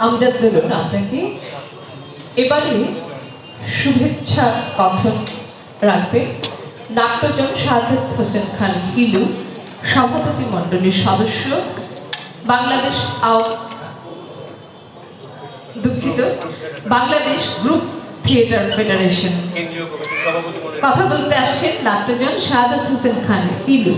আমজাদ বলুন আপনাকে এবারে শুভেচ্ছা কথন রাখবে নাট্যজন সাদাত হোসেন খান হিলু, সভাপতি মণ্ডলীর সদস্য, বাংলাদেশ দুঃখিত বাংলাদেশ গ্রুপ থিয়েটার ফেডারেশন। কথা বলতে আসছেন নাট্যজন সাদাত হোসেন খান হিলু।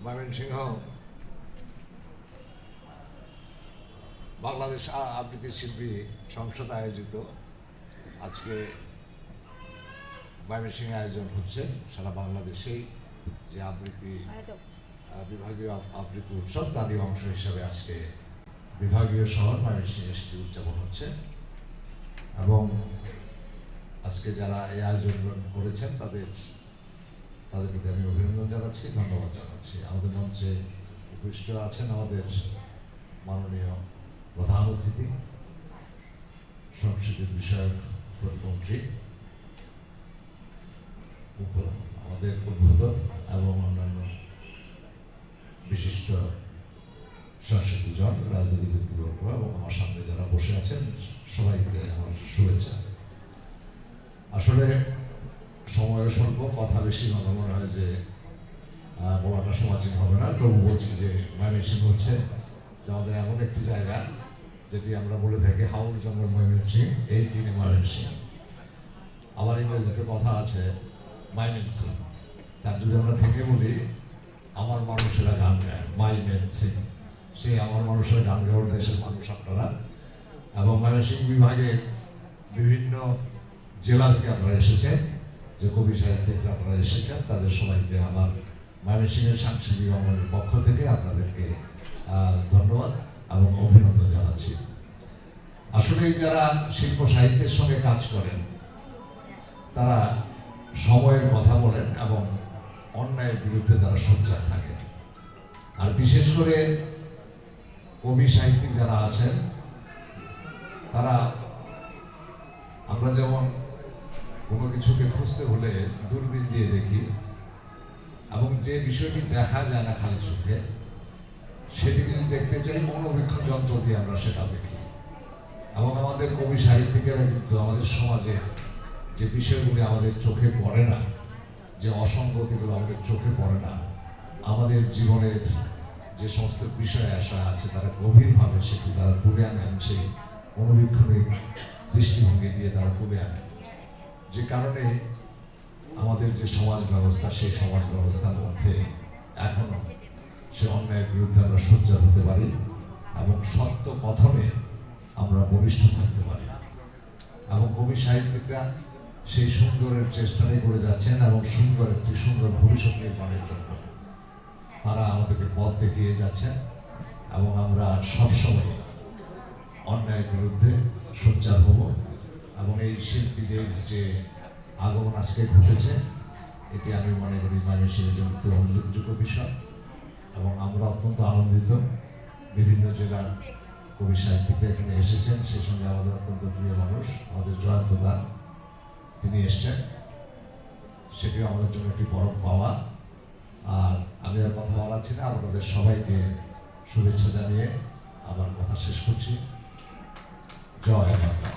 ময়মনসিংহ বাংলাদেশ আবৃত্তি শিল্পী সংসদ আয়োজিত আজকে ময়মনসিংহে আয়োজন হচ্ছে সারা বাংলাদেশেই যে আবৃত্তি বিভাগীয় আবৃত্তি উৎসব তারই অংশ হিসাবে আজকে বিভাগীয় শহর ময়মনসিংহে সেটি উদযাপন হচ্ছে। এবং আজকে যারা এই আয়োজন করেছেন তাদের প্রতি আমি অভিনন্দন জানাচ্ছি, ধন্যবাদ জানাচ্ছি। আমাদের মঞ্চে উপস্থিত আছেন আমাদের মাননীয় প্রধান অতিথি, সংস্কৃতি বিষয়ক প্রতিমন্ত্রী, আমাদের উদ্বোধক এবং অন্যান্য বিশিষ্ট সংস্কৃতিজন, রাজনৈতিক ব্যক্তিবর্গ এবং আমার সামনে যারা বসে আছেন সবাইকে আমার শুভেচ্ছা। আসলে সময়ের স্বল্প, কথা বেশি মনে মনে হয় যে বলাটা সমাজীন হবে না, তবু বলছি যে ময়মনসিংহ হচ্ছে যে আমাদের এমন একটি জায়গা যেটি আমরা বলে থাকি হাউল জঙ্গল ময়মনসিংহ, এই তিনি ময়মনসিংহ। আবার ইংরেজিতে কথা আছে মাইমেনসিং, তার যদি আমরা থেকে বলি আমার মানুষেরা গান গায় মাইমেনসিং, সেই আমার মানুষের গান গাওয়ার দেশের মানুষ আপনারা। এবং ময়মনসিংহ বিভাগে বিভিন্ন জেলা থেকে আপনারা এসেছেন, যে কবি সাহিত্যিকরা আপনারা এসেছেন, তাদের সবাইকে আমার ময়মনসিংহের সাংস্কৃতিক ভবনের পক্ষ থেকে আপনাদেরকে ধন্যবাদ এবং অভিনন্দন জানাচ্ছি। আসলে যারা শিল্প সাহিত্যের সঙ্গে কাজ করেন তারা সময়ের কথা বলেন এবং অন্যায়ের বিরুদ্ধে তারা সোচ্চার থাকেন। আর বিশেষ করে কবি সাহিত্যিক যারা আছেন তারা, আমরা যেমন কোনো কিছুকে খুঁজতে হলে দূরবীন দিয়ে দেখি এবং যে বিষয়টি দেখা যায় না খালি চোখে সেটি যদি দেখতে চাই মনোবীক্ষণ যন্ত্র দিয়ে আমরা সেটা দেখি। এবং আমাদের কবি সাহিত্যিকেরা কিন্তু আমাদের সমাজে যে বিষয়গুলি আমাদের চোখে পড়ে না, যে অসঙ্গতিগুলো আমাদের চোখে পড়ে না, আমাদের জীবনের যে সমস্ত বিষয় আসা আছে তারা গভীরভাবে সেটি তারা তুলে আনেন, সেই মনোবীক্ষণিক দৃষ্টিভঙ্গি দিয়ে তারা তুলে আনেন। যে কারণে আমাদের যে সমাজ ব্যবস্থা, সেই সমাজ ব্যবস্থার মধ্যে এখনো সে অন্যায়ের বিরুদ্ধে আমরা সোচ্চার হতে পারি এবং সত্য কথনে আমরা বলিষ্ঠ থাকতে পারি। এবং কবি সাহিত্যিকরা সেই সুন্দরের চেষ্টাটাই করে যাচ্ছেন এবং সুন্দর ভবিষ্যৎ নির্মাণের জন্য তারা আমাদেরকে পথ দেখিয়ে যাচ্ছেন। এবং আমরা সবসময় অন্যায়ের বিরুদ্ধে সোচ্চার হব। এবং এই শিল্পীদের যে আগমন আজকে ঘটেছে এটি আমি মনে করি ময়মনসিংহের জন্য একটি উল্লেখযোগ্য বিষয়। এবং আমরা অত্যন্ত আনন্দিত বিভিন্ন জেলার কবি সাহিত্যিকরা এখানে এসেছেন, সেই সঙ্গে আমাদের অত্যন্ত প্রিয় মানুষ আমাদের জয়ন্ত দা তিনি এসছেন, সেটিও আমাদের জন্য একটি বড় পাওয়া। আর আমি আর কথা বলাচ্ছি না, আপনাদের সবাইকে শুভেচ্ছা জানিয়ে আমার কথা শেষ করছি। জয় বাংলা।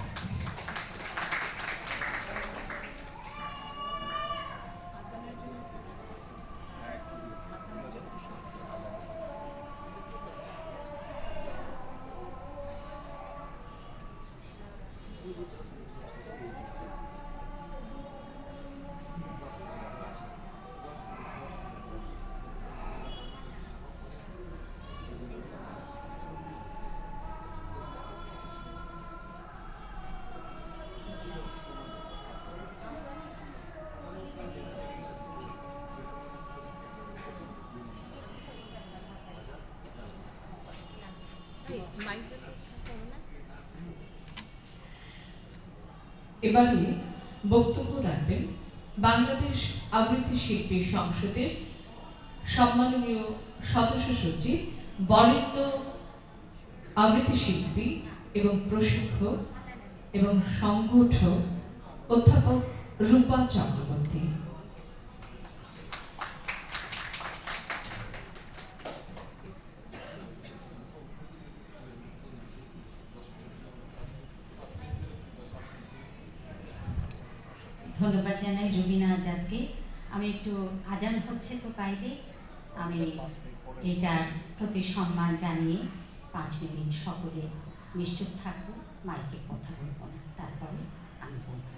এবারে বক্তব্য রাখবেন বাংলাদেশ আবৃত্তি শিল্পী সংসদের সম্মাননীয় সদস্য সচিব, বরেণ্য আবৃত্তি শিল্পী এবং প্রশিক্ষক এবং সংগঠক অধ্যাপক রূপা চক্রবর্তী। আমি একটু আজান হচ্ছে তো বাইরে, আমি এটার প্রতি সম্মান জানিয়ে 5 মিনিট সকলে নিশ্চুপ থাকবো, মাইকে কথা বলবো না, তারপরে আমি বলবো।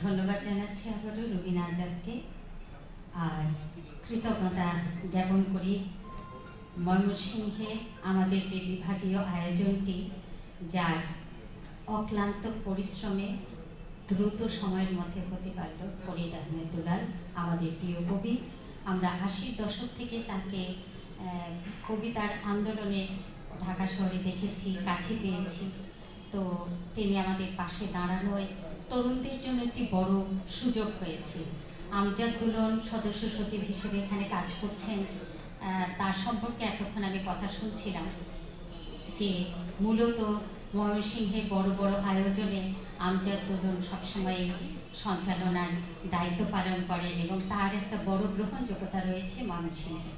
ধন্যবাদ জানাচ্ছি আবারও রুবিনা আজাদকে, আর কৃতজ্ঞতা জ্ঞাপন করি ময়মনসিংহে আমাদের যে বিভাগীয় আয়োজনটি, যার অক্লান্ত পরিশ্রমে দ্রুত সময়ের মধ্যে হতে পারল ফরিদ আহমেদ দুলাল, আমাদের প্রিয় কবি। আমরা 80-র দশক থেকে তাকে কবিতার আন্দোলনে ঢাকা শহরে দেখেছি, কাছে পেয়েছি। তো তিনি আমাদের পাশে দাঁড়ানোয় তরুণদের জন্য একটি বড় সুযোগ হয়েছে। আমজাদ দুলন সদস্য সচিব হিসেবে এখানে কাজ করছেন, তার সম্পর্কে এতক্ষণ আমি কথা শুনছিলাম যে মূলত ময়মনসিংহের বড় বড় আয়োজনে আমজাদ দুলন সবসময় সঞ্চালনার দায়িত্ব পালন করেন এবং তার একটা বড় গ্রহণযোগ্যতা রয়েছে ময়মনসিংহে।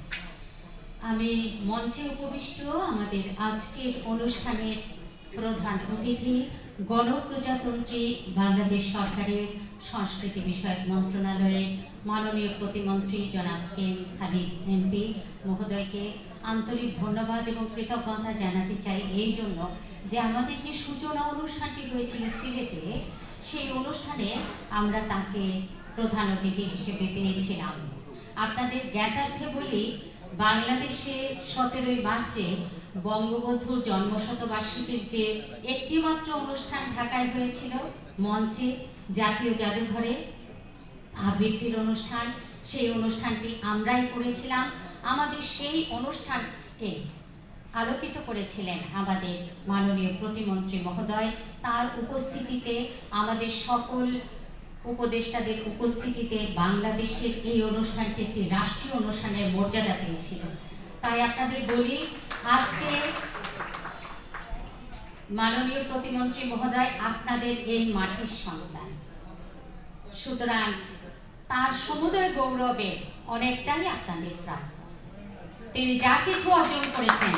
আমি মঞ্চে উপবিষ্ট আমাদের আজকের অনুষ্ঠানের প্রধান অতিথি, গণপ্রজাতন্ত্রী বাংলাদেশ সরকারের সংস্কৃতি বিষয়ক মন্ত্রণালয়ের মাননীয় প্রতিমন্ত্রী জনাব এম খালিদ এমপি মহোদয়কে আন্তরিক ধন্যবাদ এবং কৃতজ্ঞতা জানাতে চাই এই জন্য যে আমাদের যে সূচনা অনুষ্ঠানটি হয়েছিল সিলেটে, সেই অনুষ্ঠানে আমরা তাকে প্রধান অতিথি হিসেবে পেয়েছিলাম। আপনাদের জ্ঞাতার্থে বলি, বাংলাদেশে 17ই মার্চে বঙ্গবন্ধুর জন্মশতবার্ষিকীর যে একটি মাত্র অনুষ্ঠান ঢাকায় হয়েছিল মঞ্চে, জাতীয় জাদুঘরে আবৃত্তির অনুষ্ঠান, সেই অনুষ্ঠানটি আমরাই করেছিলাম। আমাদের সেই অনুষ্ঠানকে আলোকিত করেছিলেন আমাদের মাননীয় প্রতিমন্ত্রী মহোদয়। তার উপস্থিতিতে, আমাদের সকল উপদেষ্টাদের উপস্থিতিতে বাংলাদেশের এই অনুষ্ঠানটি একটি রাষ্ট্রীয় অনুষ্ঠানের মর্যাদা পেয়েছিল। তাই আপনাদের বলি, আজকে মাননীয় প্রতিমন্ত্রী মহোদয় আপনাদের এই মাটির সন্তান, সুতরাং তার সমুদয় গৌরবে অনেকটাই আপনাদের প্রাপ্য। তিনি যা কিছু অর্জন করেছেন,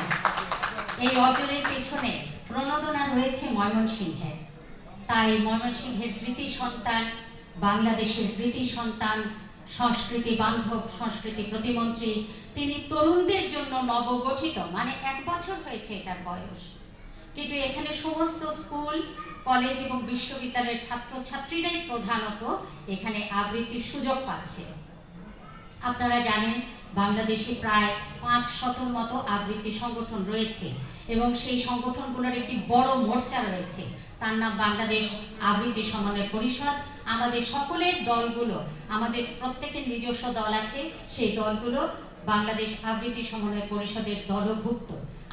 এই অর্জনের পেছনে প্রণোদনা রয়েছে ময়মনসিংহের। তাই ময়মনসিংহের কৃতি সন্তান, বাংলাদেশের কৃতি সন্তান, সংস্কৃতি বান্ধব, সংস্কৃতি প্রতিমন্ত্রী তিনি তরুণদের জন্য নবগঠিত, মানে 1 বছর হয়েছে এটার বয়স, কিন্তু এখানে সমস্ত স্কুল, কলেজ এবং বিশ্ববিদ্যালয়ের ছাত্রছাত্রীরাই প্রধানত এখানে আবৃত্তির সুযোগ পাচ্ছে। আপনারা জানেন বাংলাদেশে প্রায় 500 মতো আবৃত্তি সংগঠন রয়েছে এবং সেই সংগঠনগুলোর একটি বড় মোর্চা রয়েছে, তার নাম বাংলাদেশ আবৃত্তি সমন্বয় পরিষদ। আমাদের সকলের দলগুলো, আমাদের প্রত্যেকের নিজস্ব দল আছে, সেই দলগুলো বাংলাদেশ আবৃত্তি সমন্বয় পরিষদের দলভুক্ত।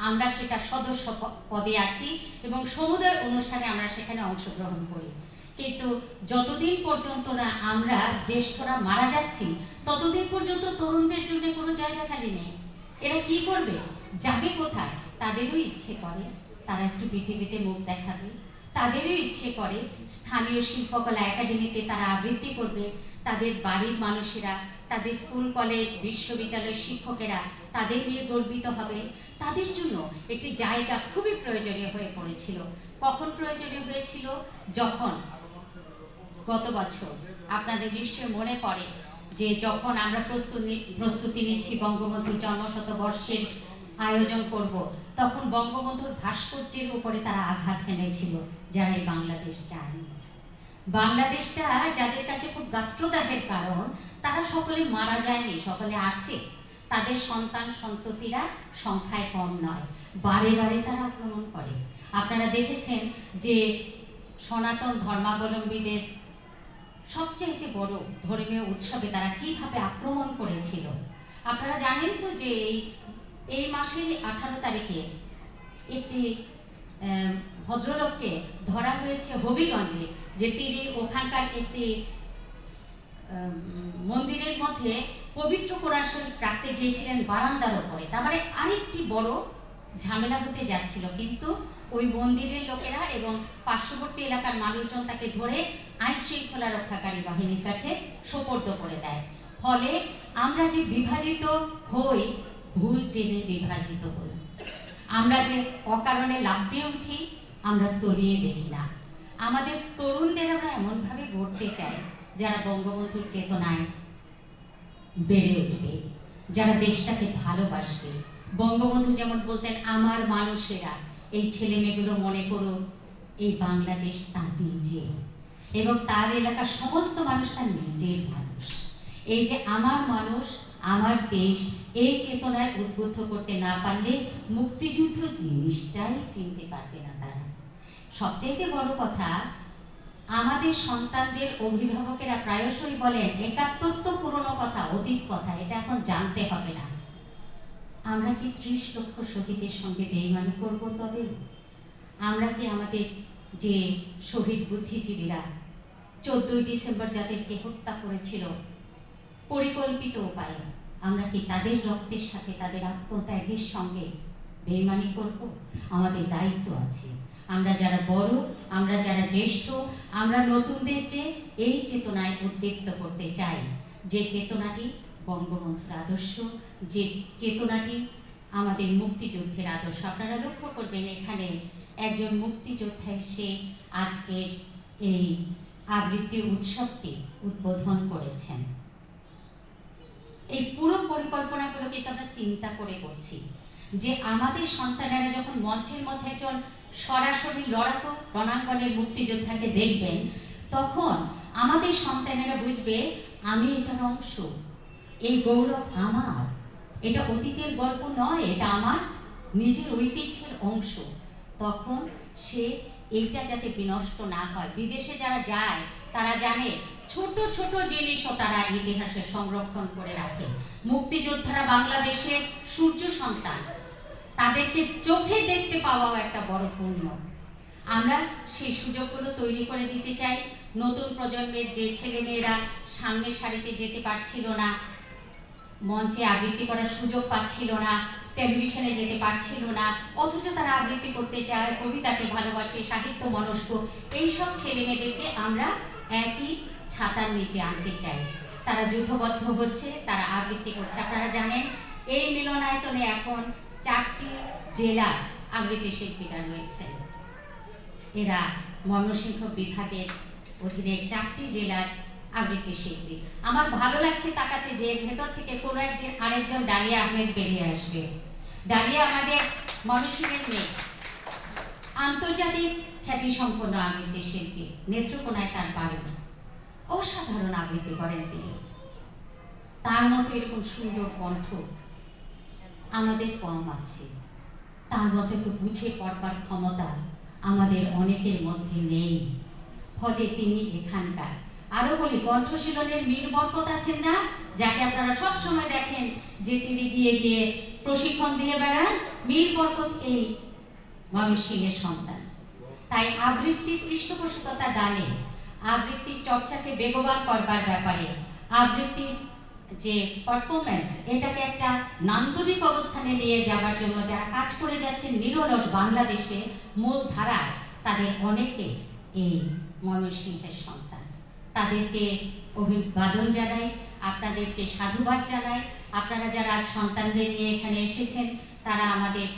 আমরা সেটা সদস্য পদে আছি এবং সমুদয় অনুষ্ঠানে আমরা সেখানে অংশগ্রহণ করি। কিন্তু যতদিন পর্যন্ত না আমরা জ্যেষ্ঠরা মারা যাচ্ছি, ততদিন পর্যন্ত তরুণদের জন্য কোনো জায়গা খালি নেই। এরা কি করবে, যাবে কোথায়? তাদেরও ইচ্ছে করে তারা একটু বিটিভিতে মুখ দেখাবে, তাদেরও ইচ্ছে করে স্থানীয় শিল্পকলা একাডেমিতে তারা আবৃত্তি করবে, তাদের বাড়ির মানুষেরা, তাদের স্কুল কলেজ বিশ্ববিদ্যালয়ের শিক্ষকেরা তাদের নিয়ে গর্বিত হবে। তাদের জন্য একটি জায়গা খুবই প্রয়োজনীয় হয়ে পড়েছিল। কখন প্রয়োজনীয় হয়েছিল? যখন গত বছর, আপনাদের নিশ্চয় মনে পড়ে যে যখন আমরা প্রস্তুতি নিচ্ছি বঙ্গবন্ধুর জন্মশতবর্ষের আয়োজন করব, তখন বঙ্গবন্ধুর ভাস্কর্যের উপরে তারা আঘাত এনেছিল যারা এই বাংলাদেশ চান। বাংলাদেশটা যাদের কাছে খুব গাত্রদাহের কারণ, তারা সকলে মারা যায়নি, সকলে আছে, তাদের সন্তান সন্ততিরা সংখ্যায় কম নয়, বারে বারে তারা আক্রমণ করে। আপনারা দেখেছেন যে সনাতন ধর্মাবলম্বীদের সবচেয়ে বড় ধর্মীয় উৎসবে তারা কিভাবে আক্রমণ করেছিল। আপনারা জানেন তো যে এই মাসের 18 তারিখে একটি ভদ্রলোককে ধরা হয়েছে হবিগঞ্জে, যে তিনি ওখানকার একটি মন্দিরের মধ্যে পবিত্র কোরআন শরীফ রাখতে গিয়েছিলেন বারান্দার উপরে। তার মানে আরেকটি বড় ঝামেলা হতে যাচ্ছিল, কিন্তু ওই মন্দিরের লোকেরা এবং পার্শ্ববর্তী এলাকার মানুষজন তাকে ধরে আইন শৃঙ্খলা রক্ষাকারী বাহিনীর কাছে সোপর্দ করে দেয়। ফলে আমরা যে বিভাজিত হই, ভুল জেনে বিভাজিত হই। আমরা যে অকারণে লাফ দিয়ে উঠি, আমরা তলিয়ে দেখি না। আমাদের তরুণদের আমরা এমনভাবে গড়তে চাই যারা বঙ্গবন্ধুর চেতনায় বেড়ে উঠবে, যারা দেশটাকে ভালোবাসবে। বঙ্গবন্ধু যেমন বলতেন, আমার মানুষেরা, এই ছেলে মেয়েগুলো মনে করো এই বাংলাদেশ তার নিজে এবং তার এলাকার সমস্ত মানুষ তার নিজের মানুষ। এই যে আমার মানুষ, আমার দেশ, এই চেতনায় উদ্বুদ্ধ করতে না পারলে মুক্তিযুদ্ধ জিনিসটাই চিনতে পারবে না তারা। সবচেয়ে বড় কথা, আমাদের সন্তানদের অভিভাবকেরা প্রায়শই বলেন 71 তো পুরনো কথা, অতীত কথা, এটা এখন জানতে হবে না। আমরা কি 30 লক্ষ শহীদের সঙ্গে বেইমানি করব? তবে আমরা কি আমাদের যে শহীদ বুদ্ধিজীবীরা 14ই ডিসেম্বর যাদেরকে হত্যা করেছিল পরিকল্পিত উপায়ে, আমরা কি তাদের রক্তের সাথে, তাদের আত্মত্যাগের সঙ্গে বেইমানি করব? আমাদের দায়িত্ব আছে। আমরা যারা বড়, আমরা যারা জ্যেষ্ঠ, আমরা নতুনদেরকে এই চেতনায় উদ্দীপ্ত করতে চাই, যে চেতনাটি বঙ্গবন্ধুর আদর্শ, যে চেতনাটি আমাদের মুক্তিযুদ্ধের আদর্শ। আপনারা লক্ষ্য করবেন এখানে একজন মুক্তিযোদ্ধা এসে আজকে এই আবৃত্তি উৎসবটি উদ্বোধন করেছেন। এই পুরো পরিকল্পনাগুলো কিন্তু আমরা চিন্তা করে করছি যে আমাদের সন্তানেরা যখন মঞ্চের মধ্যে একজন সরাসরি লড়াকু রণাঙ্গনের মুক্তিযোদ্ধাকে দেখবেন, তখন আমাদের সন্তানেরা বুঝবে আমি এটার অংশ, এই গৌরব আমার, এটা অতীতের গল্প নয়, এটা আমার নিজের ঐতিহ্যের অংশ। তখন সে এইটা যাতে বিনষ্ট না হয়। বিদেশে যারা যায় তারা জানে ছোট ছোট জিনিসও তারা ইতিহাসে সংরক্ষণ করে রাখে। মুক্তিযোদ্ধারা বাংলাদেশের সূর্য সন্তান, তাদেরকে চোখে দেখতে পাওয়াও একটা বড় পুণ্য। আমরা সেই সুযোগগুলো তৈরি করে দিতে চাই। নতুন প্রজন্মের যে ছেলেমেয়েরা সামনের সারিতে যেতে পারছিল না, মঞ্চে আবৃত্তি করার সুযোগ পাচ্ছিল না, টেলিভিশনে যেতে পারছিল না, অথচ তারা আবৃত্তি করতে চায়, কবিতাকে ভালোবাসে, সাহিত্য মনস্ক, এইসব ছেলেমেয়েদেরকে আমরা একই ছাতার নিচে আনতে চাই। তারা যুদ্ধবদ্ধ হচ্ছে, তারা আবৃত্তি করছে। আপনারা জানেন এই মিলনায়তনে এখন 4টি জেলার আবৃত্তি শিল্পীরা রয়েছেন। এরা ময়মনসিংহ বিভাগের অধীনে 4টি জেলার আবৃত্তি শিল্পী। আমার ভালো লাগছে তাকাতে যে ভেতর থেকে কোনো একদিন আরেকজন ডালিয়া আহমেদ বেরিয়ে আসবে। ডালিয়া আমাদের ময়মনসিংহের নেই, আন্তর্জাতিক খ্যাতিসম্পন্ন আবৃত্তি শিল্পী, নেত্রকোনায় তার বাড়ি, অসাধারণ আবৃত্তি করেন তিনি। তার মতো এরকম সুন্দর কণ্ঠ আমাদের কম আছে, তার মতো একটু বুঝে পড়বার ক্ষমতা আমাদের অনেকের মধ্যে নেই, ফলে তিনি এখানকার। আরো বলি, কণ্ঠশীলনের মীর বরকত আছেন না, যাকে আপনারা সব সময় দেখেন যে তিনি গিয়ে গিয়ে প্রশিক্ষণ দিয়ে বেড়ান, মীর বরকত এই ময়মনসিংহের সন্তান। তাই আবৃত্তির পৃষ্ঠপোষকতা দানে, আবৃত্তির চর্চাকে বেগবান করবার ব্যাপারে, আবৃত্তির যে পারফরমেন্স, এটাকে একটা নান্দনিক অবস্থানে নিয়ে যাবার জন্য যারা কাজ করে যাচ্ছেন নিরলস বাংলাদেশে মূল ধারায়, তাদের অনেকে এই ময়মনসিংহের সন্তান। তাদেরকে অভিবাদন জানাই, আপনাদেরকে সাধুবাদ জানাই। আপনারা যারা সন্তানদের নিয়ে এখানে এসেছেন তারা আমাদের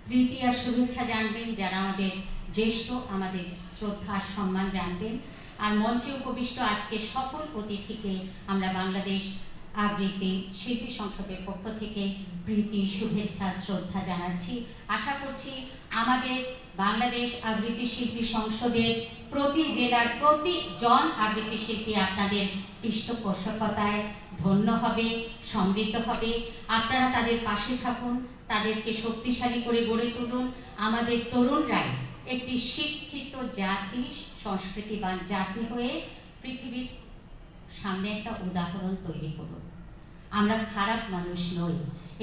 প্রীতি আর শুভেচ্ছা জানবেন, যারা আমাদের জ্যেষ্ঠ আমাদের শ্রদ্ধা আর সম্মান জানবেন। আর মঞ্চে উপবিষ্ট আজকে সকল অতিথিকে আমরা বাংলাদেশ আবৃত্তি শিল্পী সংসদের পক্ষ থেকে প্রীতি, শুভেচ্ছা, শ্রদ্ধা জানাচ্ছি। আশা করছি আমাদের বাংলাদেশ আবৃত্তি শিল্পী সংসদের প্রতি জেলার প্রতিজন আবৃত্তি শিল্পী আপনাদের পৃষ্ঠপোষকতায় ধন্য হবে, সমৃদ্ধ হবে। আপনারা তাদের পাশে থাকুন, তাদেরকে শক্তিশালী করে গড়ে তুলুন। আমাদের তরুণরাই একটি শিক্ষিত জাতি, সংস্কৃতিবান জাতি হয়ে পৃথিবীর সামনে একটা উদাহরণ তৈরি করুন। আমরা খারাপ মানুষ নই,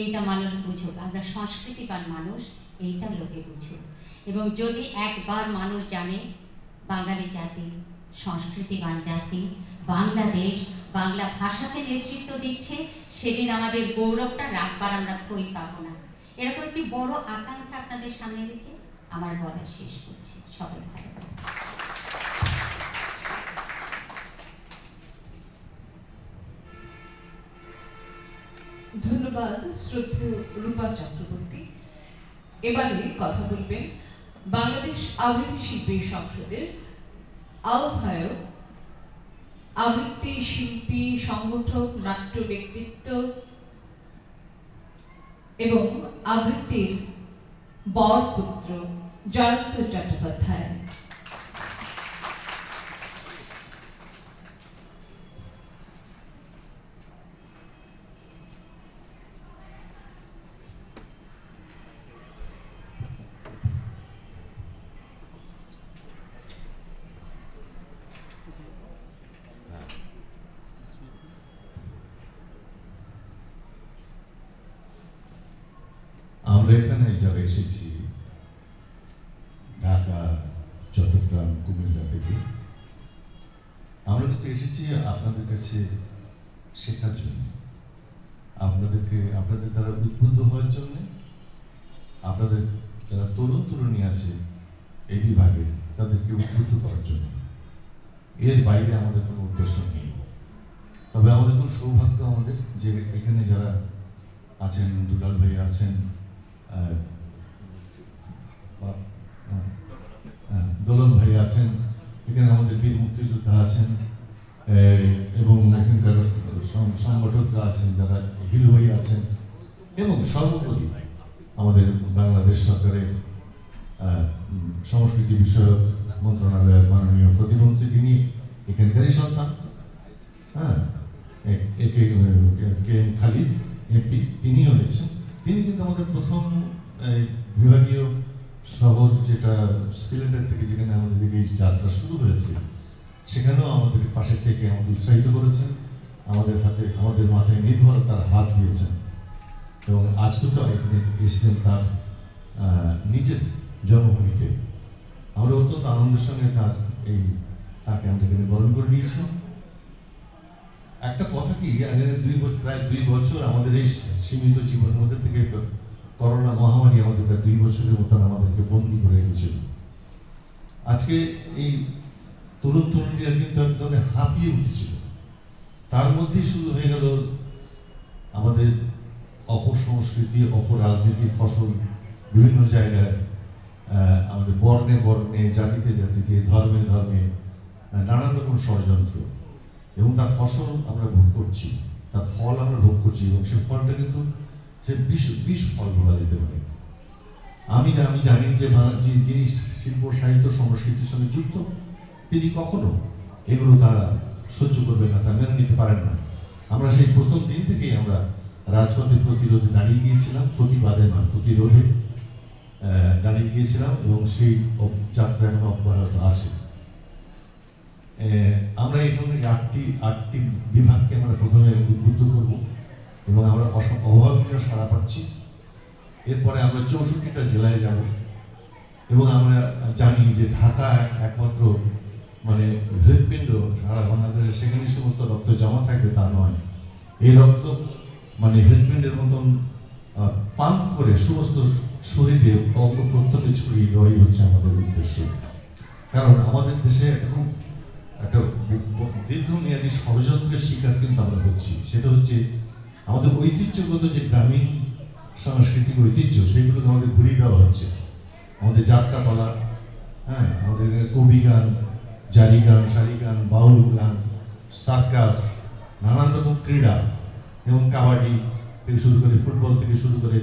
এইটা মানুষ বুঝুক। আমরা সংস্কৃতিবান মানুষ, এইটা লোকে বুঝুক। এবং যদি একবার মানুষ জানে বাঙালি জাতি সংস্কৃতিবান জাতি, বাংলাদেশ বাংলা ভাষাকে নেতৃত্ব দিচ্ছে, সেদিন আমাদের গৌরবটা রাখবার আমরা কই পাবো না। এরকম একটি বড় আকাঙ্ক্ষা আপনাদের সামনে রেখে আমার বলা শেষ করছি। সবাই ভালো থাকবেন। ধন্যবাদ শ্রদ্ধেয় রূপা চক্রবর্তী। এবারে কথা বলবেন বাংলাদেশ আবৃত্তি শিল্পী সংসদের আহ্বায়ক, আবৃত্তি শিল্পী, সংগঠক, নাট্য ব্যক্তিত্ব এবং আবৃত্তির বরপুত্র জয়ন্ত চট্টোপাধ্যায়। আমরা এখানে যারা এসেছি ঢাকা, চট্টগ্রাম, কুমিল্লা থেকে, আমরা কিন্তু এসেছি আপনাদের কাছে শেখার জন্য, আপনাদের দ্বারা উদ্বুদ্ধ হওয়ার জন্য, আপনাদের যারা তরুণ তরুণী আছে এই বিভাগে তাদেরকে উদ্বুদ্ধ করার জন্য। এর বাইরে আমাদের কোনো উদ্দেশ্য নেই। তবে আমাদের কোনো সৌভাগ্য আমাদের যে এখানে যারা আছেন, দুলাল ভাই আছেন, দোলন ভাই আছেন, এখানে আমাদের বীর মুক্তিযোদ্ধা আছেন এবং এখানকার সংগঠকরা আছেন, যারা হিরো ভাই আছেন, এবং সর্বোপরি আমাদের বাংলাদেশ সরকারের সংস্কৃতি বিষয়ক মন্ত্রণালয়ের মাননীয় প্রতিমন্ত্রী, তিনি এখানকারই সন্তান। কে এম খালিদ এমপি, তিনিও হয়েছেন। তিনি কিন্তু আমাদের প্রথম বিভাগীয় শহর যেটা সিলেটের থেকে, যেখানে আমাদের এই যাত্রা শুরু হয়েছে, সেখানেও আমাদের পাশে থেকে আমাদের উৎসাহিত করেছেন, আমাদের মাথায় নির্ভরতার হাত দিয়েছেন। এবং আজকে তো এখানে এসেছেন তার নিজের জন্মভূমিতে। আমরা অত্যন্ত আনন্দের সঙ্গে তাকে আমরা এখানে বরণ করে নিয়েছি। একটা কথা কি, প্রায় 2 বছর আমাদের এই সীমিত জীবনের মধ্যে থেকে করোনা মহামারী আমাদের প্রায় 2 বছরের মতন আমাদেরকে বন্দী করে রেখেছিল। আজকে এই তরুণ তরুণীরা কিন্তু একদম হাঁপিয়ে উঠেছিল। তার মধ্যেই শুরু হয়ে গেল আমাদের অপসংস্কৃতি, অপরাজনীতির ফসল বিভিন্ন জায়গায়, আমাদের বর্ণে বর্ণে, জাতিতে জাতিতে, ধর্মে ধর্মে নানান রকম ষড়যন্ত্র। এবং তার ফসল আমরা ভোগ করছি, তার ফল আমরা ভোগ করছি, এবং সে ফলটা কিন্তু সে বিষ ফল বলা যেতে পারে। আমি জানি যে যিনি শিল্প সাহিত্য সংস্কৃতির সঙ্গে যুক্ত, তিনি কখনো এগুলো তারা সহ্য করবেন না, তা মেনে নিতে পারেন না। আমরা সেই প্রথম দিন থেকেই আমরা রাজপথে প্রতিরোধে দাঁড়িয়ে গিয়েছিলাম, প্রতিবাদে না প্রতিরোধে দাঁড়িয়ে গিয়েছিলাম, এবং সেই যাত্রা এখন অব্যাহত আছে। আমরা এখানে আটটি বিভাগকে আমরা প্রথমে উদ্বুদ্ধ করব, এবং আমরা অভাবনীয় সাড়া পাচ্ছি। এরপরে আমরা 64টা জেলায় যাব, এবং আমরা জানি যে ঢাকা একমাত্র মানে হৃদপিণ্ড সারা বাংলাদেশে, সেখানে সমস্ত রক্ত জমা থাকবে তা নয়। এই রক্ত মানে হৃদপিণ্ডের মতন পাম্প করে সমস্ত শরীরে অঙ্গ প্রত্যঙ্গে ছড়িয়ে দেওয়াই হচ্ছে আমাদের উদ্দেশ্য। কারণ আমাদের দেশে খুব একটা দীর্ঘমেয়াদী ষড়যন্ত্রের শিকার কিন্তু আমরা হচ্ছি। সেটা হচ্ছে আমাদের ঐতিহ্যগত যে গ্রামীণ সাংস্কৃতিক ঐতিহ্য, সেগুলোকে আমাদের ঘুরিয়ে দেওয়া হচ্ছে। আমাদের যাত্রাপালা, হ্যাঁ, আমাদের কবি গান, জারি গান, সারি গান, বাউল গান, সার্কাস, নানান রকম ক্রীড়া, এবং কাবাডি থেকে শুরু করে ফুটবল থেকে শুরু করে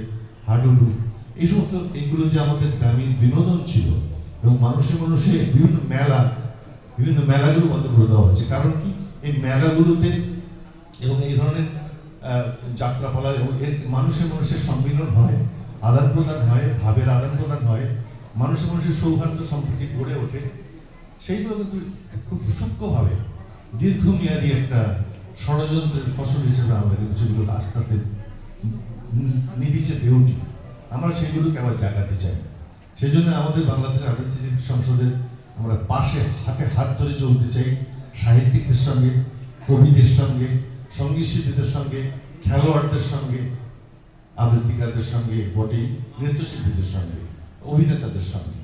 হাডুডু, এই সমস্ত এইগুলো যে আমাদের গ্রামীণ বিনোদন ছিল, এবং মানুষে বিভিন্ন মেলাগুলো বন্ধ করে দেওয়া হচ্ছে। কারণ কি, এই মেলাগুলোতে এবং এই ধরনের যাত্রাপালা এবং মানুষের সম্মিলন হয়, আদান প্রদান হয়, ভাবের আদান প্রদান হয়, মানুষের সৌহার্দ্য সম্প্রীতি গড়ে ওঠে। সেইগুলো কিন্তু খুব সূক্ষ্মভাবে দীর্ঘমেয়াদী একটা ষড়যন্ত্রের ফসল হিসেবে আমরা কিন্তু সেগুলো আস্তে আস্তে নিবিচে দিয়ে উঠি। আমরা সেগুলোকে আবার জাগাতে চাই। সেই জন্য আমাদের বাংলাদেশ আবৃত্তি সংসদের আমরা পাশে হাতে হাত ধরে চলতে চাই, সাহিত্যিকদের সঙ্গে, কবিদের সঙ্গে, সঙ্গীত শিল্পীদের সঙ্গে, খেলোয়াড়দের সঙ্গে, আবৃত্তিকারদের সঙ্গে, বটেই নৃত্যশিল্পীদের সঙ্গে, অভিনেতাদের সঙ্গে।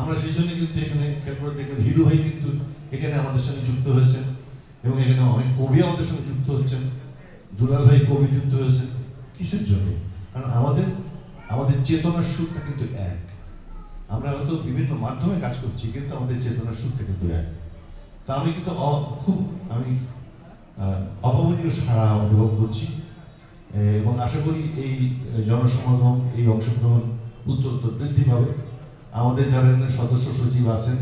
আমরা সেই জন্য কিন্তু এখানে খেয়াল করে দেখবেন হিরো ভাই কিন্তু এখানে আমাদের সঙ্গে যুক্ত হয়েছেন, এবং এখানে অনেক কবি আমাদের সঙ্গে যুক্ত হচ্ছেন। দুলাল ভাই কবি যুক্ত হয়েছেন। কিসের জন্য? কারণ আমাদের চেতনার সুরটা কিন্তু এক। আমরা হয়তো বিভিন্ন মাধ্যমে কাজ করছি, কিন্তু আমাদের চেতনার সুরটা কিন্তু এক। তা আমি কিন্তু খুব অভাবনীয় সাড়া অনুভব করছি, এবং আশা করি এই জনসমাগম, এই অংশগ্রহণ উত্তরোত্তর বৃদ্ধি পাবে। আমাদের যারা সদস্য সচিব আছেন,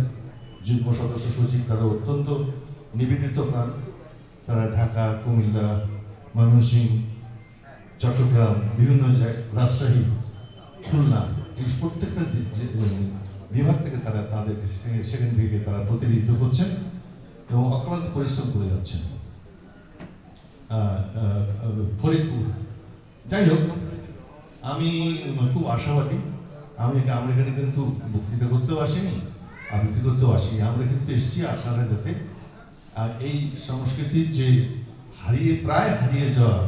যুগ্ম সদস্য সচিব, তারা অত্যন্ত নিবেদিত প্রাণ। তারা ঢাকা, কুমিল্লা, ময়মনসিংহ, চট্টগ্রাম, বিভিন্ন রাজশাহী, খুলনা, এই প্রত্যেকটা বিভাগ থেকে তারা সেখান থেকে তারা প্রতিনিধিত্ব করছেন এবং অক্লান্ত পরিশ্রম করে যাচ্ছেন। ফরিদপুর, যাই হোক, আমি খুব আশাবাদী। আমরা এখানে কিন্তু বক্তৃতা করতেও আসিনি, আবৃত্তি করতেও আসিনি। আমরা কিন্তু এসেছি আপনারা যাতে এই সংস্কৃতির যে প্রায় হারিয়ে যাওয়া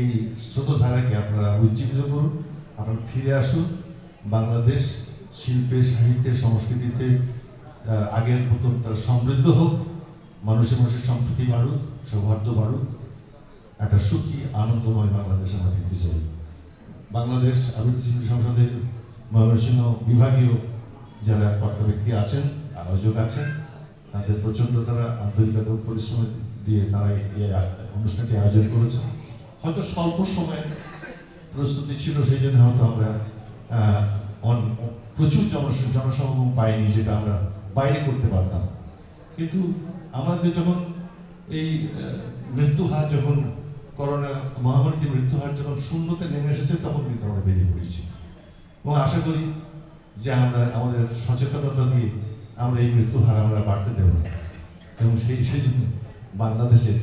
এই স্রোতধারাকে আপনারা উজ্জীবিত করুন, আপনারা ফিরে আসুন। বাংলাদেশ শিল্পে, সাহিত্যে, সংস্কৃতিতে আগের মতন তারা সমৃদ্ধ হোক, মানুষের সম্প্রীতি বাড়ুক, সৌহার্দ্য বাড়ুক, একটা সুখী আনন্দময় বাংলাদেশ আমরা দেখতে চাই। বাংলাদেশ আবৃত্তি শিল্পী সংসদের ময়মনসিংহ বিভাগীয় যারা কর্তা ব্যক্তি আছেন, আয়োজক আছেন, তাদের প্রচণ্ড তারা আন্তরিকতা পরিশ্রম দিয়ে তারা এই অনুষ্ঠানটি আয়োজন করেছেন। হয়তো স্বল্প সময় প্রস্তুতি ছিল, সেই জন্য হয়তো আমরা প্রচুর জনসমাগম পাইনি, যেটা আমরা বাইরে করতে পারতাম। কিন্তু আমাদের যখন এই মৃত্যুহার, যখন করোনা মহামারীতে মৃত্যুহার যখন শূন্যতে নেমে এসেছে, তখন কিন্তু আমরা বেরিয়ে পড়েছি। এবং আশা করি যে আমরা আমাদের সচেতনতা দিয়ে আমরা এই মৃত্যুহার আমরা বাড়তে দেব না, এবং সেই জন্য বাংলাদেশের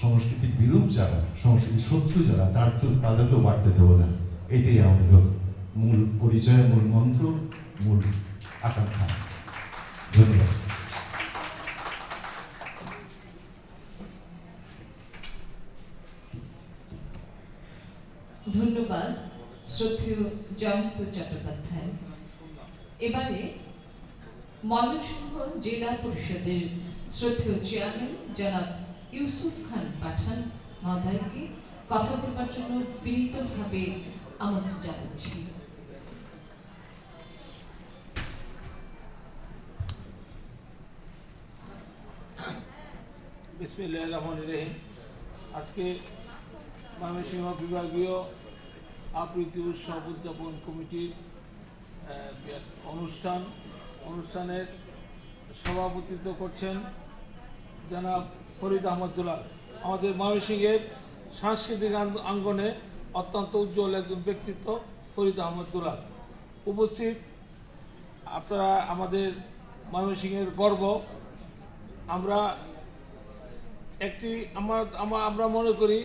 সংস্কৃতি বিরূপ যারা, সংস্কৃতি শত্রু যারা, তাদেরকেও বাড়তে দেব না। এটাই আমাদের মূল পরিচয়, মূল মন্ত্র, মূল আকাঙ্ক্ষা। ধন্যবাদ। ধন্যবাদ শ্রদ্ধেয় জয়ন্ত চট্টোপাধ্যায়। এবারে ময়মনসিংহ জেলা পরিষদের শ্রদ্ধেয় চেয়ারম্যান জনাব ইউসুফ খান পাঠান মহোদয়কে কথা বলবার জন্য বিনীতভাবে আমন্ত্রণ জানাচ্ছি। বিসমিল্লাহির রহমানির রহিম। আজকে ময়মনসিংহ বিভাগীয় আবৃত্তি উৎসব উদযাপন কমিটির অনুষ্ঠানের সভাপতিত্ব করছেন জনাব ফরিদ আহমদ দুলাল। আমাদের ময়মনসিংহের সাংস্কৃতিক অঙ্গনে অত্যন্ত উজ্জ্বল একজন ব্যক্তিত্ব ফরিদ আহমদ দুলাল। উপস্থিত আপনারা আমাদের ময়মনসিংহের গর্ব। আমরা মনে করি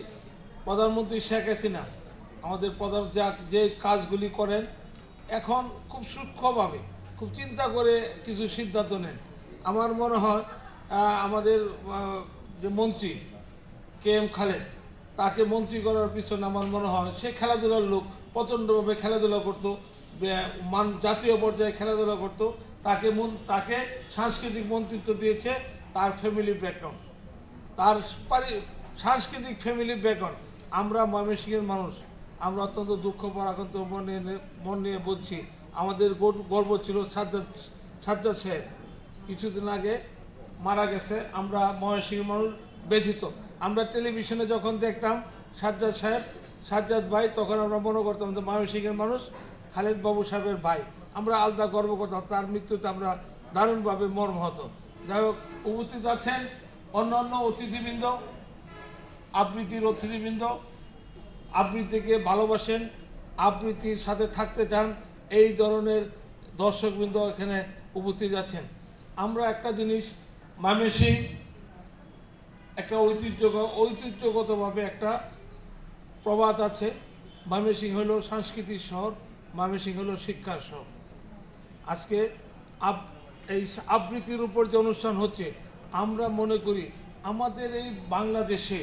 প্রধানমন্ত্রী শেখ হাসিনা আমাদের যে কাজগুলি করেন এখন খুব সূক্ষ্মভাবে খুব চিন্তা করে কিছু সিদ্ধান্ত নেন। আমার মনে হয় আমাদের যে মন্ত্রী KM খালেদ, তাকে মন্ত্রী করার পিছনে আমার মনে হয় সে খেলাধুলার লোক, প্রচণ্ডভাবে খেলাধুলা করতো, জাতীয় পর্যায়ে খেলাধুলা করতো। তাকে সাংস্কৃতিক মন্ত্রিত্ব দিয়েছে তার ফ্যামিলি ব্যাকগ্রাউন্ড, তার সাংস্কৃতিক ফ্যামিলি ব্যাকগ্রাউন্ড। আমরা ময়মনসিংহের মানুষ, আমরা অত্যন্ত দুঃখ পরাক্রান্ত মন নিয়ে বলছি, আমাদের গর্ব ছিল সাজ্জাদ সাহেব কিছুদিন আগে মারা গেছে। আমরা ময়মনসিংহের মানুষ ব্যথিত। আমরা টেলিভিশনে যখন দেখতাম সাজ্জাদ ভাই, তখন আমরা মনে করতাম যে ময়মনসিংহের মানুষ খালেদ বাবু সাহেবের ভাই। আমরা আলাদা গর্ব করতাম। তার মৃত্যুতে আমরা দারুণভাবে মর্মাহত। যাই হোক, উপস্থিত আছেন অন্যান্য অতিথিবৃন্দ, আবৃত্তির অতিথিবৃন্দ, আবৃত্তিকে ভালোবাসেন, আবৃত্তির সাথে থাকতে চান, এই ধরনের দর্শকবৃন্দ এখানে উপস্থিত আছেন। আমরা একটা জিনিস, ময়মনসিংহ একটা ঐতিহ্যগতভাবে একটা প্রবাদ আছে, ময়মনসিংহ হলো সাংস্কৃতিক শহর, ময়মনসিংহ হলো শিক্ষার শহর। আজকে এই আবৃত্তির উপর যে অনুষ্ঠান হচ্ছে, আমরা মনে করি আমাদের এই বাংলাদেশে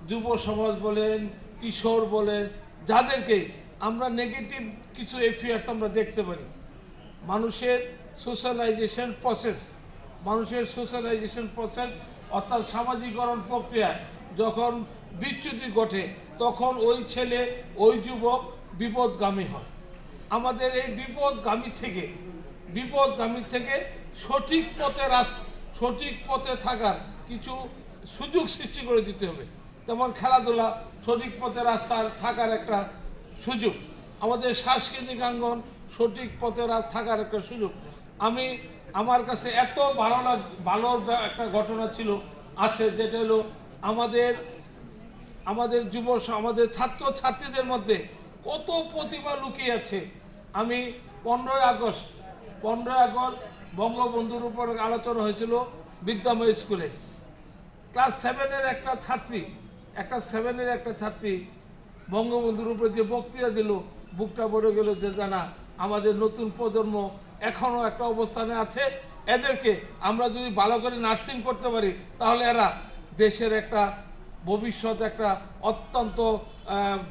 যুব সমাজ বলেন, কিশোর বলেন, যাদেরকে আমরা নেগেটিভ কিছু এফেয়ার্স আমরা দেখতে পারি। মানুষের সোশ্যালাইজেশন প্রসেস অর্থাৎ সামাজিকরণ প্রক্রিয়া যখন বিচ্যুতি ঘটে, তখন ওই ছেলে, ওই যুবক বিপদগামী হয়। আমাদের এই বিপদগামী থেকে সঠিক পথে থাকার কিছু সুযোগ সৃষ্টি করে দিতে হবে। যেমন খেলাধুলা সঠিক পথে থাকার একটা সুযোগ, আমাদের সাংস্কৃতিক অঙ্গন সঠিক পথে থাকার একটা সুযোগ। আমার কাছে এত ভালো একটা ঘটনা আছে, যেটা হলো আমাদের ছাত্রছাত্রীদের মধ্যে কত প্রতিভা লুকিয়ে আছে। আমি 15ই আগস্ট বঙ্গবন্ধুর উপর আলোচনা হয়েছিল বিদ্যাময় স্কুলে। ক্লাস 7-এর একটা ছাত্রী বঙ্গবন্ধুর উপরে যে বক্তৃতা দিল, বুকটা ভরে গেল যে জানা আমাদের নতুন প্রজন্ম এখনও একটা অবস্থানে আছে। এদেরকে আমরা যদি ভালো করে নার্সিং করতে পারি, তাহলে এরা দেশের একটা ভবিষ্যৎ, একটা অত্যন্ত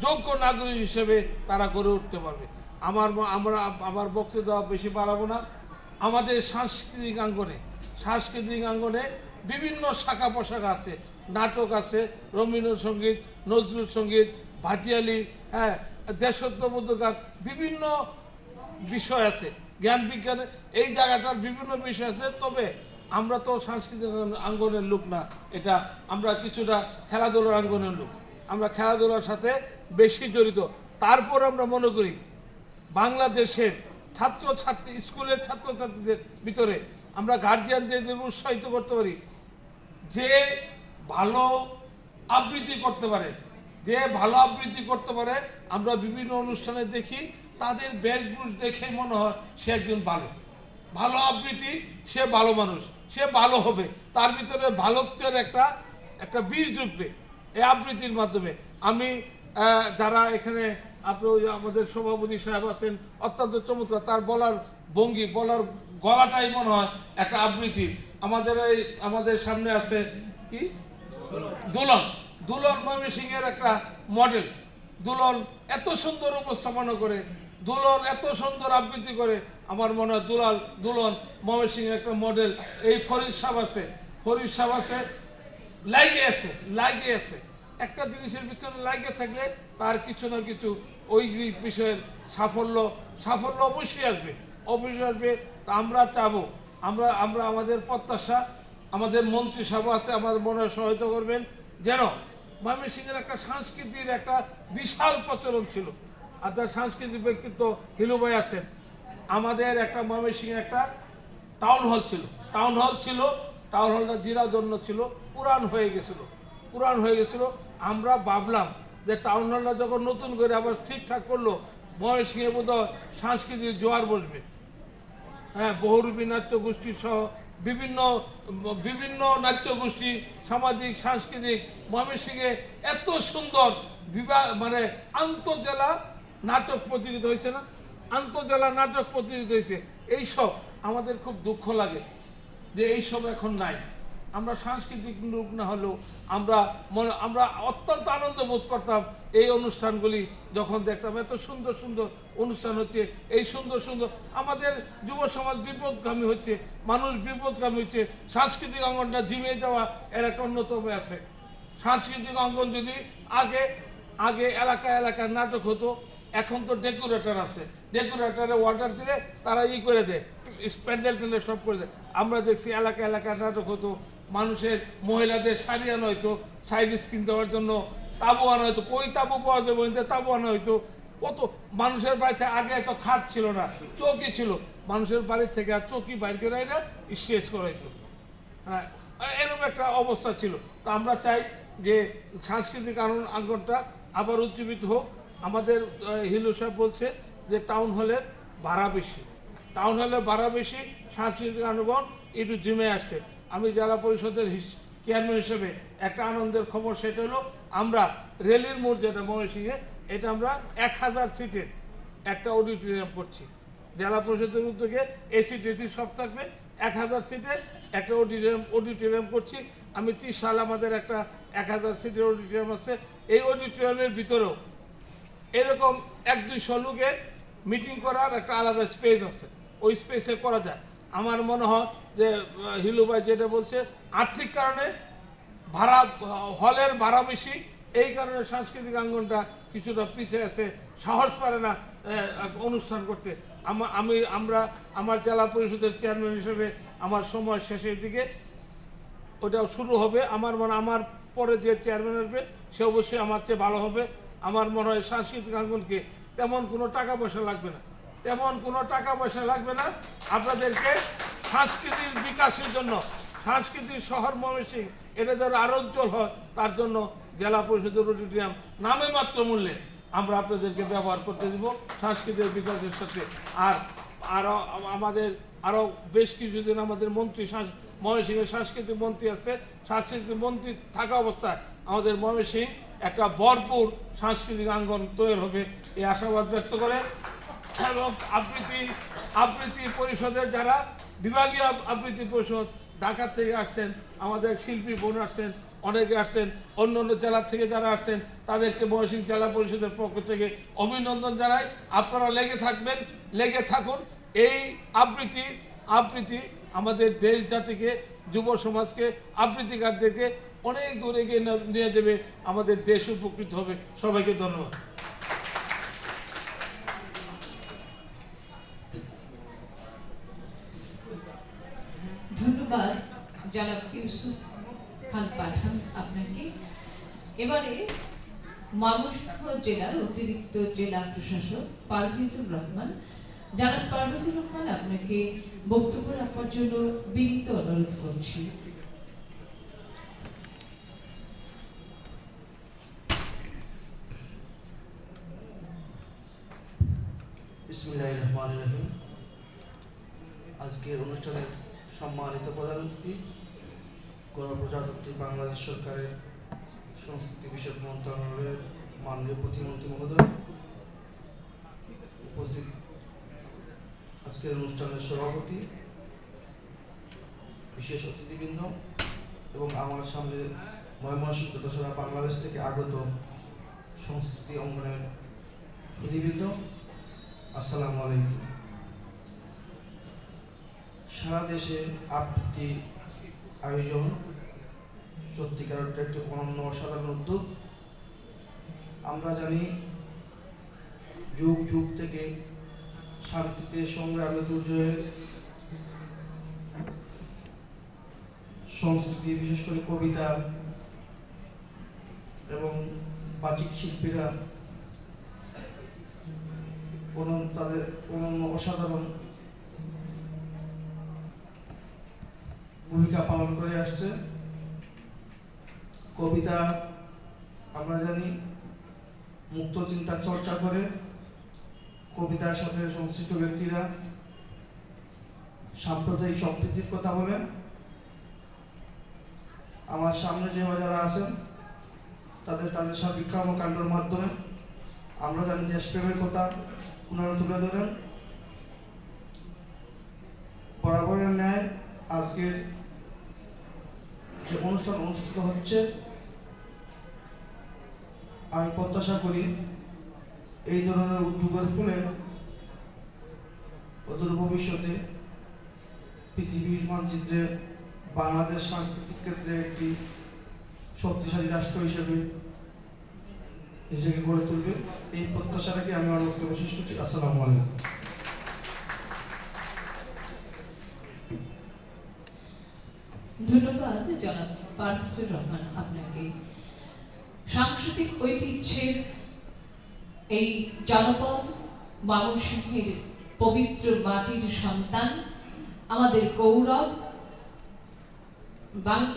যোগ্য নাগরিক হিসেবে তারা গড়ে উঠতে পারবে। আমার বক্তৃতা বেশি বাড়াবো না। আমাদের সাংস্কৃতিক অঙ্গনে বিভিন্ন শাখা পোশাক আছে, নাটক আছে, রবীন্দ্রসঙ্গীত, নজরুল সঙ্গীত, ভাটিয়ালি, দেশাত্মবোধক গান, বিভিন্ন বিষয় আছে, জ্ঞান বিজ্ঞানে এই জায়গাটার বিভিন্ন বিষয় আছে। তবে আমরা তো সাংস্কৃতিক অঙ্গনের লোক না, এটা আমরা কিছুটা খেলাধুলার অঙ্গনের লোক। আমরা খেলাধুলার সাথে বেশি জড়িত। তারপর আমরা মনে করি বাংলাদেশের স্কুলের ছাত্রছাত্রীদের ভিতরে আমরা গার্জিয়ানদের উৎসাহিত করতে পারি, যে ভালো আবৃত্তি করতে পারে। আমরা বিভিন্ন অনুষ্ঠানে দেখি, তাদের বেশভূষ দেখে মনে হয় সে একজন ভালো আবৃত্তি, সে ভালো মানুষ, সে ভালো হবে, তার ভিতরে ভালোত্বের একটা বীজ ঢুকবে এই আবৃত্তির মাধ্যমে। যারা এখানে আমাদের সভাপতি সাহেব আছেন, অত্যন্ত চমৎকার, তার বলার ভঙ্গি, বলার গলাটাই মনে হয় একটা আবৃত্তি। আমাদের সামনে আছে কি দুলন ময়মনসিংহের একটা মডেল। দুলন এত সুন্দর উপস্থাপনা করে, দুলন এত সুন্দর আবৃত্তি করে, আমার মনে হয় দুলন ময়মনসিংহের একটা মডেল। এই ফরিদ সাহেব আছে, লাগিয়ে আছে একটা জিনিসের পিছনে লাগিয়ে থাকলে তার কিছু না কিছু ওই বিষয়ের সাফল্য অবশ্যই আসবে। আমরা চাবো, আমরা আমাদের প্রত্যাশা আমাদের মন্ত্রিসভা আছে, আমাদের মনে সহায়তা করবেন যেন ময়মনসিংহের একটা সংস্কৃতির একটা বিশাল প্রচলন ছিল। আর তার সাংস্কৃতিক ব্যক্তিত্ব হিলু ভাই আছেন। আমাদের একটা ময়মনসিংহে একটা টাউন হল ছিল, টাউন হলটা জিরার জন্য ছিল, পুরান হয়ে গেছিল। আমরা ভাবলাম যে টাউন হলটা যখন নতুন করে আবার ঠিকঠাক করলো, ময়মনসিংহে বোধহয় সাংস্কৃতিক জোয়ার বসবে। হ্যাঁ, বহুরূপী নাট্যগোষ্ঠী সহ বিভিন্ন নাট্যগোষ্ঠী, সামাজিক সাংস্কৃতিক, ময়মনসিংহে এত সুন্দর মানে আন্তঃজেলা নাটক প্রতিযোগিতা হয়েছে না, আন্তঃজেলা নাটক প্রতিযোগিতা হয়েছে। এইসব আমাদের খুব দুঃখ লাগে যে এইসব এখন নাই। আমরা সাংস্কৃতিক লোক না হলেও আমরা অত্যন্ত আনন্দ বোধ করতাম এই অনুষ্ঠানগুলি যখন দেখতাম। এত সুন্দর সুন্দর অনুষ্ঠান হচ্ছে, এই সুন্দর সুন্দর আমাদের যুব সমাজ বিপদগামী হচ্ছে, মানুষ বিপদগামী হচ্ছে। সাংস্কৃতিক অঙ্গনটা জিমে যাওয়া এর একটা অন্যতম এফেক্ট। সাংস্কৃতিক অঙ্গন যদি আগে এলাকায় নাটক হতো, এখন তো ডেকোরেটর আছে, ডেকোরেটরে অর্ডার দিলে তারা করে দেয়, প্যান্ডেল ট্যান্ডেল সব করে দেয়। আমরা দেখছি এলাকায় নাটক হতো, মানুষের মহিলাদের শাড়ি আনা হইতো, সাইড স্ক্রিন দেওয়ার জন্য তাবু আনা হইতো, কই তাবু পাওয়া যাবে, তাবু আনা হইতো। কত মানুষের বাড়িতে আগে এত খাট ছিল না, চৌকি ছিল, মানুষের বাড়ি থেকে আর চৌকি বাইর করে এটা স্টেজ করা হইতো। হ্যাঁ, এরকম একটা অবস্থা ছিল। তো আমরা চাই যে সাংস্কৃতিক অঙ্গনটা আবার উজ্জীবিত হোক। আমাদের হিলু সাহেব বলছে যে টাউন হলের ভাড়া বেশি, সাংস্কৃতিক অঙ্গন একটু জিমে আসছে। আমি জেলা পরিষদের চেয়ারম্যান হিসেবে একটা আনন্দের খবর, সেটা হলো আমরা রেলের মোড় যেটা ময়মনসিংহে, এটা আমরা 1000 সিটের একটা অডিটোরিয়াম করছি। জেলা পরিষদের উদ্যোগে এসি টেসি সব থাকবে, 1000 সিটের একটা অডিটোরিয়াম করছি। আমি 30 সাল আমাদের একটা 1000 সিটের অডিটোরিয়াম আছে। এই অডিটোরিয়ামের ভিতরেও এরকম 100-200 লোকের মিটিং করার একটা আলাদা স্পেস আছে, ওই স্পেসে করা যায়। আমার মনে হয় যে হিলু ভাই যেটা বলছে, আর্থিক কারণে হলের ভাড়া বেশি, এই কারণে সাংস্কৃতিক অঙ্গনটা কিছুটা পিছিয়ে আছে, সাহস পারে না অনুষ্ঠান করতে। আমার জেলা পরিষদের চেয়ারম্যান হিসেবে আমার সময় শেষের দিকে ওটাও শুরু হবে। আমার পরে যে চেয়ারম্যান আসবে সে অবশ্যই আমার চেয়ে ভালো হবে। আমার মনে হয় সাংস্কৃতিক অঙ্গনকে তেমন কোনো টাকা পয়সা লাগবে না। আপনাদেরকে সাংস্কৃতিক বিকাশের জন্য, সাংস্কৃতিক শহর ময়মনসিংহ এটা যারা আরো উজ্জ্বল হয়, তার জন্য জেলা পরিষদের অডিটোরিয়াম নামে মাত্র মূল্যে আমরা আপনাদেরকে ব্যবহার করতে দেব সাংস্কৃতিক বিকাশের সাথে। আরও আমাদের বেশ কিছুদিন আমাদের মন্ত্রী ময়মনসিংহের সাংস্কৃতিক মন্ত্রী আছে। সাংস্কৃতিক মন্ত্রী থাকা অবস্থায় আমাদের ময়মনসিংহ একটা ভরপুর সাংস্কৃতিক অঙ্গন তৈরি হবে, এই আশাবাদ ব্যক্ত করে। এবং আবৃত্তি পরিষদের যারা বিভাগীয় আবৃত্তি পরিষদ ঢাকা থেকে আসছেন, আমাদের শিল্পী বোন আসছেন, অনেকে আসছেন, অন্য জেলা থেকে যারা আসছেন, তাদেরকে ময়মনসিংহ জেলা পরিষদের পক্ষ থেকে অভিনন্দন জানাই। আপনারা লেগে থাকুন। এই আবৃত্তি আমাদের দেশ জাতিকে, যুব সমাজকে, আবৃত্তিকারদেরকে অনেক দূর এগিয়ে নিয়ে দেবে, আমাদের দেশ উপকৃত হবে। সবাইকে ধন্যবাদ। ধন্যবাদ জনাব ইউসুফ খান পাঠান আপনাকে। এবারে ময়মনসিংহ জেলার অতিরিক্ত জেলা প্রশাসক পারভেজুর রহমান, জনাব পারভেজুর রহমান আপনাকে বক্তব্য রাখার জন্য বিনীত অনুরোধ করছি। বিসমিল্লাহির রহমানির রহিম। আজকের অনুষ্ঠানের সম্মানিত প্রধান অতিথি, গণপ্রজাতন্ত্রী বাংলাদেশ সরকারের সংস্কৃতি বিষয়ক মন্ত্রণালয়ের মাননীয় প্রতিমন্ত্রী মহোদয়, উপস্থিত আজকের অনুষ্ঠানের সভাপতি, বিশেষ অতিথিবৃন্দ এবং আমার সামনে ময়মনসিংহ তথা সারা বাংলাদেশ থেকে আগত সংস্কৃতি অঙ্গনের সুধীবৃন্দ, আসসালামু আলাইকুম। সারা দেশে আবৃত্তি আয়োজন সত্যিকার একটি অনন্য অসাধারণ উদ্যোগ। আমরা জানি যুগ থেকে শান্তিতে, সংগ্রামে, দুর্জয়ে সংস্কৃতি, বিশেষ করে কবিতা এবং বাচিক শিল্পীরা তাদের অনন্য অসাধারণ ভূমিকা পালন করে আসছে। কবিতা আমরা জানি মুক্ত চিন্তার চর্চা করে, কবিতার সাথে সংশ্লিষ্ট ব্যক্তিরা সাম্প্রদায়িক সম্প্রীতির কথা বলেন। আমার সামনে যে যারা আছেন তাদের সার্বিক কর্মকাণ্ডের মাধ্যমে আমরা জানি দেশপ্রেমের কথা ওনারা তুলে ধরেন। বরাবরের ন্যায় আজকের যে অনুষ্ঠান অনুষ্ঠিত হচ্ছে, আমি প্রত্যাশা করি এই ধরনের উদ্যোগের ফলে অদূর ভবিষ্যতে পৃথিবীর মানচিত্রে বাংলাদেশ সাংস্কৃতিক ক্ষেত্রে একটি শক্তিশালী রাষ্ট্র হিসেবে নিজেকে গড়ে তুলবে। এই প্রত্যাশাটাকে আমি আমার বক্তব্য শেষ করছি। আসসালামু আলাইকুম। ধন্যবাদ জনাব পারভেজুর রহমান আপনাকে। সাংস্কৃতিক ঐতিহ্যের এই জনপদ ময়মনসিংহের পবিত্র মাটির সন্তান, আমাদের গৌরব,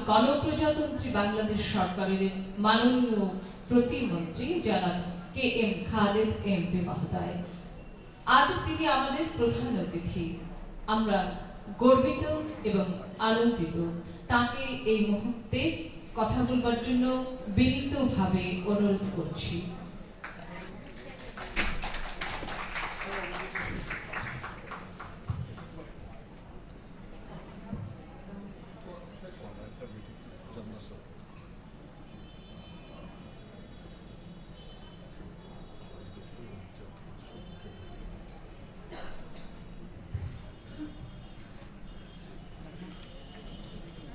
গণপ্রজাতন্ত্রী বাংলাদেশ সরকারের মাননীয় প্রতিমন্ত্রী জনাব KM খালেদ MP মহোদয়। আজ তিনি আমাদের প্রধান অতিথি। আমরা গর্বিত এবং আনন্দিত। তাকে এই মুহূর্তে কথা বলবার জন্য বিনীতভাবে অনুরোধ করছি।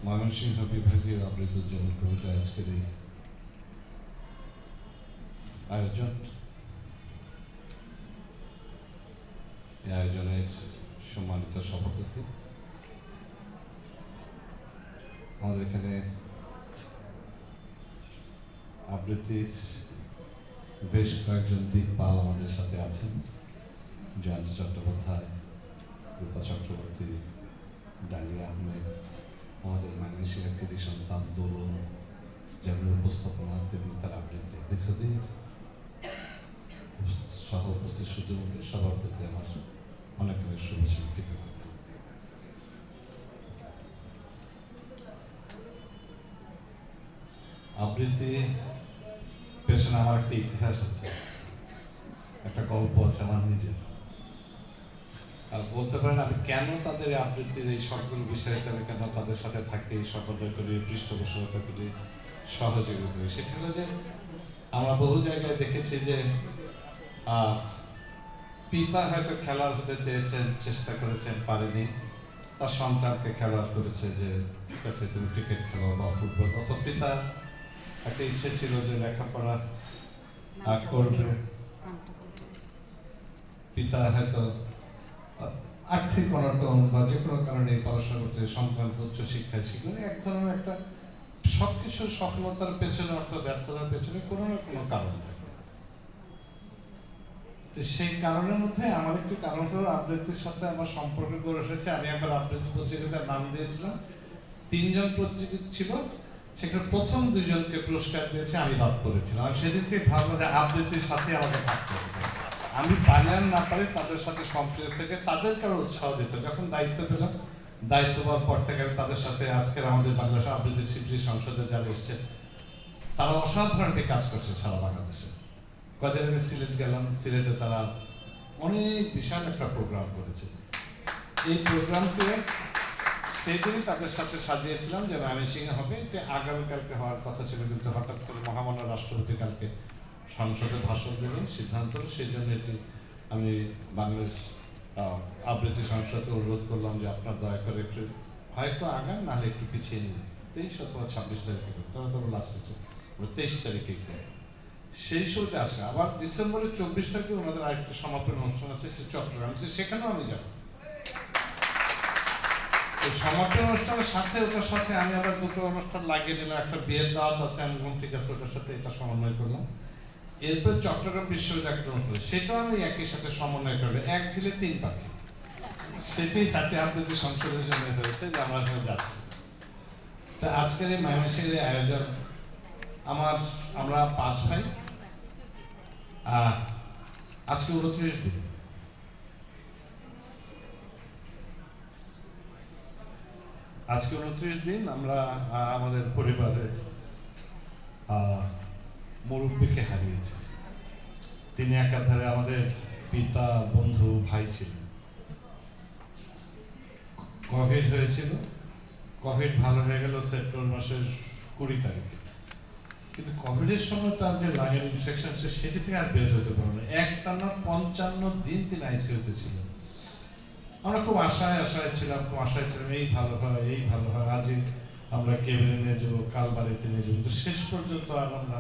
ময়মনসিংহ বিভাগীয় আবৃত্তি উদযাপন কমিটি আজকের এই আয়োজন, এই আয়োজনের সম্মানিত সভাপতি, আমাদের এখানে আবৃত্তির বেশ কয়েকজন দিকপাল আমাদের সাথে আছেন। জয়ন্ত চট্টোপাধ্যায়, রূপা চক্রবর্তী, ডালিয়া আহমেদ, আমাদের ময়মনসিংহের কৃতি সন্তান দোলন, যেমন উপস্থাপনা তেমনি তার আবৃত্তি। দীর্ঘদিন সহ উপস্থিত সুযোগের সবার প্রতি আমার অনেক অনেক শুভেচ্ছা, কৃতজ্ঞতা। আবৃত্তি পেছনে আমার একটা ইতিহাস আছে, একটা গল্প আছে আমার নিজের। আর বলতে পারেন আমি কেন তাদের আবৃত্তির এই সকল বিষয়টা আমি কেন তাদের সাথে থাকি, সকলটা করি, পৃষ্ঠপোষকতা করি, সহযোগিতা করি, সেটা হলো যে আমরা বহু জায়গায় দেখেছি যে পিতা হয়তো খেলোয়াড় হতে চেয়েছেন, চেষ্টা করেছেন, পারেনি, তার সন্তানকে খেলোয়াড় করেছে যে ঠিক আছে তুমি ক্রিকেট খেলো বা ফুটবল। অত পিতা একটা ইচ্ছে ছিল যে লেখাপড়া করবে, পিতা হয়তো আর্থিক অনটন বা যে কোনো কারণে পড়াশোনা করতে সন্তানকে উচ্চ শিক্ষায় শিখলেন। এক ধরনের একটা সবকিছুর সফলতার পেছনে অর্থাৎ ব্যর্থতার পেছনে কোনো না কোনো কারণ থাকে। তো সেই কারণের মধ্যে আমার একটু কারণ হলো আবৃত্তির সাথে আমার সম্পর্ক গড়ে উঠেছে। আমি একবার আবৃত্তি প্রতিযোগিতার নাম দিয়েছিলাম, 3 জন প্রতিযোগী ছিল, সেখানে প্রথম 2 জনকে পুরস্কার দিয়েছে, আমি বাদ পড়েছিলাম। আমি সেদিনকে ভাবলাম যে আবৃত্তির সাথে আমাকে থাকতে হবে, আমি পারি আর না পারি তাদের সাথে সম্পৃক্ত থেকে তাদের কারো উৎসাহ দিত। যখন দায়িত্ব পেলাম, দায়িত্ব পাওয়ার পর থেকে আমি তাদের সাথে আজকের আমাদের বাংলাদেশ আবৃত্তি শিল্পী সংসদে যারা এসছে তারা অসাধারণ একটি কাজ করছে সারা বাংলাদেশে। কয়েকদিন আগে সিলেট গেলাম, সিলেটে তারা অনেক বিশাল একটা প্রোগ্রাম করেছে। এই প্রোগ্রামকে সেদিনই তাদের সাথে সাজিয়েছিলাম যে ময়মনসিংহে হবে, এটা আগামীকালকে হওয়ার কথা ছিল, কিন্তু হঠাৎ করে মহামান্য রাষ্ট্রপতি কালকে সংসদে ভাষণ দেবেন, সিদ্ধান্ত হলো, সেই জন্য এটি আমি বাংলাদেশ আবৃত্তি সংসদকে অনুরোধ করলাম যে আপনার দয়া করে একটু হয়তো আগান, নাহলে একটু পিছিয়ে নিন, 23 অথবা 26 তারিখে করতে, তারা তো লাস্ট আছে 23 তারিখে করে সেই শোটা আসে। আবার ডিসেম্বরের 24 তারিখে ওনাদের আরেকটা সমাপন অনুষ্ঠান আছে চট্টগ্রাম, সেখানেও আমি যাব। এই সমাপন অনুষ্ঠানের সাথে ওটার সাথে আমি আবার দুটো অনুষ্ঠান লাগিয়ে দিলাম, একটা বিয়ের দাওয়াত আছে, আমি বললাম ঠিক আছে ওটার সাথে এটা সমন্বয় করলাম। এরপর চট্টগ্রাম বিশ্ববিদ্যালয় একটা অনুষ্ঠান, সেটাও আমি একই সাথে সমন্বয় করলাম, এক ঢিলে 3 পাখি। সেটাই তাতে আপনাদের সংসদের জন্য হয়েছে যে আমরা ওখানে যাচ্ছি। তা আজকের এই ময়মনসিংহের আয়োজন, আমরা 5 ভাই, আজকে 29 দিন। আজকে 29 দিন আমরা আমাদের পরিবারের মুরব্বীকে হারিয়েছি। তিনি একাধারে আমাদের পিতা, বন্ধু, ভাই ছিলেন। কোভিড হয়েছিল, কোভিড ভালো হয়ে গেল সেপ্টেম্বর মাসের 20 তারিখে, কিন্তু কোভিডের সময় তার যে লাইন ইনফেকশন সেটি থেকে আর বের হতে পারল না। একটানা 55 দিন তিনি আইসিইউতে ছিলেন। আমরা খুব আশায় ছিলাম, এই ভালো হয়, আজই আমরা কেবিনে নিয়ে যাবো, কাল বাড়িতে নিয়ে যাবো, কিন্তু শেষ পর্যন্ত আর আমরা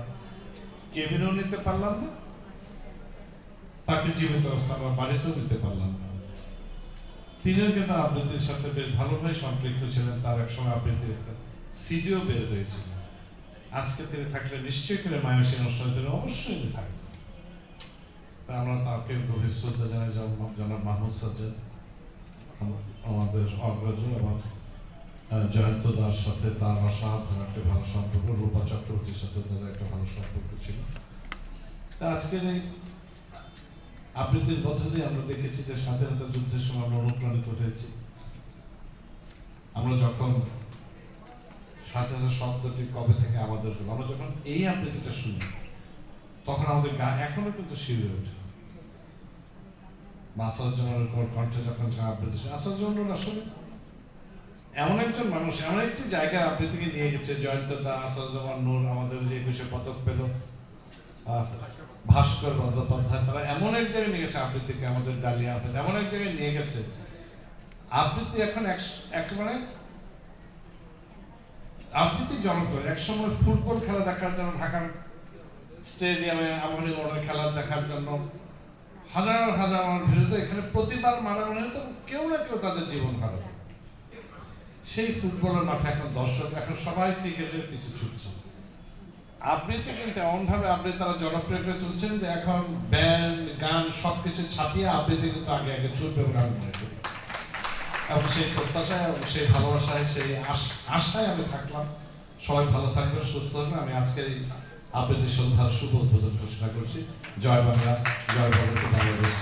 কেবিনেও নিতে পারলাম না, তাকে জীবিত অবস্থা আমরা বাড়িতেও নিতে পারলাম না। তিনিও কিন্তু আবৃত্তির সাথে বেশ ভালোভাবে সম্পৃক্ত ছিলেন। তার এক সময় আবৃত্তির একটা সিডিও বের হয়েছিল। আজকে তিনি থাকলে নিশ্চয়ই করে ময়মনসিংহ অনুষ্ঠানের জন্য অবশ্যই থাকবেন। তা আমরা তাকে গভীর শ্রদ্ধা জানাই। জনাব মাহমুদ সাজ্জাদ আমাদের অগ্রজ, এবং জয়ন্ত দাস সাথে তার অসাধারণ একটা ভালো সম্পর্ক, রূপা চক্রবর্তীর সাথে তাদের একটা ভালো সম্পর্ক ছিল। তা আজকের এই আবৃত্তির মধ্য দিয়ে আমরা দেখেছি যে স্বাধীনতা যুদ্ধের সময় আমরা অনুপ্রাণিত হয়েছি। আমরা যখন স্বাধীনতা শব্দটি কবে থেকে আমাদের, আমরা যখন এই আবৃত্তিটা শুনি তখন আমাদের গা এখনো কিন্তু শিউরে ওঠে। আসাদুজ্জামানের কণ্ঠে যখন আবৃত্তি শুনি, আসাদুজ্জামান আসলে এমন একজন মানুষ, এমন একটি জায়গায় আবৃত্তিকে নিয়ে গেছে। জয়ন্ত দা, আসাদুজ্জামান নূর, আমাদের যে 21 পদক পেল ভাস্কর বন্দ্যোপাধ্যায়, তারা এমন এক জায়গায় নিয়ে গেছে আবৃত্তিকে, আমাদের ডালিয়া আবৃত্তি এমন এক জায়গায় নিয়ে গেছে। আবৃত্তি এখন একেবারে আবৃত্তি জনপ্রিয়। একসময় ফুটবল খেলা দেখার জন্য ঢাকার স্টেডিয়ামে আমনি মোড়ের খেলা দেখার জন্য হাজার হাজার মানুষ ভিড়, এখানে প্রতিবার মারামারি হতো, কেউ না কেউ তাদের জীবন হারাতো। সেই ফুটবলের মাঠে এখন দর্শক, এখন সবাই ক্রিকেটের পিছু ছুটছে। আবৃত্তি কিন্তু এমনভাবে আবৃত্তি তারা জনপ্রিয় করে তুলছেন যে এখন ব্যান্ড, গান সবকিছু ছাপিয়ে আবৃত্তি কিন্তু আগে ছুটবে বলে আমি মনে করি। এবং সেই প্রত্যাশায় এবং সেই ভালোবাসায়, সেই আশায় আমি থাকলাম। সবাই ভালো থাকবেন, সুস্থ থাকবেন। আমি আজকের এই আবৃত্তি সন্ধ্যার শুভ উদ্বোধন ঘোষণা করছি। জয় বাংলা, জয় বাংলাদেশ।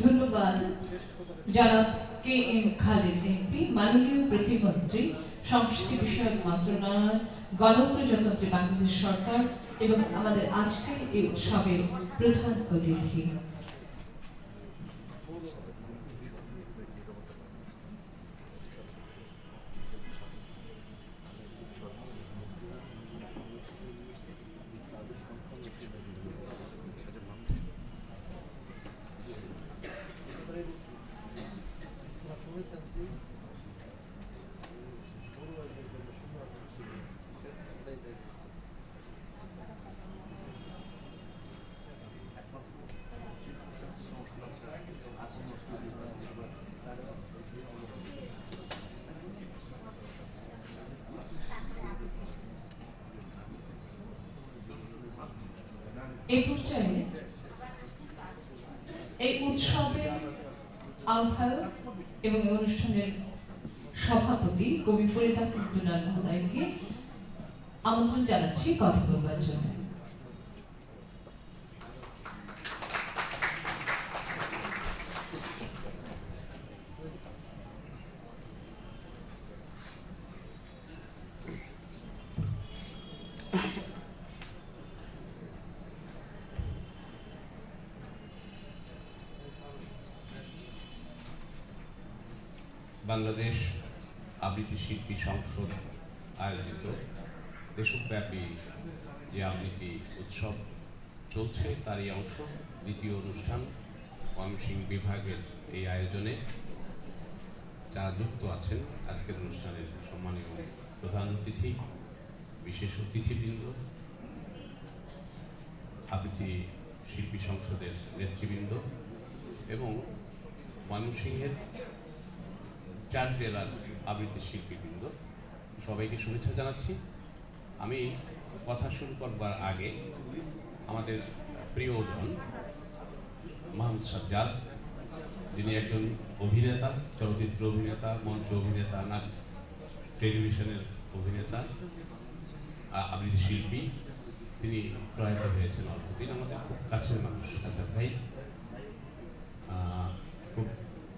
ধন্যবাদ জনাব KM খালিদ এমপি, মাননীয় প্রতিমন্ত্রী, সংস্কৃতি বিষয়ক মন্ত্রণালয়, গণপ্রজাতন্ত্রী বাংলাদেশ সরকার এবং আমাদের আজকের এই উৎসবের প্রধান অতিথি। এই পর্যায়ে এই উৎসবের আহ্বায়ক এবং অনুষ্ঠানের সভাপতি কবি ফরিদা কুদ্দুলাল মহোদয়কে আমন্ত্রণ জানাচ্ছি কথা বলবার জন্য। বাংলাদেশ আবৃত্তি শিল্পী সংসদ আয়োজিত দেশব্যাপী যে আবৃত্তি উৎসব চলছে তারই অংশ দ্বিতীয় অনুষ্ঠান ময়মনসিংহ বিভাগের এই আয়োজনে যারা যুক্ত আছেন আজকের অনুষ্ঠানের সম্মানীয় প্রধান অতিথি, বিশেষ অতিথিবৃন্দ, আবৃত্তি শিল্পী সংসদের নেতৃবৃন্দ এবং ময়মনসিংহের 4 জেলার আবৃত্তি শিল্পীবৃন্দ, সবাইকে শুভেচ্ছা জানাচ্ছি। আমি কথা শুরু করবার আগে আমাদের প্রিয়জন মাহমুদ সাজ্জাদ, যিনি একজন অভিনেতা, চলচ্চিত্র অভিনেতা, মঞ্চ অভিনেতা, টেলিভিশনের অভিনেতা, আবৃত্তি শিল্পী, তিনি প্রয়াত হয়েছেন অল্পদিন। আমাদের খুব কাছের মানুষ সাজ্জাদ ভাই। খুব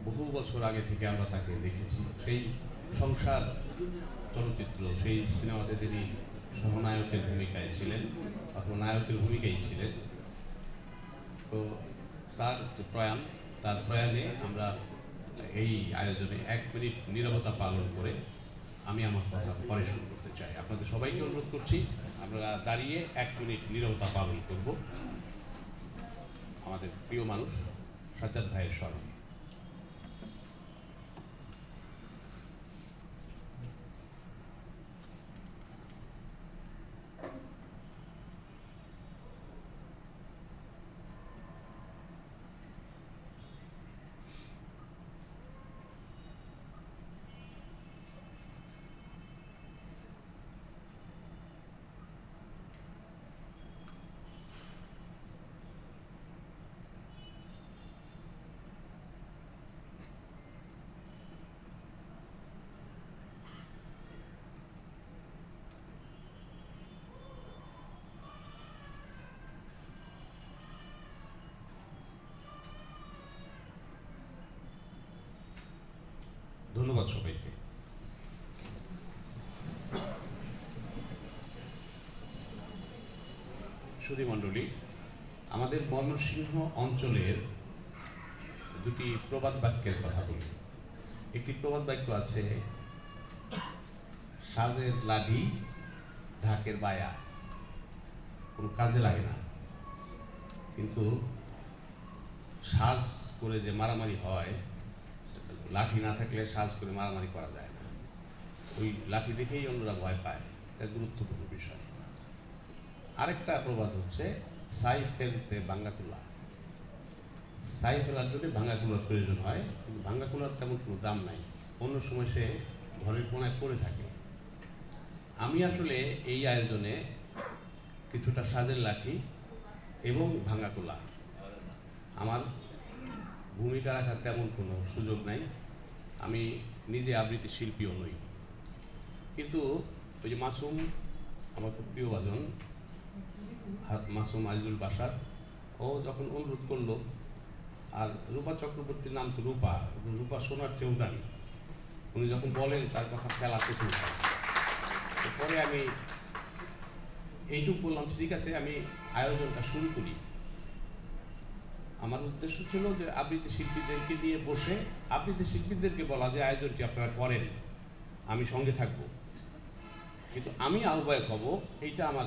বহু বছর আগে থেকে আমরা তাকে দেখেছি। সেই সংসার চলচ্চিত্র, সেই সিনেমাতে তিনি সহনায়কের ভূমিকায় ছিলেন অথবা নায়কের ভূমিকায় ছিলেন। তো তার যে প্রয়াণ, তার প্রয়াণে আমরা এই আয়োজনে 1 মিনিট নীরবতা পালন করে আমি আমার কথা পরে শুরু করতে চাই। আপনাদের সবাইকে অনুরোধ করছি, আমরা দাঁড়িয়ে 1 মিনিট নীরবতা পালন করব আমাদের প্রিয় মানুষ সাজ্জাদ ভাইয়ের স্মরণে। ধন্যবাদ সবাইকে। সুধীমণ্ডলী, আমাদের ময়মনসিংহ অঞ্চলের দুটি প্রবাদ বাক্যের কথা বলি। একটি প্রবাদ বাক্য আছে, সাজের লাঠি ঢাকের বায়া, কোনো কাজে লাগে না, কিন্তু সাজ করে যে মারামারি হয়, লাঠি না থাকলে সাজ করে মারামারি করা যায় না। ওই লাঠি দেখেই অন্যরা ভয় পায়, এটা গুরুত্বপূর্ণ বিষয়। আরেকটা প্রবাদ হচ্ছে, ছাই ফেলতে ভাঙ্গা কুলা। ছাই ফেলার জন্য ভাঙ্গা কুলার প্রয়োজন হয়, কিন্তু ভাঙ্গা কুলার তেমন কোনো দাম নাই, অন্য সময় সে ঘরের কোনায় পড়ে থাকে। আমি আসলে এই আয়োজনে কিছুটা সাজের লাঠি এবং ভাঙ্গা কুলা, আমার ভূমিকা রাখার তেমন কোনো সুযোগ নাই। আমি নিজে আবৃত্তি শিল্পীও নই, কিন্তু ওই যে মাসুম, আমার খুব প্রিয় বাজন মাসুম আজিজুল বাসার, ও যখন অনুরোধ করলো, আর রূপা চক্রবর্তীর নাম তো রূপা, রূপা সোনার চেয়েও দামি, উনি যখন বলেন তার কথা খেলাতে শুরু হয়। পরে আমি এইটুকু বললাম, ঠিক আছে আমি আয়োজনটা শুরু করি। আমার উদ্দেশ্য ছিল যে আবৃত্তি শিল্পীদেরকে নিয়ে বসে আবৃত্তি শিল্পীদেরকে বলা যে আয়োজনটি আপনারা করেন, আমি সঙ্গে থাকব, কিন্তু আমি আহ্বায়ক হব, এইটা আমার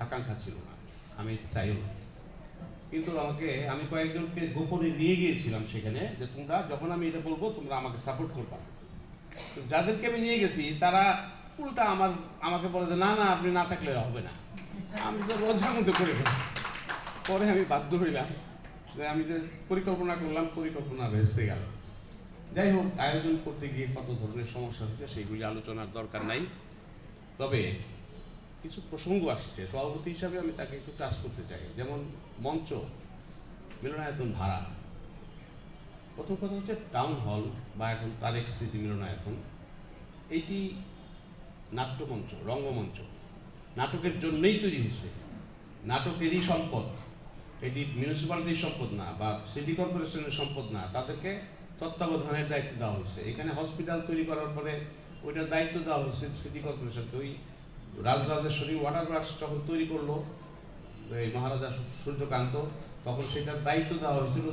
আকাঙ্ক্ষা ছিল না, আমি এটা চাইও না। কিন্তু আমি কয়েকজনকে গোপনে নিয়ে গিয়েছিলাম সেখানে, যে তোমরা যখন আমি এটা বলবো তোমরা আমাকে সাপোর্ট করবা। যাদেরকে আমি নিয়ে গেছি তারা উল্টা আমাকে বলে যে না না, আপনি না থাকলে হবে না। আমি তো লজ্জার মধ্যে করে ফেলি। পরে আমি বাধ্য হইলাম, আমি যে পরিকল্পনা করলাম, পরিকল্পনা ভেস্তে গেল। যাই হোক, আয়োজন করতে গিয়ে কত ধরনের সমস্যা হয়েছে সেইগুলি আলোচনার দরকার নাই। তবে কিছু প্রসঙ্গ আসছে, সভাপতি হিসাবে আমি তাকে একটু টাচ করতে চাই। যেমন মঞ্চ, মিলনায়তন ভাড়া। প্রথম কথা হচ্ছে টাউন হল বা এখন তারেক স্মৃতি মিলনায়তন, এইটি নাট্যমঞ্চ, রঙ্গমঞ্চ, নাটকের জন্যই তৈরি হয়েছে, নাটকেরই সম্পদ। এটি মিউনিসিপ্যালিটির সম্পদ না বা সিটি কর্পোরেশনের সম্পদ না, তাদেরকে তত্ত্বাবধানের দায়িত্ব দেওয়া হয়েছে। এখানে হসপিটাল তৈরি করার পরে ওইটার দায়িত্ব দেওয়া হয়েছে সিটি কর্পোরেশনকে। ওই রাজরাজেশ্বরী ওয়াটার ওয়ার্কস যখন তৈরি করলো এই মহারাজা সূর্যকান্ত, তখন সেটার দায়িত্ব দেওয়া হয়েছিল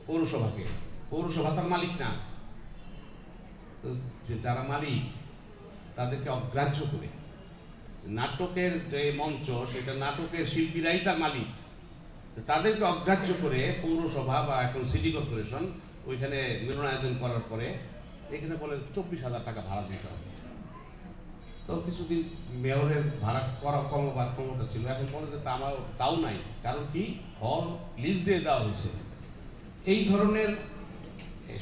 পৌরসভাকে। পৌরসভা তার মালিক না, তো যে যারা মালিক তাদেরকে অগ্রাহ্য করে নাটকের যে মঞ্চ, সেটা নাটকের শিল্পীরাই তার মালিক, তাদেরকে অগ্রাহ্য করে পৌরসভা বা এখন সিটি কর্পোরেশন ওইখানে মিলনায়তন করার পরে এখানে বলে 24,000 টাকা ভাড়া দিতে হবে। তো কিছুদিন মেয়রের ভাড়া কমাবার ক্ষমতা ছিল, এখন বলে যে আমার তাও নাই। কারণ কি, হল লিজ দিয়ে দেওয়া হয়েছে। এই ধরনের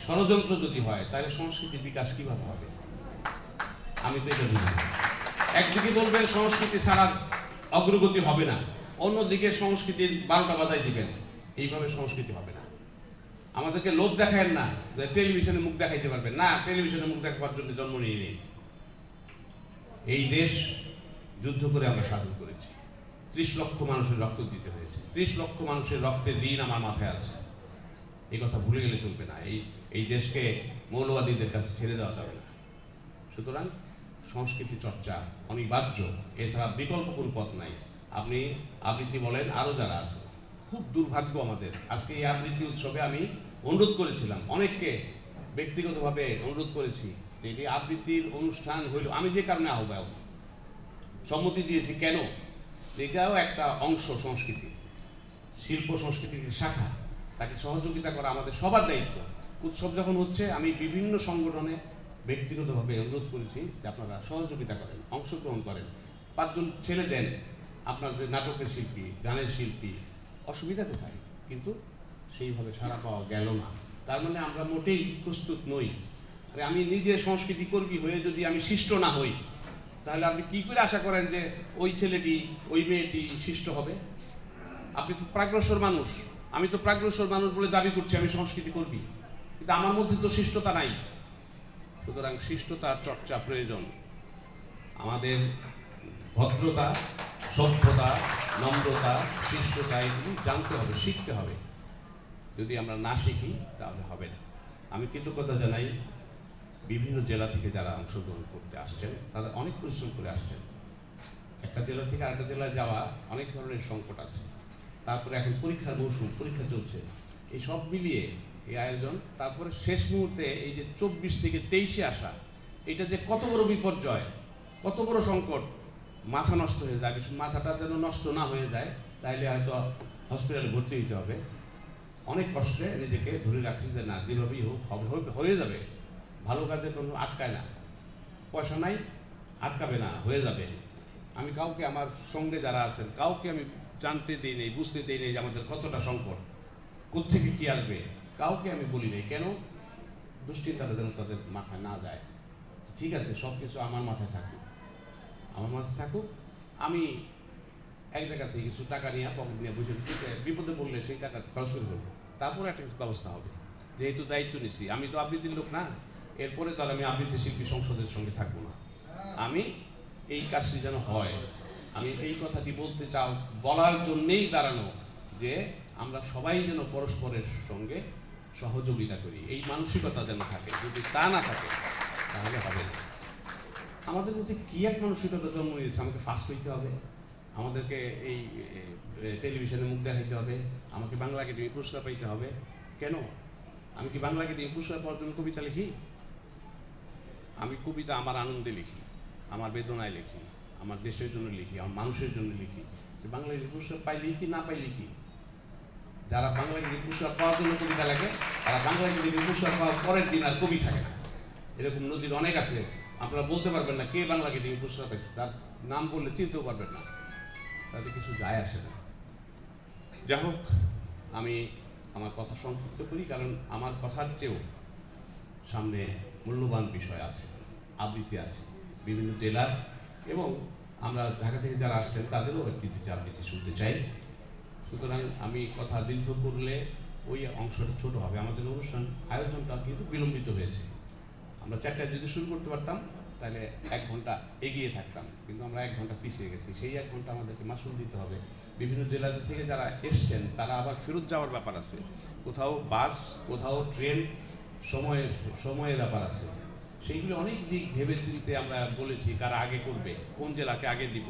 ষড়যন্ত্র যদি হয় তাহলে সংস্কৃতির বিকাশ কিভাবে হবে? আমি তো এটা বুঝি না। একদিকে বলবে সংস্কৃতি ছাড়া অগ্রগতি হবে না, অন্যদিকে সংস্কৃতির 12টা বাজায় দিবেন। এইভাবে সংস্কৃতি হবে না। আমাদেরকে লোভ দেখায় না যে টেলিভিশনে মুখ দেখাইতে পারবেন না, টেলিভিশনে মুখ দেখাবার জন্য জন্ম নিয়ে নেই। এই দেশ যুদ্ধ করে আমরা স্বাধীন করেছি। 30 লক্ষ মানুষের রক্ত দিতে হয়েছে। 30 লক্ষ মানুষের রক্তের ঋণ আমার মাথায় আছে। এই কথা ভুলে গেলে চলবে না। এই দেশকে মৌলবাদীদের কাছে ছেড়ে দেওয়া যাবে না। সুতরাং সংস্কৃতি চর্চা অনিবার্য, এছাড়া বিকল্প কোনো পথ নাই। আপনি আবৃত্তি বলেন, আরও যারা আছে, খুব দুর্ভাগ্য আমাদের। আজকে এই আবৃত্তি উৎসবে আমি অনুরোধ করেছিলাম, অনেককে ব্যক্তিগতভাবে অনুরোধ করেছি যে এই আবৃত্তির অনুষ্ঠান হইল, আমি যে কারণে আহ্বায়ক সম্মতি দিয়েছি। কেন? এটাও একটা অংশ সংস্কৃতি, শিল্প সংস্কৃতির শাখা। তাকে সহযোগিতা করা আমাদের সবার দায়িত্ব। উৎসব যখন হচ্ছে, আমি বিভিন্ন সংগঠনে ব্যক্তিগতভাবে অনুরোধ করেছি যে আপনারা সহযোগিতা করেন, অংশগ্রহণ করেন। 5 জন ছেলে দেন, আপনার যে নাটকের শিল্পী, গানের শিল্পী, অসুবিধা কোথায়? কিন্তু সেইভাবে সাড়া পাওয়া গেল না। তার মানে আমরা মোটেই প্রস্তুত নই। আরে আমি নিজে সংস্কৃতি কর্মী হয়ে যদি আমি শিষ্ট না হই, তাহলে আপনি কি করে আশা করেন যে ওই ছেলেটি, ওই মেয়েটি শিষ্ট হবে? আপনি তো প্রাগ্রসর মানুষ, আমি তো প্রাগ্রসর মানুষ বলে দাবি করছি আমি সংস্কৃতি কর্মী, কিন্তু আমার মধ্যে তো শিষ্টতা নাই। সুতরাং শিষ্টতার চর্চা প্রয়োজন। আমাদের ভদ্রতা, সভ্যতা, নম্রতা, শিষ্টতা এগুলি জানতে হবে, শিখতে হবে। যদি আমরা না শিখি তাহলে হবে না। আমি কৃতজ্ঞতা জানাই বিভিন্ন জেলা থেকে যারা অংশগ্রহণ করতে আসছেন, তারা অনেক পরিশ্রম করে আসছেন। একটা জেলা থেকে আরেকটা জেলায় যাওয়া অনেক ধরনের সংকট আছে। তারপরে এখন পরীক্ষার মৌসুম, পরীক্ষা চলছে, এই সব মিলিয়ে এই আয়োজন। তারপরে শেষ মুহূর্তে এই যে 24 থেকে 23-এ আসা, এটা যে কত বড় বিপর্যয়, কত বড় সংকট। মাথা নষ্ট হয়ে যায়। মাথাটা যেন নষ্ট না হয়ে যায়, তাহলে হয়তো হসপিটালে ভর্তি হতে হবে। অনেক কষ্টে নিজেকে ধরে রাখছি যে না, যেভাবেই হোক হয়ে যাবে। ভালো কাজে কোনো আটকায় না, পয়সা নাই আটকাবে না, হয়ে যাবে। আমি কাউকে, আমার সঙ্গে যারা আছেন, কাউকে আমি জানতে দিই নেই, বুঝতে দিই নেই যে আমাদের কতটা সংকট, কোত্থেকে কী আসবে, কাউকে আমি বলি নেই। কেন? দুশ্চিন্তাটা যেন তাদের মাথায় না যায়। ঠিক আছে, সব কিছু আমার মাথায় থাকুক, আমার মাথায় থাকুক। আমি এক জায়গা থেকে কিছু টাকা নিয়ে পকেট নিয়ে বসে বিপদে পড়লে সেই টাকা খরচ করে দেবো, তারপরে একটা ব্যবস্থা হবে। যেহেতু দায়িত্ব নিছি, আমি তো আবৃত্তির লোক না, এরপরে তাহলে আমি আবৃত্তি শিল্পী সংসদের সঙ্গে থাকবো না। আমি এই কাজটি যেন হয়, আমি এই কথাটি বলতে বলার জন্যেই দাঁড়ানো যে আমরা সবাই যেন পরস্পরের সঙ্গে সহযোগিতা করি, এই মানসিকতা যেন থাকে। যদি তা না থাকে তাহলে হবে না। আমাদের মধ্যে কী এক মানসিকতা জন্ম নিয়েছে, আমাকে ফার্স্ট হইতে হবে, আমাদেরকে এই টেলিভিশনে মুখ দেখাইতে হবে, আমাকে বাংলা একাডেমি পুরস্কার পাইতে হবে। কেন? আমি কি বাংলা একাডেমি পুরস্কার পাওয়ার জন্য কবিতা লিখি? আমি কবিতা আমার আনন্দে লিখি, আমার বেদনায় লিখি, আমার দেশের জন্য লিখি, আমার মানুষের জন্য লিখি। বাংলা একাডেমি পুরস্কার পাইলেই কি না পাইলেই কি? যারা বাংলা একাডেমি পুরস্কার পাওয়ার জন্য কবিতা লেখে, তারা বাংলা একাডেমি পুরস্কার পাওয়ার পরের দিন আর কবি থাকে না। এরকম নদীর অনেক আছে, আপনারা বলতে পারবেন না কে বাংলা একাডেমি পুরস্কার পাইছে, তার নাম বললে চিনতেও পারবেন না, তাতে কিছু যায় আসে না। যাই হোক, আমি আমার কথা সংক্ষিপ্ত করি, কারণ আমার কথার চেয়েও সামনে মূল্যবান বিষয় আছে, আবৃত্তি আছে বিভিন্ন জেলার, এবং আমরা ঢাকা থেকে যারা আসছেন তাদেরও একটি দুটি আবৃত্তি শুনতে চাই। সুতরাং আমি কথা দীর্ঘ করলে ওই অংশটা ছোট হবে। আমাদের অনুষ্ঠান আয়োজনটা কিন্তু বিলম্বিত হয়েছে। আমরা 4টায় যদি শুরু করতে পারতাম তাহলে 1 ঘন্টা এগিয়ে থাকতাম, কিন্তু আমরা 1 ঘন্টা পিছিয়ে গেছি। সেই 1 ঘন্টা আমাদেরকে মাসুল দিতে হবে। বিভিন্ন জেলা থেকে যারা এসছেন তারা আবার ফেরত যাওয়ার ব্যাপার আছে, কোথাও বাস, কোথাও ট্রেন, সময়ের ব্যাপার আছে। সেইগুলো অনেক দিক ভেবে চিনতে আমরা বলেছি কারা আগে করবে, কোন জেলাকে আগে দিব,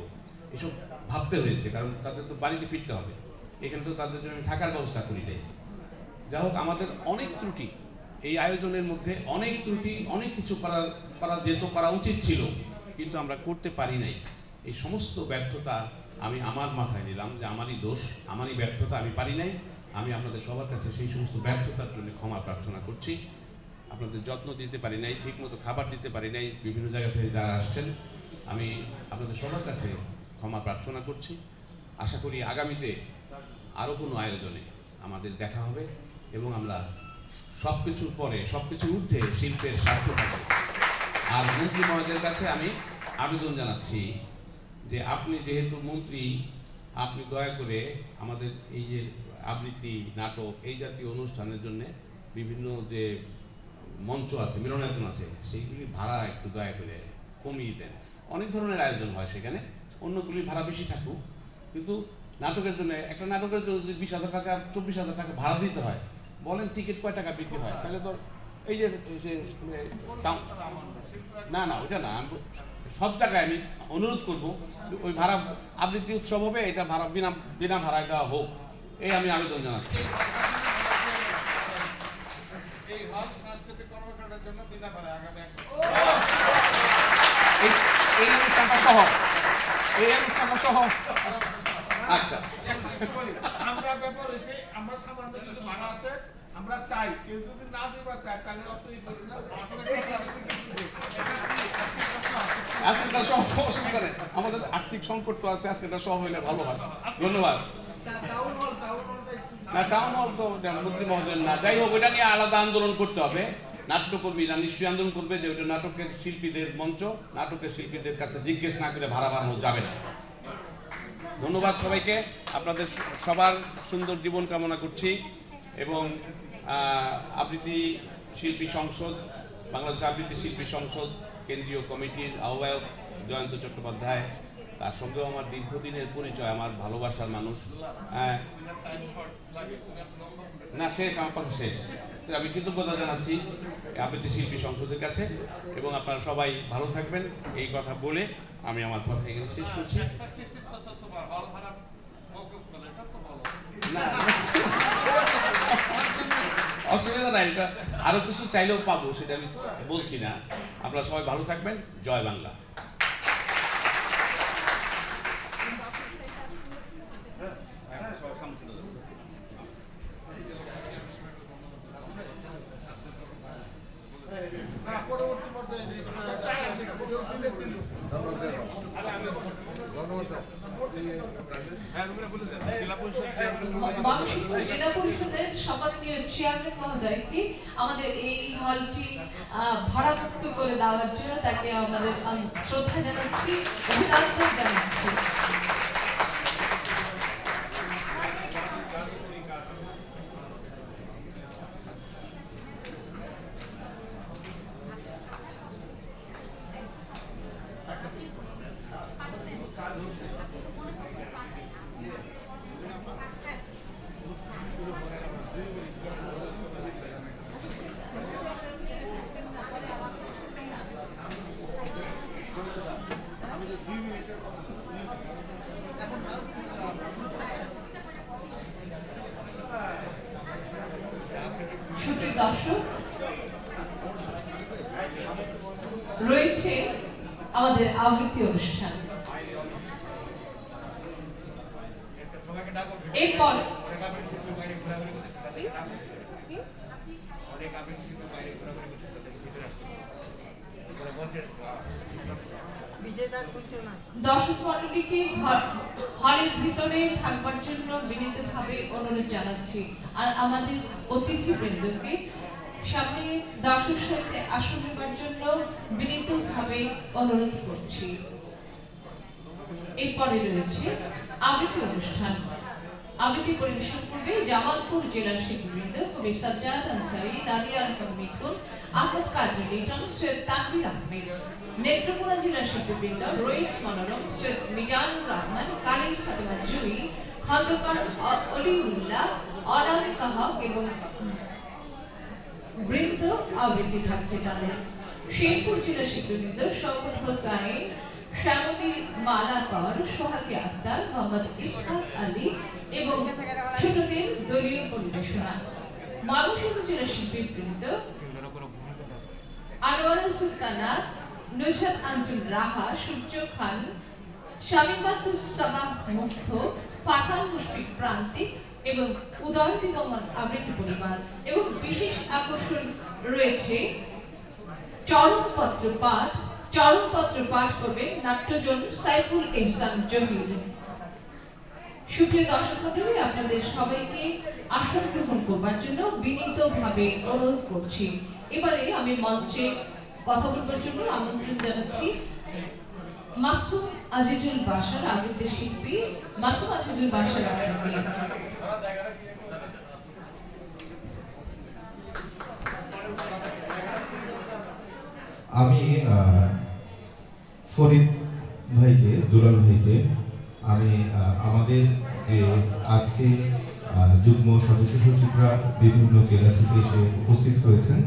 এসব ভাবতে হয়েছে। কারণ তাদের তো বাড়িতে ফিরতে হবে, এখানে তো তাদের জন্য আমি থাকার ব্যবস্থা করি নাই। যাই হোক, আমাদের অনেক ত্রুটি, এই আয়োজনের মধ্যে অনেক ত্রুটি, অনেক কিছু করা উচিত ছিল, কিন্তু আমরা করতে পারি নাই। এই সমস্ত ব্যর্থতা আমি আমার মাথায় নিলাম যে আমারই দোষ, আমারই ব্যর্থতা, আমি পারি নাই। আমি আপনাদের সবার কাছে সেই সমস্ত ব্যর্থতার জন্য ক্ষমা প্রার্থনা করছি। আপনাদের যত্ন দিতে পারি নাই, ঠিকমতো খাবার দিতে পারি নাই বিভিন্ন জায়গা থেকে যারা আসছেন, আমি আপনাদের সবার কাছে ক্ষমা প্রার্থনা করছি। আশা করি আগামীতে আরও কোনো আয়োজনে আমাদের দেখা হবে এবং আমরা সব কিছুর পরে, সব কিছুর ঊর্ধ্বে শিল্পের স্বার্থ থাকবে। আর মন্ত্রী মহোদয়ের কাছে আমি আবেদন জানাচ্ছি যে আপনি যেহেতু মন্ত্রী, আপনি দয়া করে আমাদের এই যে আবৃত্তি, নাটক, এই জাতীয় অনুষ্ঠানের জন্য বিভিন্ন যে মঞ্চ আছে, মিলনায়তন আছে, সেইগুলি ভাড়া একটু দয়া করে কমিয়ে দেন। অনেক ধরনের আয়োজন হয় সেখানে, অন্যগুলির ভাড়া বেশি থাকুক, কিন্তু নাটকের জন্য, একটা নাটকের জন্য যদি 20,000 টাকা 24,000 টাকা ভাড়া দিতে হয়, বলেন টিকিট কয় টাকা বিক্রি হয়? তাহলে তো এই যে না না ওইটা না, আমি সব জায়গায় আমি অনুরোধ করবো ওই ভাড়া, আবৃত্তি উৎসব হবে, এটা ভাড়া বিনা ভাড়ায় দেওয়া হোক, এই আমি আবেদন জানাচ্ছি। এই হল সাংস্কৃতিক কর্মকাণ্ডের জন্য বিনা ভাড়া আগামী এই অনুষ্ঠানটা সহ, এই অনুষ্ঠানটা সহ। আচ্ছা, আমরা ব্যাপার হয়েছে, আমরা সামান্য কিছু ভাড়া আছে, আমরা চাই কেউ যদি না দিবা চায় তাহলে অতই করি না। আজকেটা সহ অসুবিধা নেই, আমাদের আর্থিক সংকট তো আছে, আজকেটা সহ হইলে ভালো হয়। ধন্যবাদ। না টাউন হল তো মন্ত্রী মহোদয় না, যাই হোক ওইটা নিয়ে আলাদা আন্দোলন করতে হবে। নাট্যকর্মীরা নিশ্চয়ই আন্দোলন করবে যে ওইটা নাটকের শিল্পীদের মঞ্চ, নাটকের শিল্পীদের কাছে জিজ্ঞেস না করে ভাড়া বাড়ানো যাবে না। ধন্যবাদ সবাইকে, আপনাদের সবার সুন্দর জীবন কামনা করছি এবং আবৃত্তি শিল্পী সংসদ, বাংলাদেশ আবৃত্তি শিল্পী সংসদ কেন্দ্রীয় কমিটির আহ্বায়ক জয়ন্ত চট্টোপাধ্যায়, তার সঙ্গেও আমার দীর্ঘদিনের পরিচয়, আমার ভালোবাসার মানুষ। না শেষ, আমার কথা শেষ। আমি কৃতজ্ঞতা জানাচ্ছি আবৃত্তি শিল্পী সংসদের কাছে এবং আপনারা সবাই ভালো থাকবেন, এই কথা বলে আমি আমার কথা এখানে শেষ করছি। অসুবিধা নাই, আরো কিছু চাইলেও পাবো, সেটা আমি বলছি না। আপনারা সবাই ভালো থাকবেন। জয় বাংলা। পরবর্তী পর্যায়ে জেলা পরিষদের সম্মাননীয় চেয়ারম্যান মহোদয়কে আমাদের এই হলটি ভাড়ামুক্ত করে দেওয়ার জন্য তাকে আমাদের শ্রদ্ধা জানাচ্ছি, অভিনন্দন জানাচ্ছি। সুপ্রিয় দর্শক, রয়েছে আমাদের আবৃত্তি অনুষ্ঠান। এরপর দর্শক মণ্ডলীকে হলের ভিতরে থাকবার জন্য বিনীতভাবে অনুরোধ জানাচ্ছি, আর আমাদের অতিথিবৃন্দকে সামনে দর্শক সারিতে আসন নেবার জন্য বিনীতভাবে অনুরোধ করছি। এরপরে রয়েছে আবৃত্তি অনুষ্ঠান। আবৃত্তি পরিবেশন করবে জামালপুর জেলার শিল্পীবৃন্দ, কবি সাজ্জাদ আনসারী, নাদিয়া আহমেদ মিথুন, আহমদ কাজী লিটন, সৈয়দ তানভীর আহমেদ। নেত্রকোনা জেলার শিল্পীবৃন্দ রইস মনোরম, সৈয়দ মিজানুর রহমান, কানিজ ফাতেমা জুই, খন্দকার অলিউল্লাহ, অনামিকা হক এবং বৃন্দ আবৃত্তি থাকছে তাদের। শেরপুর জেলার শিল্পীবৃন্দ শওকত হোসাইন, শ্যামলী মালাকর, সোহাগী আক্তার, মোহাম্মদ ইসহাক আলী এবং ছোটদের দলীয় পরিবেশনা। ময়মনসিংহ জেলার শিল্পীবৃন্দ আনোয়ারা সুলতানা, নুজহাত আঞ্জুম রাহা, সূর্য খান, শামীমাতুস সাবাহ মুগ্ধ, ফারহান মুশফিক প্রান্তিক এবং উদয় দিগমন আবৃত্তি পরিবার। এবং বিশেষ আকর্ষণ রয়েছে চরমপত্র পাঠ, চরণপত্র পাঠ করবেন নাট্যজন সাইফুল ইহসান জহির। সুপ্রিয় দর্শক মণ্ডলী, আপনাদের সবাইকে আসন গ্রহণ করবার জন্য বিনীতভাবে অনুরোধ করছি। এবারে আমি মঞ্চে কথা বলবার জন্য আমন্ত্রণ জানাচ্ছি মাসুম আজিজুল বাশার, আবৃত্তি শিল্পী মাসুম আজিজুল বাশার আপনাকে। আমি ফরিদ ভাইকে, দুলাল ভাইকে আমি আমাদের যে আজকে যুগ্ম সদস্য সচিবরা বিভিন্ন জেলা থেকে এসে উপস্থিত হয়েছেন,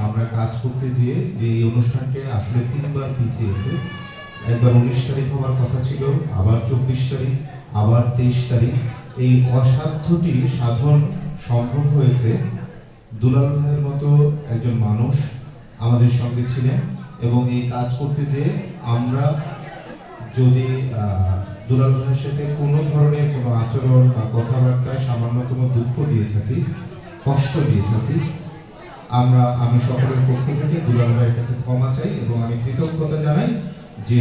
আমরা কাজ করতে গিয়ে যে এই অনুষ্ঠানটি আসলে 3 বার পিছিয়েছে। একবার 19 তারিখ হওয়ার কথা ছিল, আবার 24 তারিখ, আবার 23 তারিখ। এই অসাধ্যটি সাধন সম্ভব হয়েছে দুলাল ভাইয়ের মতো একজন মানুষ আমাদের সঙ্গে ছিলেন। এবং এই কাজ করতে যে আমরা যদি দুলাল ভাইয়ের সাথে কোনো ধরনের কোনো আচরণ বা কথাবার্তায় সামান্যতম দুঃখ দিয়ে থাকি, কষ্ট দিয়ে থাকি, আমি সকলের পক্ষ থেকে দুলাল ভাইয়ের কাছে ক্ষমা চাই এবং আমি কৃতজ্ঞতা জানাই যে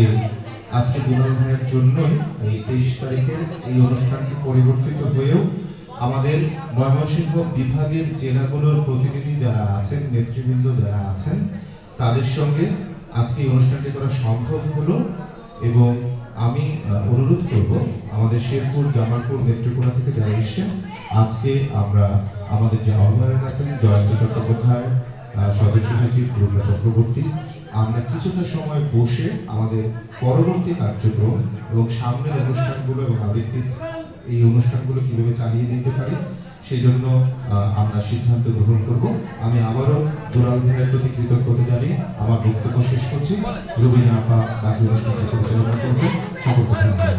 আজকে দুলাল ভাইয়ের জন্যই এই 23 তারিখের এই অনুষ্ঠানটি পরিবর্তিত হয়েও আমাদের ময়মনসিংহ বিভাগের জেলাগুলোর প্রতিনিধি যারা আছেন, নেতৃবৃন্দ যারা আছেন, তাদের সঙ্গে আজকে এই অনুষ্ঠানটি করা সম্ভব হলো। এবং আমি অনুরোধ করব আমাদের শেরপুর, জামালপুর, নেত্রকোনা থেকে যারা এসছেন, আজকে আমরা আমাদের যে আহ্বায়ক আছেন জয়ন্ত চট্টোপাধ্যায়, সদস্য সচিব রূপা চক্রবর্তী, আমরা কিছুটা সময় বসে আমাদের পরবর্তী কার্যক্রম এবং সামনের অনুষ্ঠানগুলো এবং আবৃত্তির এই অনুষ্ঠানগুলো কিভাবে চালিয়ে দিতে পারি সেই জন্য আমরা সিদ্ধান্ত গ্রহণ করব। আমি আবারও দুলাল ভাইয়ের প্রতি কৃতজ্ঞতা জানিয়ে আমার বক্তব্য শেষ করছি। রুবিনা আপা বাকি অনুষ্ঠানটি পরিচালনা করবেন। সকলকে ধন্যবাদ।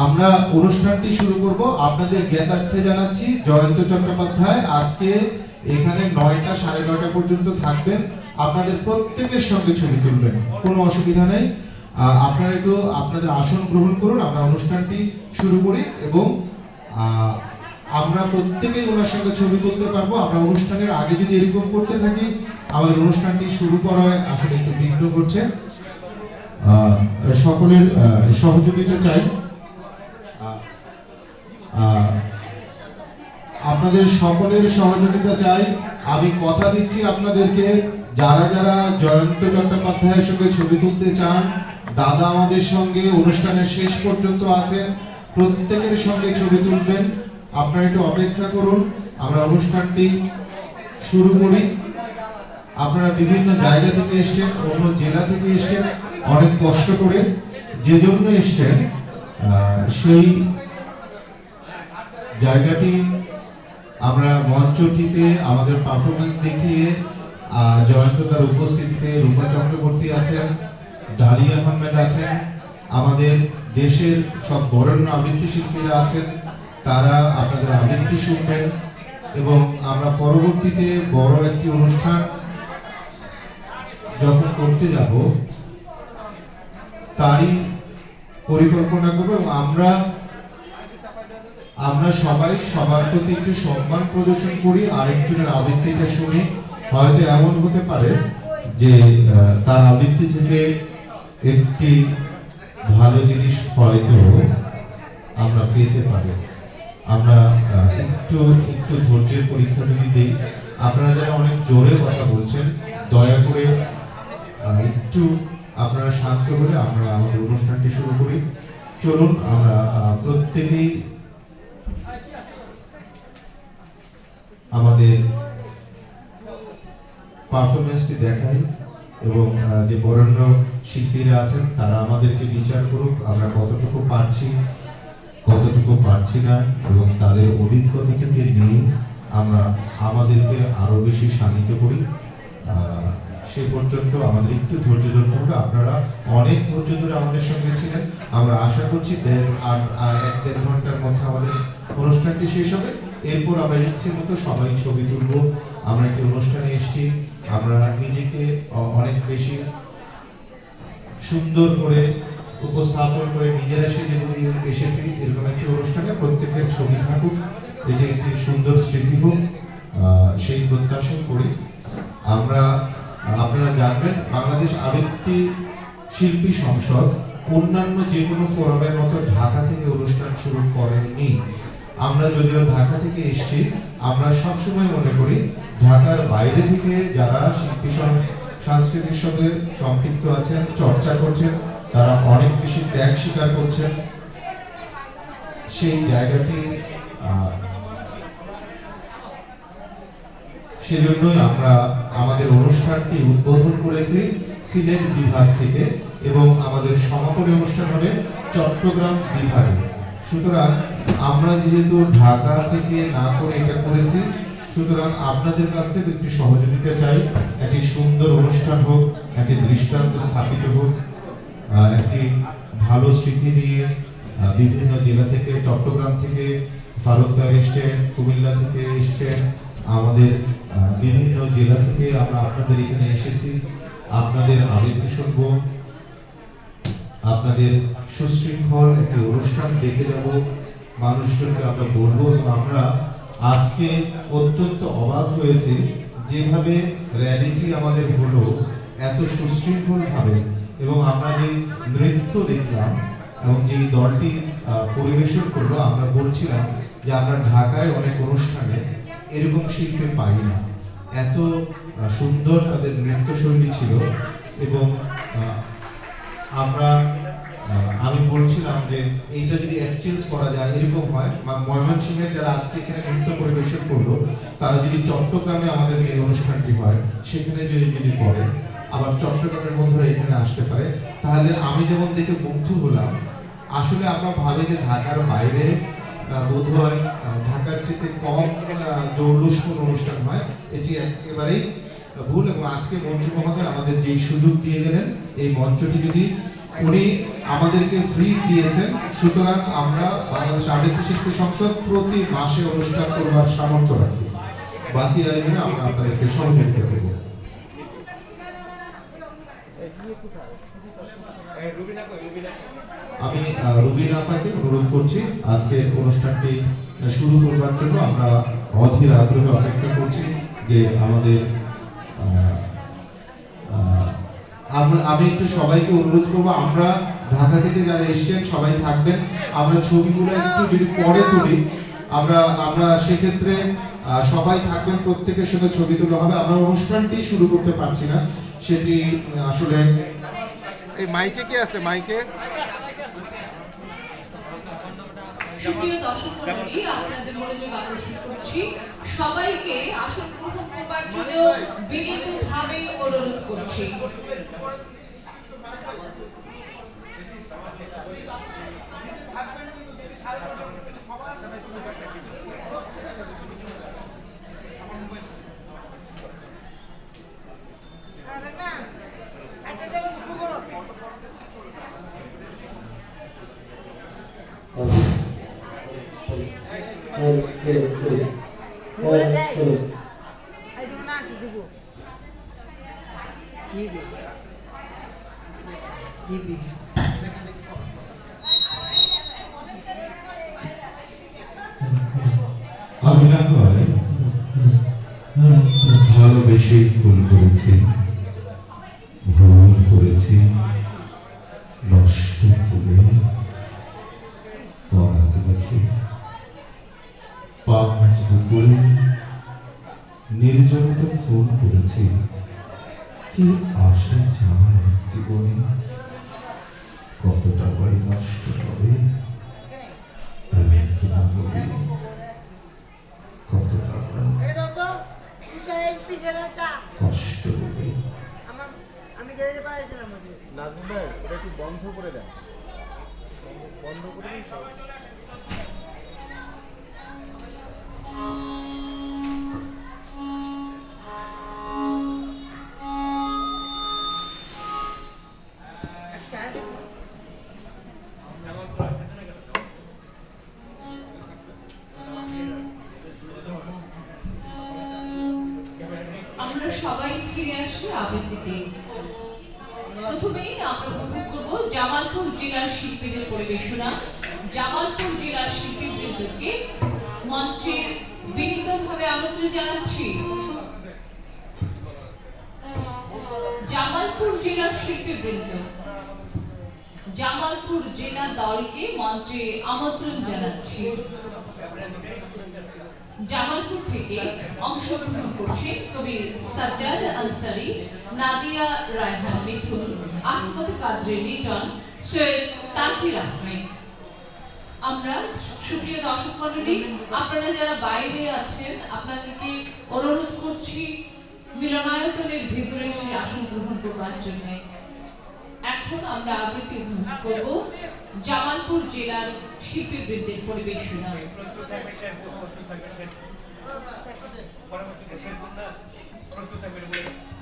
আমরা অনুষ্ঠানটি শুরু করব। আপনাদের জ্ঞাতার্থে জানাচ্ছি জয়ন্ত চট্টোপাধ্যায় আজকে এখানে 9টা, 9:30 পর্যন্ত থাকবেন। আপনাদের প্রত্যেকের সঙ্গে ছবি তুলবেন, কোনো অসুবিধা নেই। আপনারা একটু আপনাদের আসন গ্রহণ করুন, আমরা অনুষ্ঠানটি শুরু করি এবং আমরা প্রত্যেকেই ওনার সঙ্গে ছবি তুলতে পারবো। আমরা অনুষ্ঠানের আগে যদি এরকম করতে থাকি, আমাদের অনুষ্ঠানটি শুরু করা হয় আসলে একটু বিঘ্ন করছে। সকলের সহযোগিতা চাই, আপনাদের সকলের সহযোগিতা চাই। আমি কথা দিচ্ছি আপনাদেরকে, যারা যারা জয়ন্ত চট্টোপাধ্যায়ের সঙ্গে ছবি তুলতে চান, দাদা আমাদের সঙ্গে অনুষ্ঠানের শেষ পর্যন্ত আছেন, প্রত্যেকের সঙ্গে ছবি তুলবেন। আপনারা একটু অপেক্ষা করুন, আমরা অনুষ্ঠানটি শুরু করি। আপনারা বিভিন্ন জায়গা থেকে এসছেন, অন্য জেলা থেকে এসছেন, অনেক কষ্ট করে যে জন্য এসছেন সেই জায়গাটি আমরা মঞ্চটিতে আমাদের পারফরমেন্স দেখিয়ে জয়ন্ত তার উপস্থিতিতে, রূপা চক্রবর্তী আছেন, ডালিয়া আহমেদ আছেন, আমাদের দেশের সব বরেণ্য আবৃত্তি শিল্পীরা আছেন, তারা আপনাদের আবৃত্তি শুনবেন এবং আমরা পরবর্তীতে বড় একটি অনুষ্ঠান যখন করতে যাব তারই পরিকল্পনা করব। এবং আমরা সবাই সবার প্রতি একটু সম্মান প্রদর্শন করি, আরেকজনের আবৃত্তিটা শুনি। হয়তো এমন হতে পারে যে তার আবৃত্তি থেকে একটি ভালো জিনিস হয়তো আমরা পেতে পারি। আমরা একটু ধৈর্যের পরীক্ষা যদি দিই। আপনারা যারা অনেক জোরে কথা বলছেন, দয়া করে একটু আপনারা শান্ত হলে আমরা আমাদের অনুষ্ঠানটি শুরু করি। চলুন আমরা প্রত্যেকেই আমাদের পারফরমেন্সটি দেখাই এবং যে বরেণ্য শিল্পীরা আছেন তারা আমাদেরকে বিচার করুক আমরা কতটুকু পারছি, কতটুকু পারছি না, এবং তাদের অভিজ্ঞতা থেকে নিয়ে আমরা আমাদেরকে আরো বেশি শানিত করি। সে পর্যন্ত আমাদের একটু ধৈর্য ধরতে হবে। আপনারা অনেক ধৈর্য ধরে আমাদের সঙ্গে ছিলেন। আমরা আশা করছি আর 1-1.5 ঘন্টার মধ্যে আমাদের অনুষ্ঠানটি শেষ হবে। এরপর আমরা ইচ্ছে মতো সবাই ছবি তুলব। আমরা একটি অনুষ্ঠানে এসেছি, আমরা নিজেকে অনেক বেশি সুন্দর করে উপস্থাপন করে নিজেরা এসেছি এরকম একটি অনুষ্ঠানে। প্রত্যেকের ছবি থাকুক, এটি একটি সুন্দর স্মৃতি হোক, সেই প্রত্যাশা করি। আপনারা জানবেন বাংলাদেশ আবৃত্তি শিল্পী সংসদ অন্যান্য যে কোনো ফোরামের মতো ঢাকা থেকে অনুষ্ঠান শুরু করেননি। আমরা যদিও ঢাকা থেকে এসেছি, আমরা সবসময় মনে করি ঢাকার বাইরে থেকে যারা শিল্পী সাংস্কৃতিক সঙ্গে সম্পৃক্ত আছেন, চর্চা করছেন, তারা অনেক বেশি ত্যাগ স্বীকার করছেন। সেই জায়গাটি সেজন্যই আমরা আমাদের অনুষ্ঠানটি উদ্বোধন করেছি সিলেট বিভাগ থেকে, এবং আমাদের সমাপনী অনুষ্ঠান হবে চট্টগ্রাম বিভাগে। সুতরাং আমরা যেহেতু ঢাকা থেকে না করে এটা করেছি, সুতরাং আপনাদের কাছ থেকে একটু সহযোগিতা চাই। একটি সুন্দর অনুষ্ঠান হোক, একটি দৃষ্টান্ত স্থাপিত হোক, একটি ভালো স্মৃতি নিয়ে বিভিন্ন জেলা থেকে, চট্টগ্রাম থেকে ফারুকদার এসছেন, কুমিল্লা থেকে এসছেন, আমাদের বিভিন্ন জেলা থেকে আমরা আপনাদের এখানে এসেছি। আপনাদের আবৃত্তি শুনব, আপনাদের সুশৃঙ্খল একটি অনুষ্ঠান দেখে যাব, মানুষজনকে আমরা বলবো। এবং আমরা আজকে অত্যন্ত অবাক হয়েছি যেভাবে র্যালিটি আমাদের হলো এত সুশৃঙ্খল ভাবে, এবং আমরা যে নৃত্য দেখলাম এবং যে দলটি পরিবেশন করলো, আমরা বলছিলাম যে আমরা ঢাকায় অনেক অনুষ্ঠানে এরকম শিল্পী পাই না। এত সুন্দর তাদের নৃত্যশৈলী ছিল। এবং আমি বলছিলাম যে এইটা যদি এক্সচেঞ্জ করা যায়, এরকম হয় ময়মনসিংহের যারা আজকে এখানে নৃত্য পরিবেশন করলো, তারা যদি চট্টগ্রামে আমাদের যে অনুষ্ঠানটি হয় সেখানে যদি করে, আবার চট্টগ্রামের বন্ধুরা এখানে আসতে পারে, তাহলে আমি যেমন দেখে মুগ্ধ হলাম। আসলে আমরা ভাবি যে ঢাকার বাইরে বোধহয় ঢাকার চেয়ে কম জৌলুসপূর্ণ অনুষ্ঠান হয়, এটি একেবারেই ভুল। এবং আজকে মঞ্জু মহোদয় আমাদের যেই সুযোগ দিয়ে গেলেন, এই মঞ্চটি যদি উনি আমাদেরকে ফ্রি দিয়েছেন, সুতরাং আমরা বাংলাদেশ আবৃত্তি শিল্পী সংসদ প্রতি মাসে অনুষ্ঠান করবার সামর্থ্য রাখি। বাকি আয়োজনে আমরা আপনাদেরকে সহযোগিতা করব। আমি রুবিনা আপাকে অনুরোধ করছি আজকে অনুষ্ঠানটি শুরু করবার জন্য। আমরা অধীর আগ্রহে অপেক্ষা করছি যে আমাদের আমি একটু সবাইকে অনুরোধ করবো, আমরা ঢাকা থেকে যারা এসছেন সবাই থাকবেন। আমরা ছবিগুলো একটু যদি পরে তুলি, আমরা সেক্ষেত্রে সবাই থাকবেন, প্রত্যেকের সাথে ছবি তোলা হবে। আমরা অনুষ্ঠানটি শুরু করতে পারছি না, সেটি আসলে এই মাইকে কি আছে, মাইকে সুপ্রিয় দর্শক মণ্ডলী, আপনাদের মনোযোগ আকর্ষণ করছি, সবাইকে আসন গ্রহণ করবার জন্য বিনীতভাবে অনুরোধ করছি। আমি না হয় ভালোবেসে ভুল করেছি, ভুল করেছি, নষ্ট ফুলে পরাগ মেখে, পাঁচ পুকুরে নির্জনতা ফোন করেছি। কি আসে যায় জীবনে, কতটা বাড়ি নষ্ট হবে, কতটা কষ্ট হবে। আমি যেতে পারছিলাম নাজমুল ভাই, ওটা একটু বন্ধ করে দেন, বন্ধ করে দিন সব। আমরা সবাই ফিরে আসি আবৃত্তিতে। প্রথমেই আমরা উপভোগ করব জামালপুর জেলার শিল্পীদের পরিবেশনা। জামালপুর জেলার শিল্পীবৃন্দকে মঞ্চে বিনীতভাবে আমন্ত্রণ জানাচ্ছি। জামালপুর জেলার শিল্পীবৃন্দ, জামালপুর জেলা দলকে মঞ্চে আমন্ত্রণ জানাচ্ছি। জামালপুর থেকে অংশগ্রহণ করছেন কবি সাজ্জাদ আনসারী, নাদিয়া রায়হান মিথুন, আহমদ কাদরে লিটন, সৈয়দ তানভীর আহমেদ। আমরা সুপ্রিয় দর্শক মণ্ডলী, আপনারা যারা বাইরে আছেন আপনাদেরকে অনুরোধ করছি মিলনায়তনের ভিতরে এসে আসন গ্রহণ করবার জন্য। এখন আমরা আবৃত্তি উপভোগ করব জামালপুর জেলার শিল্পীবৃন্দের পরিবেশনা।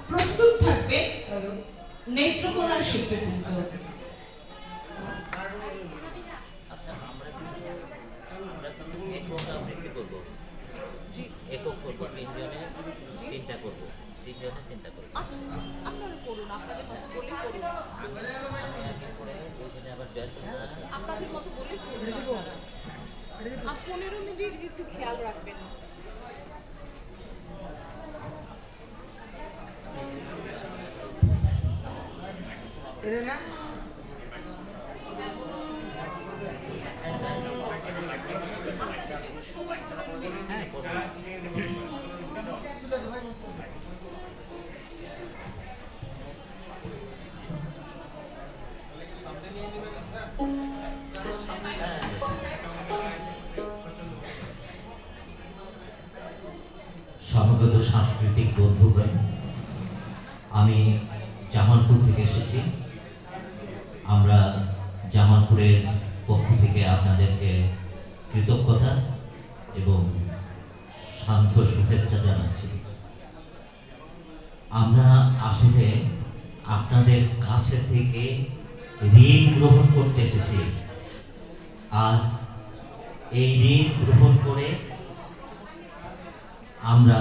প্রস্তুত থাকবেন নেত্রকোনার শিল্পীবৃন্দ। একক করবো, তিনজনের তিনটা করবো, তিনজনের তিনটা করবো। আপনারা করুন, আপনাদের মতো বলে করুন, আবার জয়েন আপনাদের মতো বলে করুন। 15 মিনিট একটু খেয়াল রাখবেন। না হ্যাঁ করবো। সমবেত সাংস্কৃতিক বন্ধুগণ, আমি জামালপুর থেকে এসেছি। আমরা জামালপুরের পক্ষ থেকে আপনাদেরকে কৃতজ্ঞতা এবং শান্ত শুভেচ্ছা জানাচ্ছি। আমরা আসলে আপনাদের কাছে থেকে ঋণ গ্রহণ করতে এসেছি, আর এই ঋণ গ্রহণ করে আমরা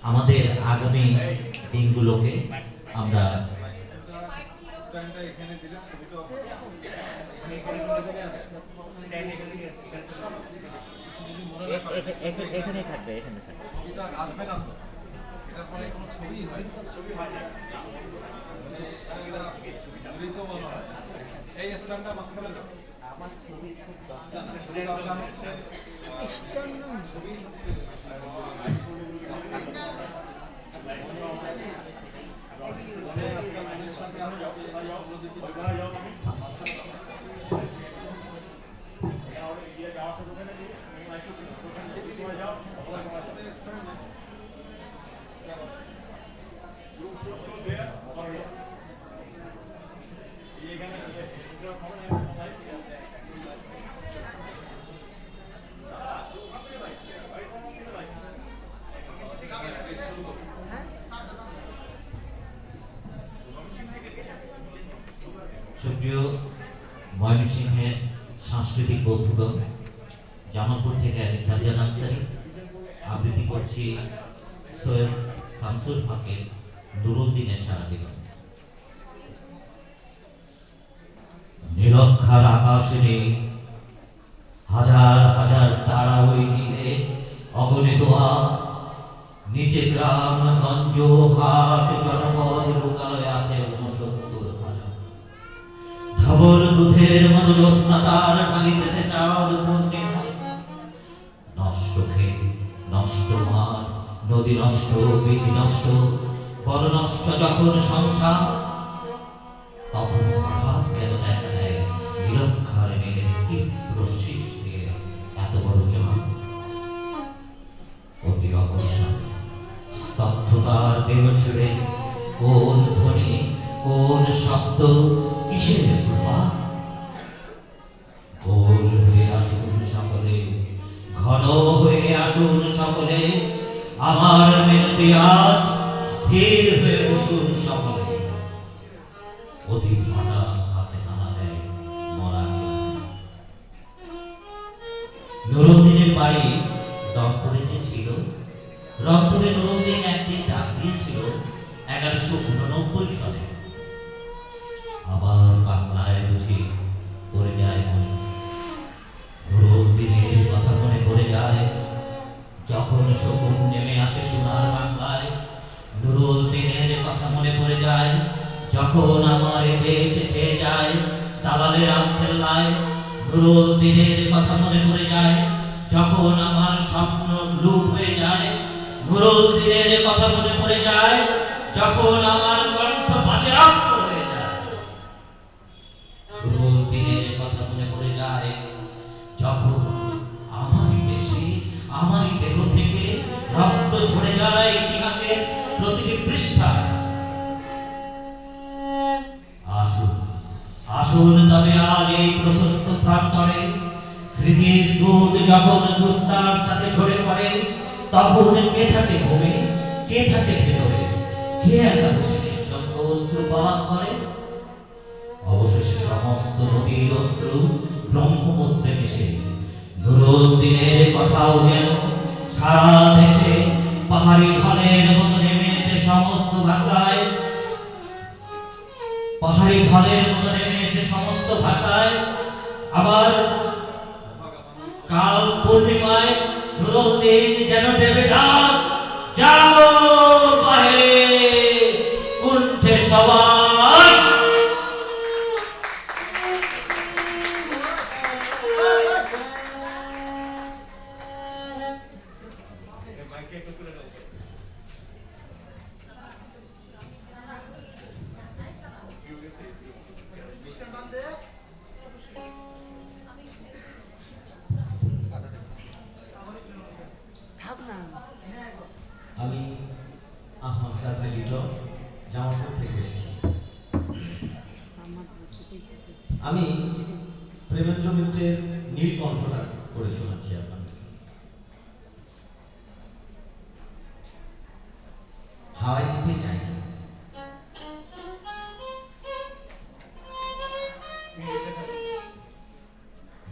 আমাদের আগামী দিনগুলোকে আমরা এখানে থাকবে, এখানে থাকবে। আসবে না তো, এটা পরে কোনো ছবি হয়, ছবি হয় না, তো মনে হয় এই স্ট্যান্ডটা মাঝখানে দাও। আমার ছবি খুব দরকার হচ্ছে স্ট্যান্ড, ছবি হচ্ছে সুপ্রিয় ময়মনসিংহের সাংস্কৃতিক বন্ধুগণ, জামালপুর থেকে আমি সাজ্জাদ আনসারী আবৃত্তি করছি সৈয়দ শামসুল হকের নুরুদ্দিনের সারা জীবন। নীলক্ষার আকাশে নেই হাজার হাজার তারা, ওই নীলে অগণিত নিচে গ্রাম গঞ্জ হাট জনপদ লোকালয় আছে 69 ভাষা। ধবল দুধের মতো জ্যোৎস্না তার ঢালিতেছে চাঁদ পূর্ণিমা। নষ্ট ক্ষেত, নষ্ট মাঠ, নদী নষ্ট, বীজ নষ্ট, বড় নষ্ট যখন সংসার, তখন হঠাৎ কেন দেখা দেয় নিরক্ষার নীলের তীব্র সৃষ্টি এত বড় চাঁদ। অতি অকস্মাৎ স্তব্ধতার দেহ ছেড়ে কোন ধ্বনি, কোন শব্দ, কিসের প্রভাব? গোল হয়ে আসুন সকলে, ঘন হয়ে আসুন সকলে, আমার মিনতি আজ স্থির হয়ে বসুন সকলে। অধিক ভাটা হাতে টানা দেয় মরা। নুরুদ্দিনের বাড়ি ডম্পরে যে ছিল রংপুরে নুরুদ্দিন একদিন ডাক দিয়েছিল 1189 সালে। আবার বাংলায় বুঝি পড়ে যায় মনে, নুরুদ্দিনের কথা মনে পড়ে যায়। যখন শকুন নেমে আসে সোনার বাংলায়, নুরুদ্দিনের কথা মনে পড়ে যায়। যখন আমার দেশ ছেয়ে যায় দালালের আলখেল্লায়, নুরুদ্দিনের কথা মনে পড়ে যায়। যখন আমার স্বপ্ন লুট হয়ে যায়, নুরুদ্দিনের কথা মনে পড়ে যায়। যখন আমার কণ্ঠ বাজেয়াপ্ত হয়ে যায়, নুরুদ্দিনের কথা মনে পড়ে যায়। যখন আমারই দেশে আমারই দেহ থেকে রক্ত ঝরে যায় ইতিহাসের প্রতিটি পৃষ্ঠায়। আসুন আসুন তবে আজ এই প্রশস্ত প্রান্তরে স্মৃতির দুধ যখন দুষ্টার সাথে ঝরে পড়ে, তখন কে থাকে ঘুমে, কে থাকে ভেতরে, কে একা বসে নিঃসঙ্গ অস্ত্র পান করে? অবশেষে সমস্ত নদীর অস্ত্র ব্রহ্মপুত্রে মিশে নুরুদ্দিনের কথাও যেন সারা দেশে পাহাড়ি ঢলের মতো নেমে এসে সমস্ত ভাষায়, পাহাড়ি ঢলের মতো নেমে এসে সমস্ত ভাষায়। আবার কাল পূর্ণিমায় নুরুদ্দিন যেন দেবে ডাক, জাগো পাহে উঠে সবাই। আমি আহমদ কাদের লিটন, জামালপুর থেকে এসেছি। আমি প্রেমেন্দ্র মিত্রের নীলকণ্ঠটা করে শোনাচ্ছি আপনাদের। হাওয়াই দিতে যাই,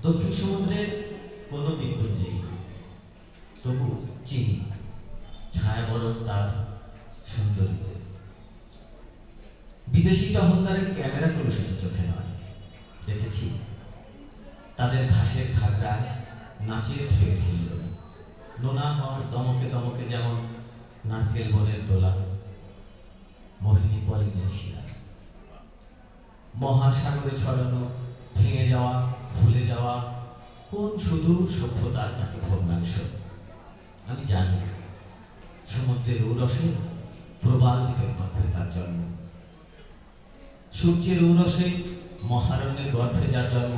দক্ষিণ সমুদ্রের কোন দ্বীপপুঞ্জেই তবু চিনি ছায়া বরণ তার সুন্দরীদের। বিদেশি টহলদারের ক্যামেরা কলুষিত চোখে নয়, দেখেছি তাদের ঘাসের ঘাগড়ায় নাচের ঢের হিল, নোনা হওয়ার দমকে দমকে যেমন নারকেল বনের দোলা, মোহিনী পলিনের শিরা, মহাসাগরে ছড়ানো ভেঙে যাওয়া ভুলে যাওয়া কোন সুদূর সভ্যতার নাকি ভগ্নাংশ। আমি জানি সমুদ্রের উরসে প্রবাল দ্বীপের গর্ভে তার জন্ম, সূর্যের উরসে মহারণ্যের গর্ভে যার জন্ম।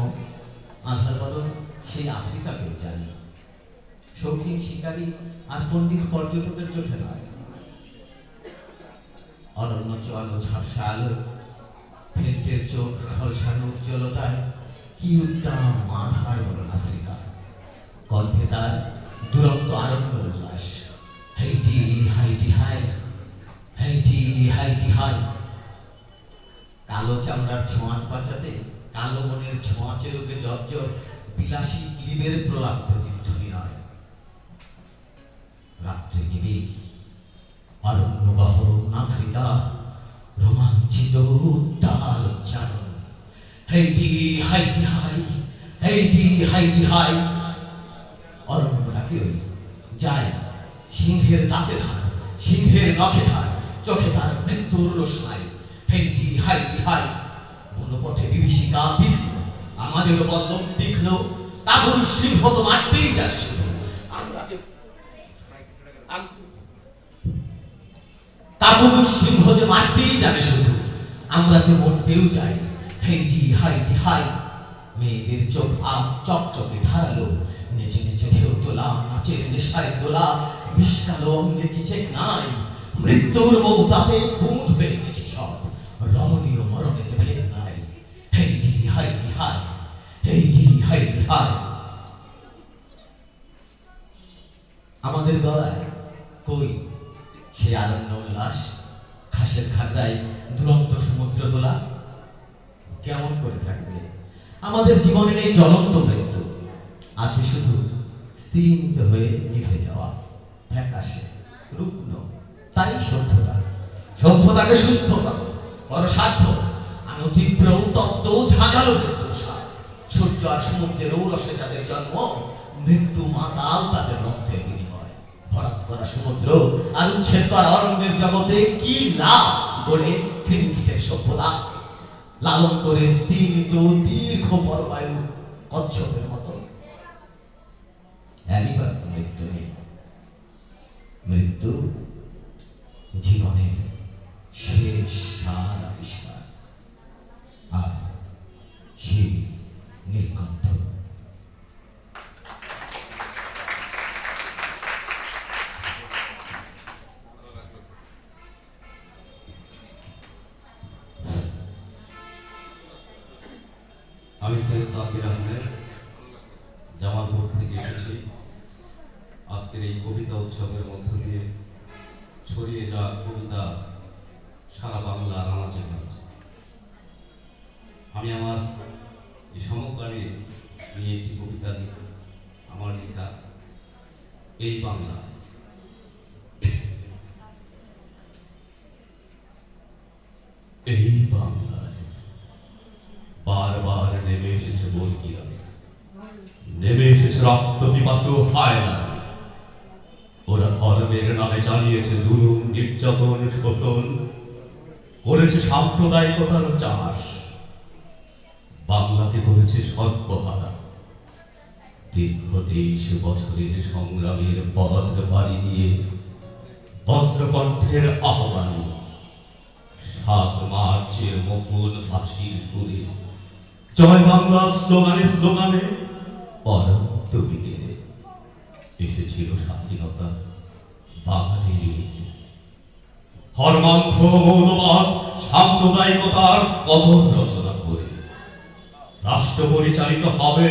আধার বদল সেই আফ্রিকাকেও জানি, শৌখিন শিকারী আর পণ্ডিত পর্যটকের চোখে নয়। অরণ্য চলো ঝাপসা আলো, ফেন্টের চোখ খলসানো উজ্জ্বলতায় কি উদ্দাম মাথার বরণ আফ্রিকা। কণ্ঠে তার দুরন্ত আরণ্য উল্লাস, হেইটি হাইটি হাই, হেইটি হাইটি হাই। কালো চামড়ার ছোঁয়াচ বাঁচাতে কালো মনের ছোঁয়াচে রোগে জর্জর বিলাসী ক্লিবের প্রলাপ প্রতিধ্বনি নয়। রাত্রে নিবি অরণ্যবহ আফ্রিকা, রোমাঞ্চিত উত্তাল উচ্চারণ, হেইটি হাইটি হাই, হেইটি হাইটি হাই। অরণ্যটাকে ওই যায় সিংহের দাঁতে ধার, সিংহের নখে ধার, চোখে তার মৃত্যুর রোশনাই, হেইটি হাইটি হাই। বনপথে বিভীষিকা বিঘ্ন, আমাদের বল্লম বিঘ্ন, তাবুর সিংহ তো মারতেই জানে শুধু। তাবুর সিংহ যে মারতেই জানে শুধু, আমরা যে মরতেও চাই। Haiti হাইটি high. মেয়েদের চোখ আজ চকচকে ধারালো, নেচে নেচে ঢেউ তোলা, নাচের নেশায় তোলা, মিশকালো অঙ্গে কি চেক নাই। মৃত্যুর মৌতাতে বুঁদ হয়ে গেছে সব, রমণীয় মরণেতে ভেদ নাই। Haiti হাইটি high, Haiti হাইটি high. আমাদের গলায় কই সে আরণ্য উল্লাস, ঘাসের ঘাগড়ায় দুরন্ত সমুদ্র দোলা। কেমন করে থাকবে আমাদের জীবনের এই জ্বলন্ত মৃত্যু? আছে শুধু স্তিমিত হয়ে নিভে যাওয়া ফ্যাকাশে রুগ্ন, তাই সভ্যতা। সভ্যতাকে সুস্থ করো, করো সাধ্য, আনো তীব্র তত্ত্ব ঝাঁঝালো মৃত্যুসার। সূর্য আর সমুদ্রের ঔরসে যাদের জন্ম, মৃত্যু মাতাল তাদের রক্তের বিনিময়। ভরাট করা সমুদ্র আর উচ্ছেদ করা অরণ্যের জগতে কি লাভ গড়ে কৃমিকীটের সভ্যতা। লালন করে স্তিমিত দীর্ঘ পরবায়ু কচ্ছপের মতো। একবার তো মৃত্যু নেই, মৃত্যু জীবনের শেষ সার আবিষ্কার, আর সেই নীলকণ্ঠ। আমি সৈয়দ তাকির আহমেদ জামালপুর থেকে এসেছি আজকের এই কবিতা উৎসবের মধ্য দিয়ে ছড়িয়ে যাওয়া কবিতা সারা বাংলার আনাচে কানাচে। আমি আমার এই সমকালে নিয়ে একটি কবিতা লিখি, আমার লেখা এই বাংলা। এই বাংলায় বারবার নেমে এসেছে বর্গীরা, নেমে এসেছে রক্ত পিপাসু হায় না। ওরা ধর্মের নামে চালিয়েছে জুলুম, নির্যাতন, শোষণ, করেছে সাম্প্রদায়িকতার চাষ, বাংলাকে করেছে সর্বহারা। দীর্ঘ 23 বছরের সংগ্রামের পথ পাড়ি দিয়ে বজ্রকণ্ঠের আহ্বানে 7 মার্চের মকুল ভাসির সুরে জয় বাংলা স্লোগানে স্লোগানে পরন্ত বিকেলে এসেছিল স্বাধীনতা বাঙালির লিখে। ধর্মান্ধ মৌলবাদ সাম্প্রদায়িকতার কবর রচনা করে রাষ্ট্র পরিচালিত হবে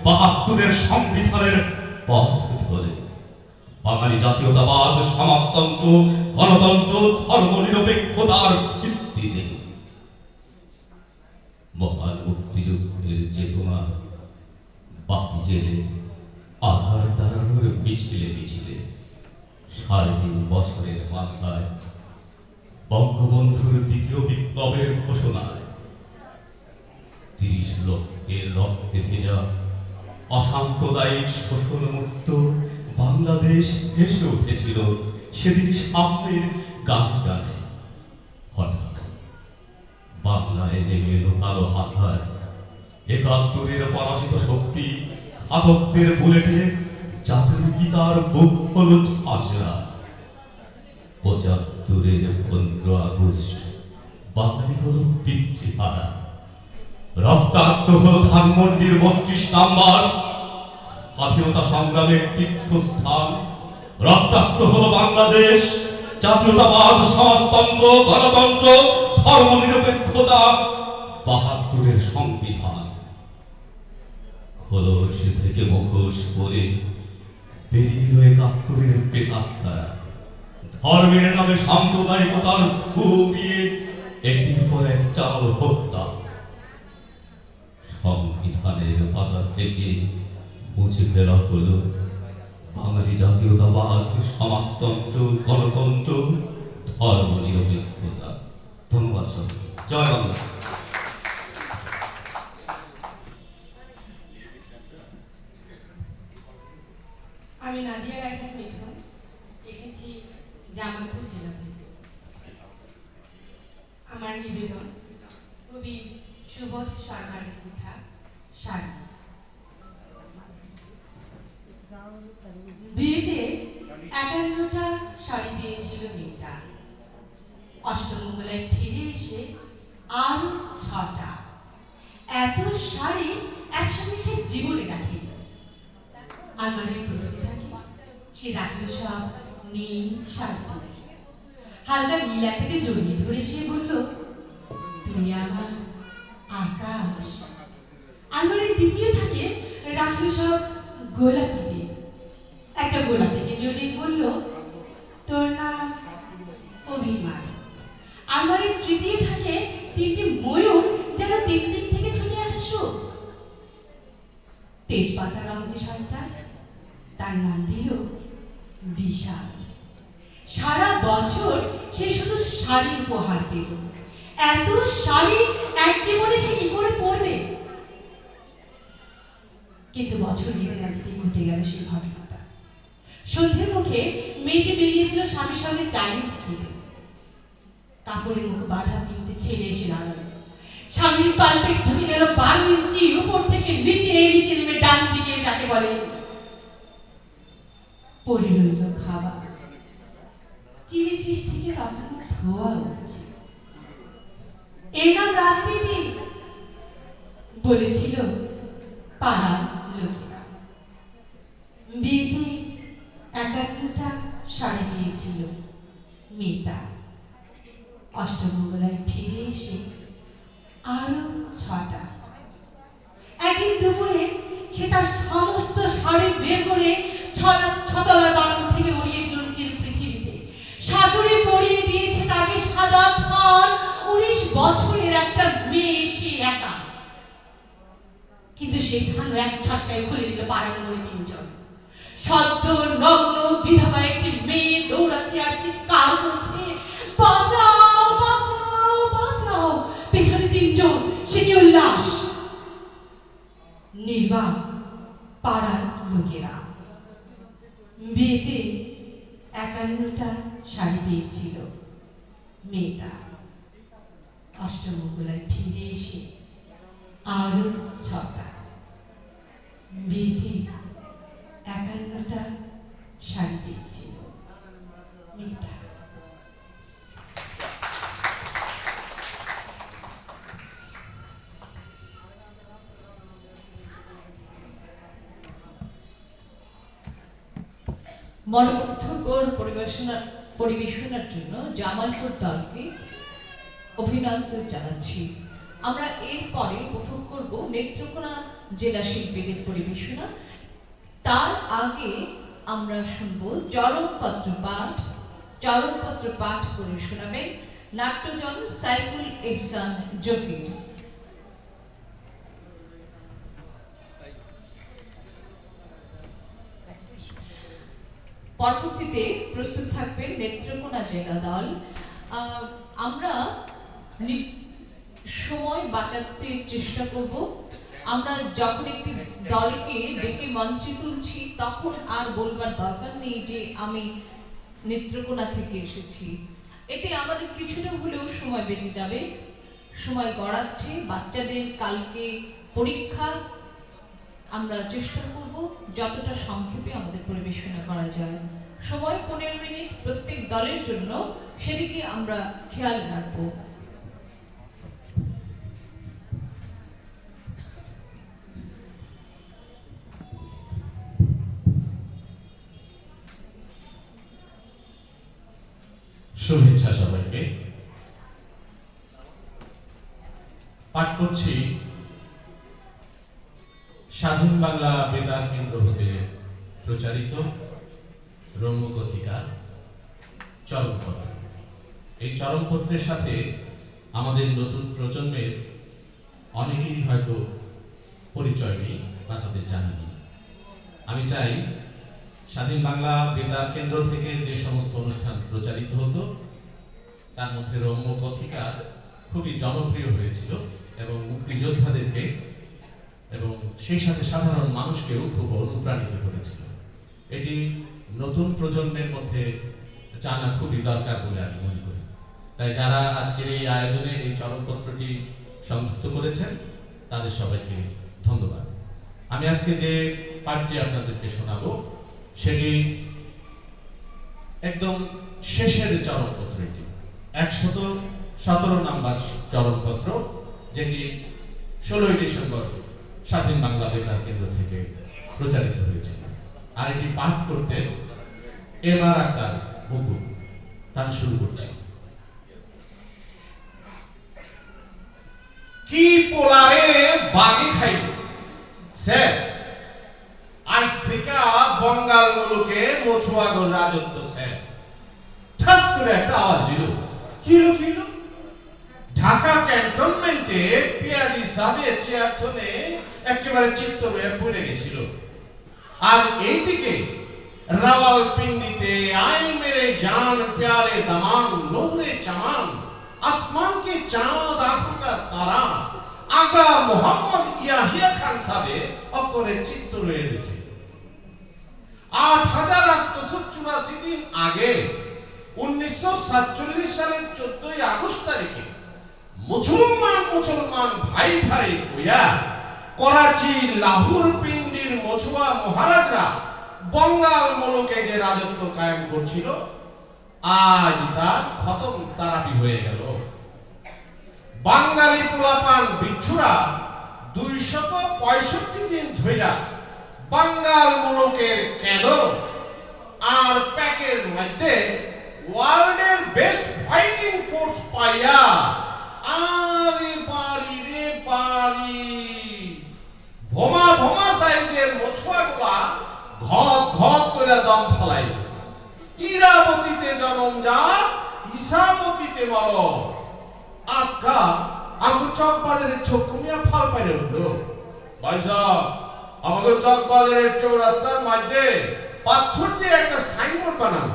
72-এর সংবিধানের পথ ধরে। বাঙালি জাতীয়তাবাদ সমাজতন্ত্র, গণতন্ত্র, ধর্মনিরপেক্ষতার ভিত্তিতে মহান মুক্তিযুদ্ধের চেতনা বাতি জেলে আধার দাঁড়ানোর মিছিলে মিছিলে 3.5 বছরের মাথায় বঙ্গবন্ধুর দ্বিতীয় বিপ্লবের ঘোষণায় 30 লক্ষের রক্তে ভেজা অসাম্প্রদায়িক শোষণ মুক্ত বাংলাদেশ ভেসে উঠেছিল সেদিন সামনের গান গানে। হঠাৎ বাংলায় নেমে এলো কালো হাতার 71-এর পরাজিত শক্তি, ঘাতকদের বুলেটে জাতির পিতার বুক হলো ঝাঁঝরা। 75-এর 15 আগস্ট বাঙালি হলো পিতৃহারা। রক্তাক্ত হলো ধানমন্ডির 32 নাম্বার, স্বাধীনতা সংগ্রামের তীর্থস্থান। রক্তাক্ত হলো বাংলাদেশ, জাতীয়তাবাদ, সমাজতন্ত্র, গণতন্ত্র, ধর্মনিরপেক্ষতা, 72-এর সংবিধান। খোলস থেকে মুখোশ পরে বেরিয়ে এলো 71-এর প্রেতাত্মারা। ধর্মের নামে সাম্প্রদায়িকতার ঘুরিয়ে একের পর এক চালালো হত্যা। সংবিধানের পাতা থেকে মুছে ফেলা হলো বাঙালি জাতীয়তাবাদ, সমাজতন্ত্র, গণতন্ত্র, ধর্মনিরপেক্ষতা। ধন্যবাদ সবাইকে। জয় বাংলা। আমি নাদিয়া রায়হান মিঠুন, এসেছি জামালপুর জেলা থেকে। আমার নিবেদন কবি সুবোধ শর্মার লেখা শাড়ি। বিয়েতে 51টা শাড়ি পেয়েছিল মেয়েটা, অষ্টমঙ্গলায় ফিরে এসে আরো 6টা। এত শাড়ি একসঙ্গে সে জীবনে রাখেনি। আলমারির প্রথমটাকে সে রাখলো সব নীল শাড়ি। হালকা নীলাটাকে জড়িয়ে ধরে সে বলল, তুমি আমার আকাশ। আলমারির দ্বিতীয় থাকে রাখলো সব গোলাপিতে। একটা গোলাপিকে জড়িয়ে বলল, তোর নাম অভিমান। আলমারির তৃতীয় থাকে 3টি ময়ূর যেন 3 দিক থেকে ছুটে আসে সুখ। তেজপাতা রং যে শাড়িটা, তার নাম দিল বিশাল। সারা বছর সে শুধু শাড়ি উপহার পেল। এত শাড়ি এক জীবনে সে কি করে পরবে? কিন্তু বছর যেতে না যেতেই ঘটে গেল সেই ঘটনাটা। সন্ধ্যের মুখে মেয়েটি বেরিয়েছিল স্বামীর সঙ্গে চাইনিজ খেতে। কাপড়ের মুখ বাঁধা তিনটে ছেলে এসে দাঁড়ালো। স্বামীর তলপেট ঢুকে গেল 12 ইঞ্চি, উপর থেকে নিচে নিচে নেমে ডান দিকে যাকে বলে পড়ে রইল খাবার। চিলি ফিশ থেকে তখনও ধোয়া উঠছে। এর নাম রাজনীতি, বলেছিল পাড়ার লোকেরা। বিয়েতে 51টা শাড়ি দিয়েছিল মেয়েটা। অষ্টমঙ্গলায় ফিরে এসে আরো 6টা। একদিন দুপুরে সে তার সমস্ত শাড়ি বের করে ছতলার বাগান থেকে উড়িয়ে দিল নিচের পৃথিবীতে। শাশুড়ি পরিয়ে দিয়েছে তাকে সাদা থান। 19 বছরের একটা মেয়ে, সে একা। কিন্তু সেই থান এক ঝটকায় খুলে দিল পাড়ার মোড়ে 3 জন। সদ্য নগ্ন বিধবা একটি মেয়ে দৌড়াচ্ছে আর চিৎকার করছে, বাঁচাও বাঁচাও বাঁচাও। পেছনে 3 জন, সে কি উল্লাস! নির্বাক পাড়ার লোকেরা। বিয়েতে 51টা শাড়ি পেয়েছিল মেয়েটা। অষ্টমঙ্গলায় ফিরে এসে আরো 6টা। বিয়েতে 51টা শাড়ি পেয়েছিল মেয়েটা। মনোমুগ্ধকর পরিবেশনার জন্য জামালপুর দলকে অভিনন্দন জানাচ্ছি। আমরা এরপরে উপভোগ করব নেত্রকোনা জেলা শিল্পীদের পরিবেশনা। তার আগে আমরা শুনব চরমপত্র পাঠ করে শোনাবেন নাট্যজন সাইফুল ইহসান জকির। পরবর্তীতে প্রস্তুত থাকবেন নেত্রকোনা জেলা দল। আমরা সময় বাঁচাতে চেষ্টা করব। আমরা যখন একটি দলকে ডেকে মঞ্চে তুলছি তখন আর বলবার দরকার নেই যে আমি নেত্রকোনা থেকে এসেছি। এতে আমাদের কিছুটা হলেও সময় বেঁচে যাবে। সময় গড়াচ্ছে, বাচ্চাদের কালকে পরীক্ষা। আমরা চেষ্টা করব যতটা সংক্ষেপে আমাদের পরিবেশনা করা যায়। সময় 15 মিনিট প্রত্যেক দলের জন্য, সেদিকে আমরা খেয়াল রাখবো। শুভেচ্ছা সবাইকে। পাঠ করছি স্বাধীন বাংলা বেতার কেন্দ্র হতে প্রচারিত রম্যকথিকা চরমপত্র। এই চরমপত্রের সাথে আমাদের নতুন প্রজন্মের অনেকেরই হয়তো পরিচয় নেই বা তাদের জানা নেই। আমি চাই স্বাধীন বাংলা বেতার কেন্দ্র থেকে যে সমস্ত অনুষ্ঠান প্রচারিত হতো তার মধ্যে রম্যকথিকা খুবই জনপ্রিয় হয়েছিল এবং মুক্তিযোদ্ধাদেরকে এবং সেই সাথে সাধারণ মানুষকেও খুব অনুপ্রাণিত করেছিল। এটি নতুন প্রজন্মের মধ্যে জানা খুবই দরকার বলে আমি মনে করি। তাই যারা আজকের এই আয়োজনে এই চরমপত্রটি সংযুক্ত করেছেন তাদের সবাইকে ধন্যবাদ। আমি আজকে যে পাঠটি আপনাদেরকে শোনাবো সেটি একদম শেষের চরমপত্র। এটি 117 নম্বর চরমপত্র, যেটি 16 ডিসেম্বর স্বাধীন বাংলা বেতার কেন্দ্র থেকে প্রচারিত হয়েছিল। আর এটি পাঠ করতে এমআর আক্তার বুকু। তার শুরু করছি। কি পোলারে বাগি খাইল শেষ, আজ থেকে বঙ্গাল মুলুকে মছুয়াগর রাজত্ব শেষ। ঠাস করে একটা আওয়াজ দিল, কিলো কিলো। ঢাকা ক্যান্টনমেন্টে পিয়াজি সাহেবের চেয়ার ধরে একেবারে চিত্ত হয়ে পড়ে গেছিল। আর এইদিকে রাওয়ালপিন্ডিতে আইন মেরে जान प्यारे दमान नूरे चमान आसमान के चांद आंखों का तारा আগা মোহাম্মদ ইয়াহিয়া খান সাহেব অক্ষরে চিত্র রয়েছে ৮৮৪৪ দিন আগে 1947 সালের 14 আগস্ট তারিখে মুসলমান ভাই ভাই কইয়া করাচি লাহোর পিন্ডির মছুয়া মহারাজরা বঙ্গাল মুলুকে যে রাজত্ব কায়েম করছিল আজ তার খতম তারাবি হয়ে গেল। বাঙালি পোলাপান বিচ্ছুরা 265 দিন ধইরা বাঙ্গাল মুলুকের কেদর আর প্যাকের মধ্যে ওয়ার্ল্ডের বেস্ট ফাইটিং ফোর্স পাইয়া আরে বাড়ি রে বাড়ি ভোমা সাইজের মছুয়াগুলা ঘট ঘট করে দম ফলাই ইরাবতীতে জন্ম যা ইসামতীতে মর আকা আমগো চকবাজারের চকুমিয়া ফাল পাইরে উঠলো ভাইসা আমাদের চকবাজারের চৌরাস্তার মধ্যে পাথর দিয়ে একটা সাইনবোর্ড বানাবো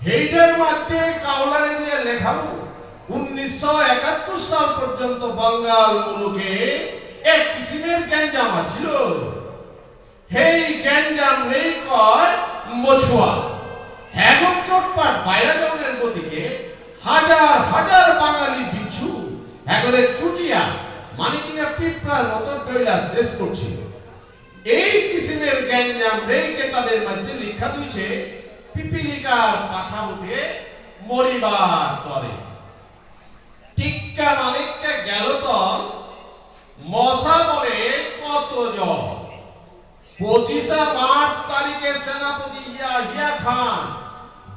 হেইডের মধ্যে কাওলারে দিয়ে লেখাবো 1971 সাল পর্যন্ত বাঙ্গাল মুলুকে এক কিসিমের গ্যাঞ্জাম ছিল হেই গ্যাঞ্জাম রে কয় মছুয়া এখন চটপাট বাইরে যাওয়ার গতিকে হাজার হাজার বাঙালি বিচ্ছু একরে চুটিয়া মানে কিনা পিঁপড়ার মতো ডইলা শেষ করছিল। এই কিসিমের গ্যাঞ্জাম রেকে তাদের মধ্যে লেখা দিয়েছে পিপিলিকার পাখা উঠে মরিবার তরে টিক্কা মালিককে গেল তো মশা বলে কত জ্বর 25 মার্চ তারিখে সেনাপতি ইয়াহিয়া খান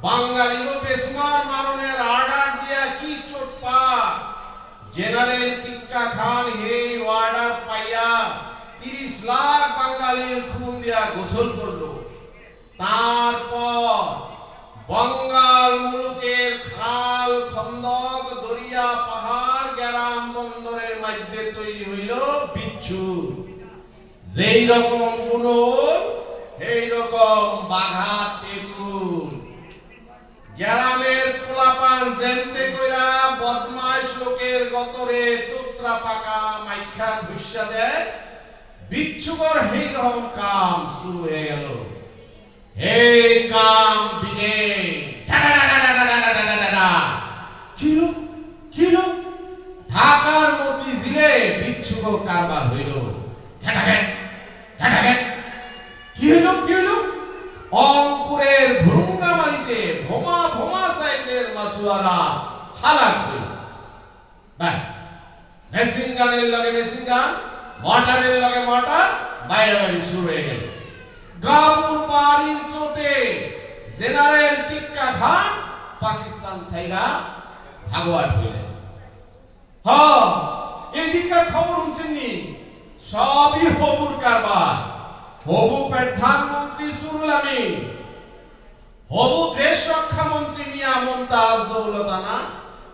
বাঙালির বেসুমার মারণের অর্ডার দিয়া কি চোটপা জেনারেল টিক্কা খান এই অর্ডার পাইয়া 30 লাখ বাঙালির খুন দিয়া গোসল করলো। তারপর বঙ্গাল মুলুকের খাল খন্দক দরিয়া পাহাড় গ্রাম বন্দরের মধ্যে তৈরি হইল বিচ্ছু যেই রকম বুনোর এই রকম বাঘা তেঁতুল গ্রামের পোলাপান জেনতে কইরা বদমাশ লোকের গতরে টুকরা পাকা মাইখা ঘুষা দেয় বিচ্ছুকর এই রকম কাম শুরু হয়ে গেল। এই কাম বিনে কিলো ঢাকার মতিঝিলে বিচ্ছুক কারবার হইল। কি হলো অঙ্কুরের ভুরুঙ্গামারিতে ভোমা সাইজের মাছুয়ারা হালাক হইল। ব্যাস মেশিন গানের লগে মেশিন গান মর্টারের লগে মর্টার বাইরে বাড়ি শুরু হয়ে গেল। গাবুর বাড়ির চোটে জেনারেল টিক্কা খান পাকিস্তান সাইরা ভাগওয়াট হইলেন। হ্যাঁ এই দিককার খবর শুনছেননি সবই হবুর কারবার। হবু প্রধানমন্ত্রী সুরুল আমিন, হবু দেশ রক্ষা মন্ত্রী মিয়া মুমতাজ দৌলতানা,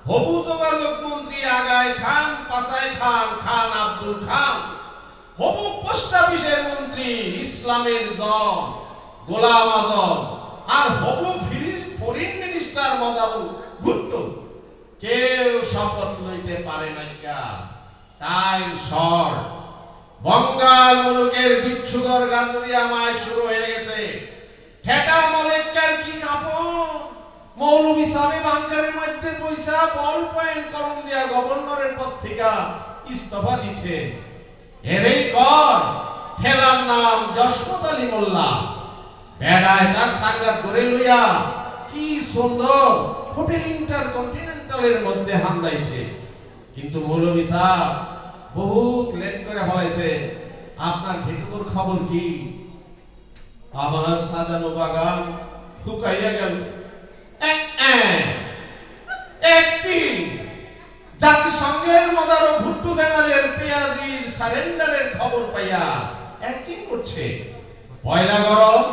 হবু যোগাযোগ মন্ত্রী আগায় খান পাসাই খান খান আব্দুল খান, হবু পোস্ট অফিসের মন্ত্রী ইসলামের জম গোলাম আজম আর হবু ফরেন মিনিস্টার মদাবু ভুট্টো কেউ শপথ লইতে পারে না। টাইম শর্ট বঙ্গাল মুলুকের বিচ্ছুকর গাজরিয়া মায় শুরু হয়ে গেছে। ঠেটা মলেক্কার কি কাপড় মৌলভী সাহেব আঙ্গারের মধ্যে পয়সা বল পয়েন্ট করুন দিয়া গভর্নরের পদ থেকে ইস্তফা দিছে। এরই কর ঠেলার নাম যশবত আলী মোল্লা বেড়ায় তার সাঙ্গাত করে লইয়া কি সুন্দর হোটেল ইন্টারকন্টিনেন্টালের মধ্যে হামলাইছে। কিন্তু মৌলভী সাহেব বহুত লেট করে ফলাইছে। আপনার ভেটুকুর খবর কি? আমার সাজানো বাগান শুকাইয়া গেল। একটি জাতিসংঘের মদার ভুট্টু জেনারেল পেয়াজির সারেন্ডারের খবর পাইয়া অ্যাক্টিং করছে। পয়লা গরম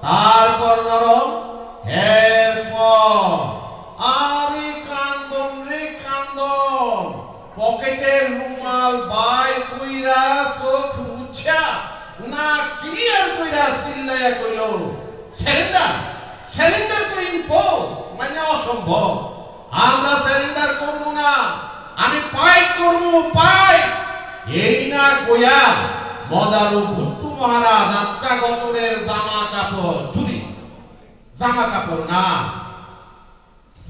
তারপর নরম এরপর আরে কান্দন রে কান্দন পকেটের রুমাল বাই কইরা চোখ মুছা না ক্লিয়ার কইরা চিল্লায়া কইল সারেন্ডার সারেন্ডার কো ইম্পোজ অসম্ভব। আমরা সারেন্ডার করব না, আমি ফাইট করব, ফাইট। এই না কইয়া মদারু ভুট্টু মহারাজ আটকা গতরের জামা কাপড় চুরি, জামা কাপড় না,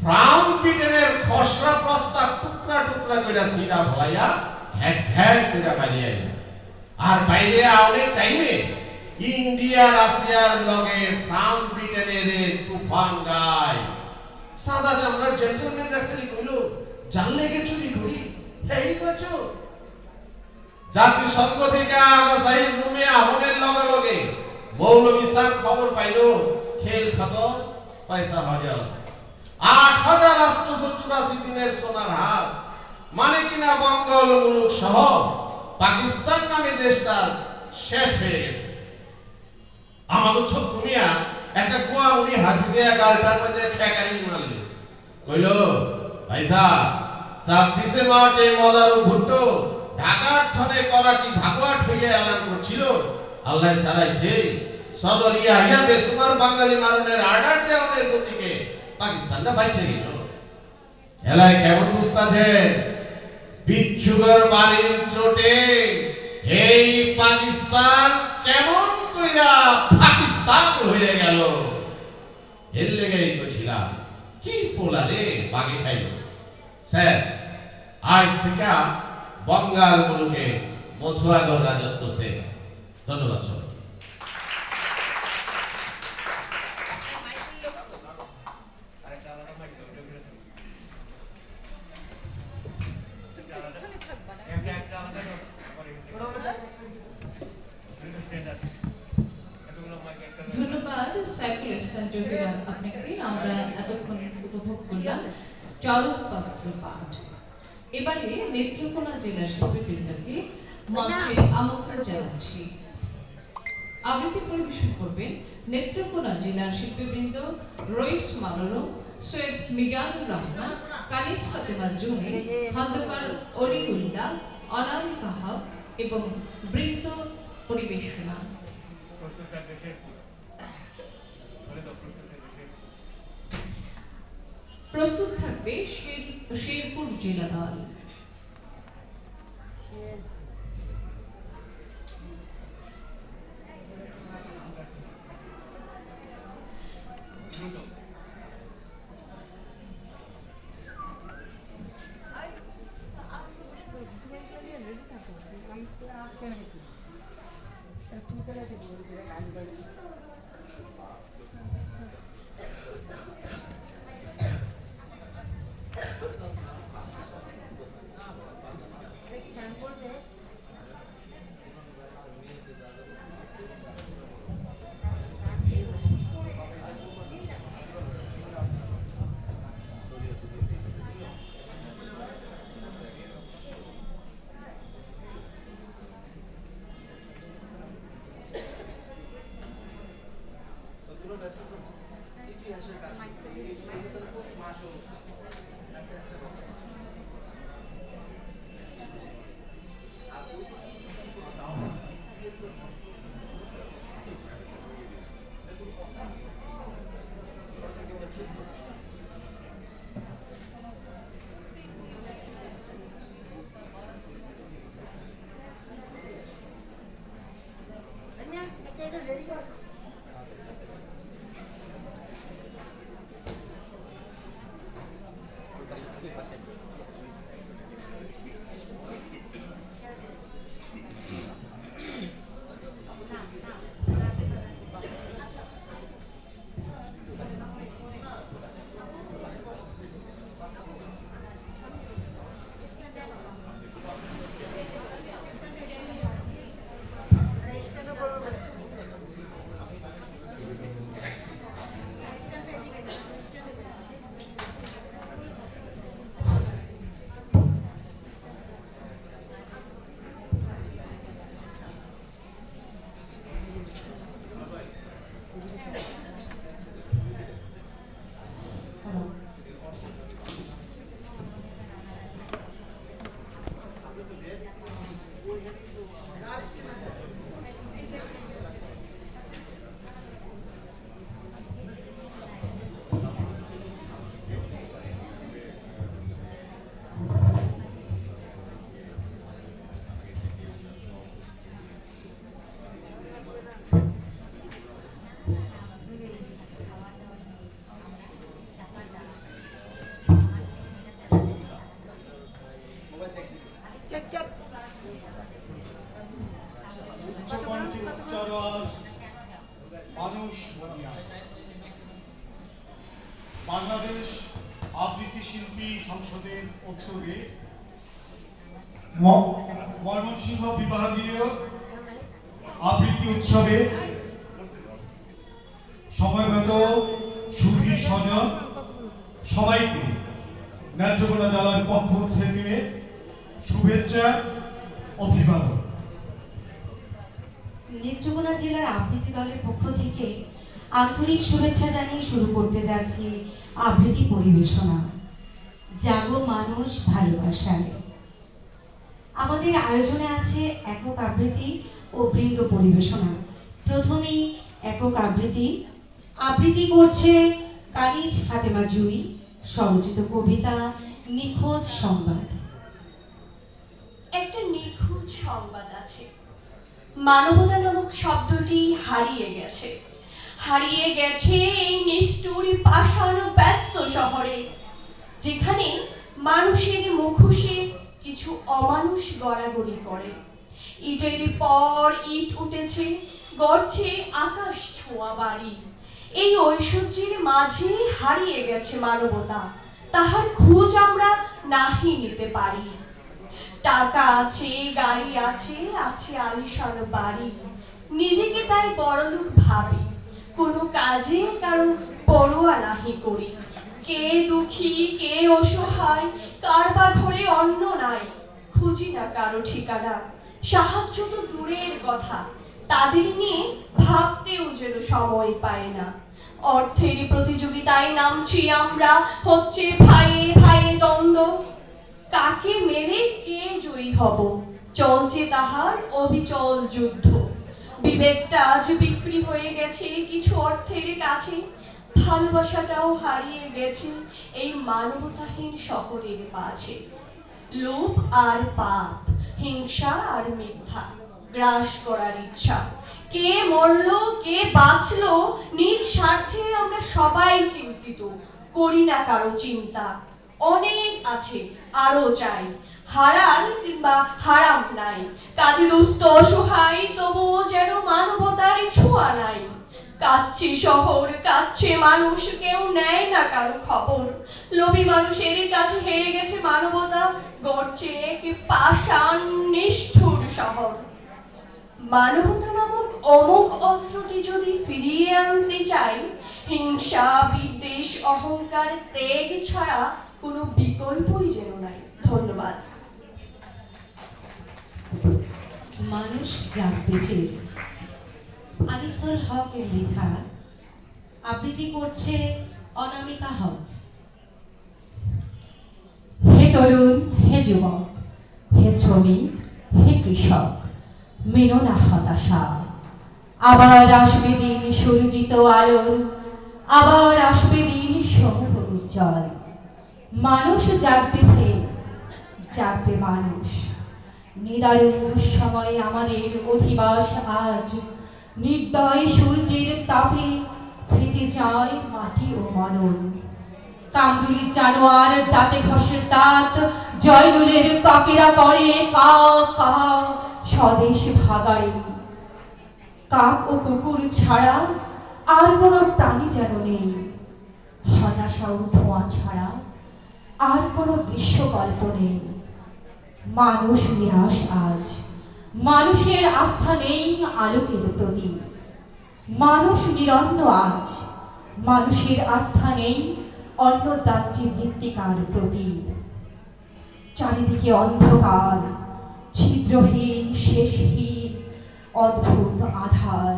ফ্রান্স ব্রিটেনের খসড়া প্রস্তাব টুকরা টুকরা করে সিরা ভলাইয়া হ্যাট হ্যাট করে পালিয়ে আর বাইরে আউলে টাইমে ইন্ডিয়া রাশিয়ার লগে ফ্রান্স ব্রিটেনের তুফান গায়। সাদা চামড়ার জেন্টলম্যান রাখালি কইল জানলে গে চুরি করি এই বাঁচো। জাতি সংঘ থেকে আগাছাই রুমে আহনের লগে লগে মৌলভী সাহেব খবর পাইলো খেল খতম, পয়সা হাজার। 8,884 দিনের সোনার হাঁস মানে কিনা বঙ্গল মুলুক সহ পাকিস্তান নামে দেশটা শেষ হয়ে গেছে। আমাদের ছোট্ট মিয়া একটা কুয়া উনি হাসি দিয়ে গালটার মধ্যে খেকারি মারল, কইল ভাইসা 26 মার্চ এই মদারু ভুট্টো ঢাকার থনে করাচি ভাগোয়াট হইয়া এলান করছিল, আল্লাহ সারাইছে সদর ইয়াহিয়া বেসুমার বাঙালি মারণের আর্ডার দেওয়ার গতিকে পাকিস্তানটা বাইচে গেল। এলাই কেমন বুঝতাছে বিচ্ছুগর বাড়ির চোটে এই পাকিস্তান কেমন কইরা পাকিস্তান হয়ে গেল। এর লেগেই কইছিলাম কি পোলা রে বাগে খাইল। শেষ আজ থেকে বঙ্গাল মুলুকে মছুয়াগর রাজত্ব শেষ। ধন্যবাদ সবাই। ধন্যবাদ সাইকুলার সঞ্জয়রা আপনাকে। আমরা এতক্ষণ উপভোগ করলাম চরমপত্র পাঠ। এবারে নেত্রকোনা জেলা শিল্পীবৃন্দকে মঞ্চে আমন্ত্রণ জানাচ্ছি। আবৃত্তি পরিবেশন করবেন নেত্রকোনা জেলার শিল্পীবৃন্দ রইস মানরম, সৈয়দ মিজানুর রহমান, কানিস ফাতেমা জুনি, খন্দকার অলিউল্লাহ, অনামিকা হক এবং বৃন্দ পরিবেশনা। প্রস্তুত থাকবে শেরপুর জেলা দল। আবৃত্তি শিল্পী সংসদের উদ্যোগে ময়মনসিংহ বিভাগীয় আবৃত্তি উৎসবে সময়গত সুধী স্বজন সবাইকে ন্যায্যকলা জেলার পক্ষ থেকে শুভেচ্ছা অভিবাদন। নেত্রকোনা জেলার আবৃত্তি দলের পক্ষ থেকে আন্তরিক শুভেচ্ছা জানিয়ে শুরু করতে যাচ্ছি আবৃত্তি পরিবেশনা জাগো মানুষ ভালোবাসায়। আমাদের আয়োজনে আছে একক আবৃত্তি ও বৃন্দ পরিবেশনা। প্রথমেই একক আবৃত্তি করছে কানিজ ফাতেমা জুই, স্বরচিত কবিতা নিখোঁজ সংবাদ। একটা নিখোঁজ সংবাদ আছে। মানবতা নামক শব্দটি হারিয়ে গেছে এই নিষ্ঠুর পাষাণ ব্যস্ত শহরে, যেখানে মানুষের মুখোশে কিছু অমানুষ গড়াগড়ি করে। ইটের পর ইট উঠেছে, গড়ছে আকাশ ছোঁয়া বাড়ি। এই ঐশ্বর্যের মাঝে হারিয়ে গেছে মানবতা, তাহার খোঁজ আমরা নাহি নিতে পারি। টাকা আছে, গাড়ি আছে, আছে আলিশান বাড়ি, নিজেকে তাই বড়লোক ভাবে, কোনো কাজে কারো পরোয়া নাহি করি। কে দুঃখী, কে অসহায়, কার বা ঘরে অন্ন নাই, খুঁজি না কারো ঠিকানা। সাহায্য তো দূরের কথা, তাদের নিয়ে ভাবতেও যেন সময় পায় না। অর্থের প্রতিযোগিতায় নামছি আমরা, হচ্ছে ভাইয়ে ভাইয়ে দ্বন্দ্ব। কাকে মেরে কে জয়ী হব, চলছে তাহার অবিচল যুদ্ধ। বিবেকটা আজ বিক্রি হয়ে গেছে কিছু অর্থের কাছে, ভালোবাসাটাও হারিয়ে গেছে এই মানবতাহীন শহরের মাঝে। লোভ আর পাপ, হিংসা আর মিথ্যা, গ্রাস করার ইচ্ছা। কে মরলো কে বাঁচলো, নিজ স্বার্থে আমরা সবাই চিন্তিত, করি না কারো চিন্তা। অনেক আছে আরো চাই, হারাল কিংবা হারাম নাই। কাঁদি দুস্থ অসহায়, তবুও যেন মানবতার ছোঁয়া নাই। কাঁদছে শহর, কাঁদছে মানুষ, কেউ নেয় না কারো খবর। লোভী মানুষের কাছে হেরে গেছে মানবতা, গড়ছে এক পাষাণ নিষ্ঠুর শহর। মানবতা নামক অমোঘ অস্ত্রটি যদি ফিরিয়ে আনতে চাই, হিংসা, বিদ্বেষ, অহংকার, ত্যাগ ছাড়া কোনো বিকল্পই যেন নাই। ধন্যবাদ। মানুষ জাগবে আনিসুল হকের লেখা। আবৃত্তি করছে অনামিকা হক। হে তরুণ, হে যুবক, হে শ্রমিক, হে কৃষক, মেনো না হতাশা। আবার আসবে দিন সূর্যিত আলোর, আবার আসবে দিন সমূহ উজ্জ্বল। মানুষ জাগবে জাগবে মানুষ। নিদারুণ দুঃসময়ে আমাদের অধিবাস আজ। নির্দয় সূর্যের তাপে ফেটে যায় মাটি ও মনন। কামরুলি জানোয়ার দাঁতে ঘষে দাঁত, জয়নুলের কাকেরা করে কা কা স্বদেশ ভাগাড়ে। কাক ও কুকুর ছাড়া আর কোনো প্রাণী যেন নেই। হতাশা ও ধোঁয়া ছাড়া আর কোনো দৃশ্যকল্প নেই। মানুষ নিরাশ আজ, মানুষের আস্থা নেই আলোকের প্রতি। মানুষ নিরন্ন আজ, মানুষের আস্থা নেই অন্নদাত্রী মৃত্তিকার প্রতি। চারিদিকে অন্ধকার, ছিদ্রহীন শেষহীন অদ্ভুত আধার।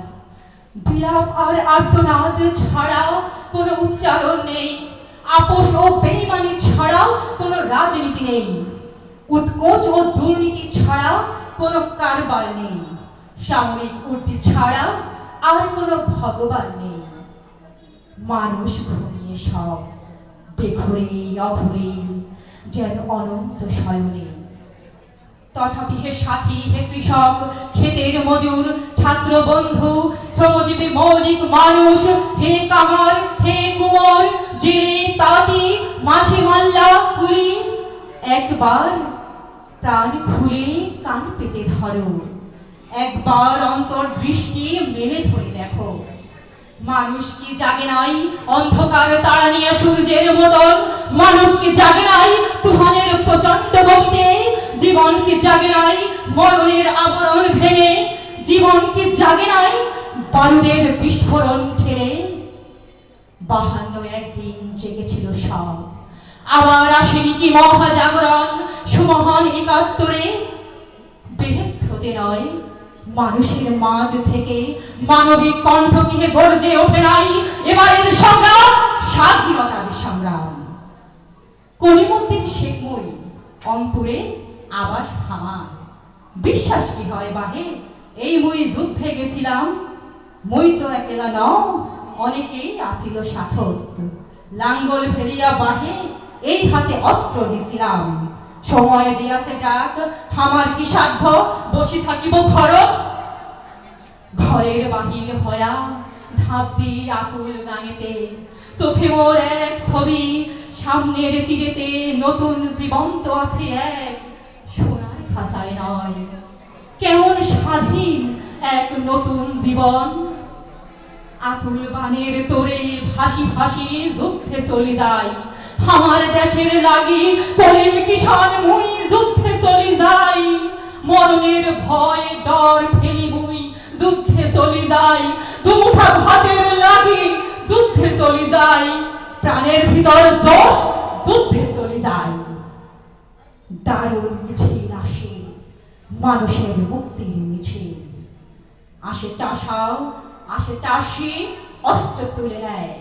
বিলাপ আর আর্তনাদ ছাড়া কোনো উচ্চারণ নেই। আপোষ ও বেঈমানি ছাড়া কোনো রাজনীতি নেই। উৎকোচ ও দুর্নীতি ছাড়া কোনো কারবার নেই। সামরিক উর্দি ছাড়া আর কোনো ভগবান নেই। মানুষ ঘুমিয়ে সব বেঘরে অঘরে যেন অনন্ত শয়নে। তথাপি হে সাথী, হে কৃষক, ক্ষেতের মজুর, ছাত্র বন্ধু, শ্রমজীবী মৌলিক মানুষ, হে কামার, হে কুমোর, জেলে তাঁতি, মাঝি মাল্লা কুলি, একবার প্রাণ খুলে কান পেতে ধরো। একবার অন্তর্দৃষ্টি মেলে ধরে দেখো। মানুষ কি জাগে নাই অন্ধকার তারা নিয়ে সূর্যের মতন? মানুষ কি জাগে নাই তুফানের প্রচন্ড গতিতে, জীবন কি জাগে নাই মরণের আবরণ ভেঙে, জীবন কি জাগে নাই বারুদের বিস্ফোরণ ঠেলে। 52 একদিন জেগেছিল সব, আবার আসেনি কি মহাজাগরণ সুমহান 71-এ। বেহেশত হতে নয় মানুষের মাঝ থেকে মানবিক কণ্ঠ কি গর্জে ওঠে নাই এবারের সংগ্রাম, স্বাধীনতার সংগ্রাম। কলিমুদ্দিন শেখ মই অন্তরে আবাস হামার, বিশ্বাস কি হয় বাহে এই মই যুদ্ধে গেছিলাম। মই তো একলা ন, অনেকেই আসিল সাথত, লাঙ্গল ফেলিয়া বাহে এই হাতে অস্ত্র দিছিলাম। সময় দিয়াছে ডাক আমার কি সাধ্য বসে থাকিব ঘর, ঘরের বাহির হয়া ঝাঁপ দি আকুল গানেতে। চোখে মোর এক ছবি সামনের তীরেতে, নতুন জীবন্ত আছে এক সোনার খাঁচায় নয়, কেমন স্বাধীন এক নতুন জীবন। আকুল বানের তোরে ভাসি ভাসি যুদ্ধে চলে যায়, আমার দেশের লাগি কলিম কিষান মুই যুদ্ধে চলে যাই। মরণের ভয় ডর ফেলি মুই যুদ্ধে চলে যাই, দুমুঠা ভাতের লাগি যুদ্ধে চলে যাই। প্রাণের ভিতর জোশ যুদ্ধে চলে যায়। দারুণ মিছিল আসে মানুষের মুক্তির মিছিল, আসে চাষাও আসে চাষি অস্ত্র তুলে নেয়,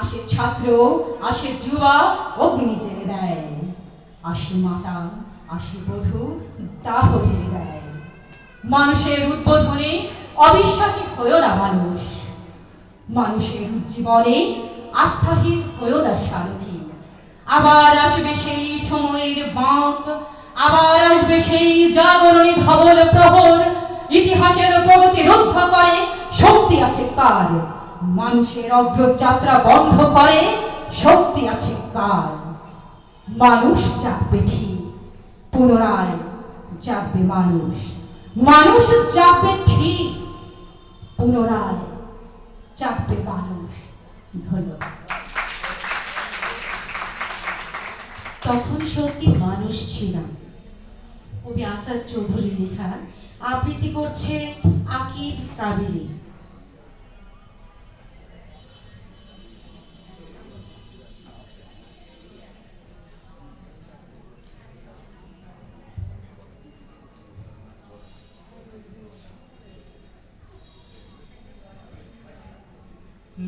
আসে ছাত্র আসে যুবা অগ্নি জেলে দেয়, আসে মাতা আসে বধূ দাহ ঢেলে দেয়। মানুষের উদ্বোধনে অবিশ্বাসী হয়েও না মানুষ, মানুষের জীবনে আস্থাহীন হয়েও না সারথি। আবার আসবে সেই সময়ের বাঁক, আবার আসবে সেই জাগরণী ধবল প্রহর। ইতিহাসের প্রগতি রুদ্ধ করে শক্তি আছে কার, মানুষের অগ্রযাত্রা বন্ধ করে শক্তি আছে কার। মানুষ জাগবে ঠিক, পুনরায় জাগবে মানুষ, মানুষ জাগবে ঠিক, পুনরায় জাগবে মানুষ। ধন্যবাদ। তখন সত্যি মানুষ ছিলাম। কবি আসাদ চৌধুরী লেখা, আবৃত্তি করছে আকিব কাবিলি।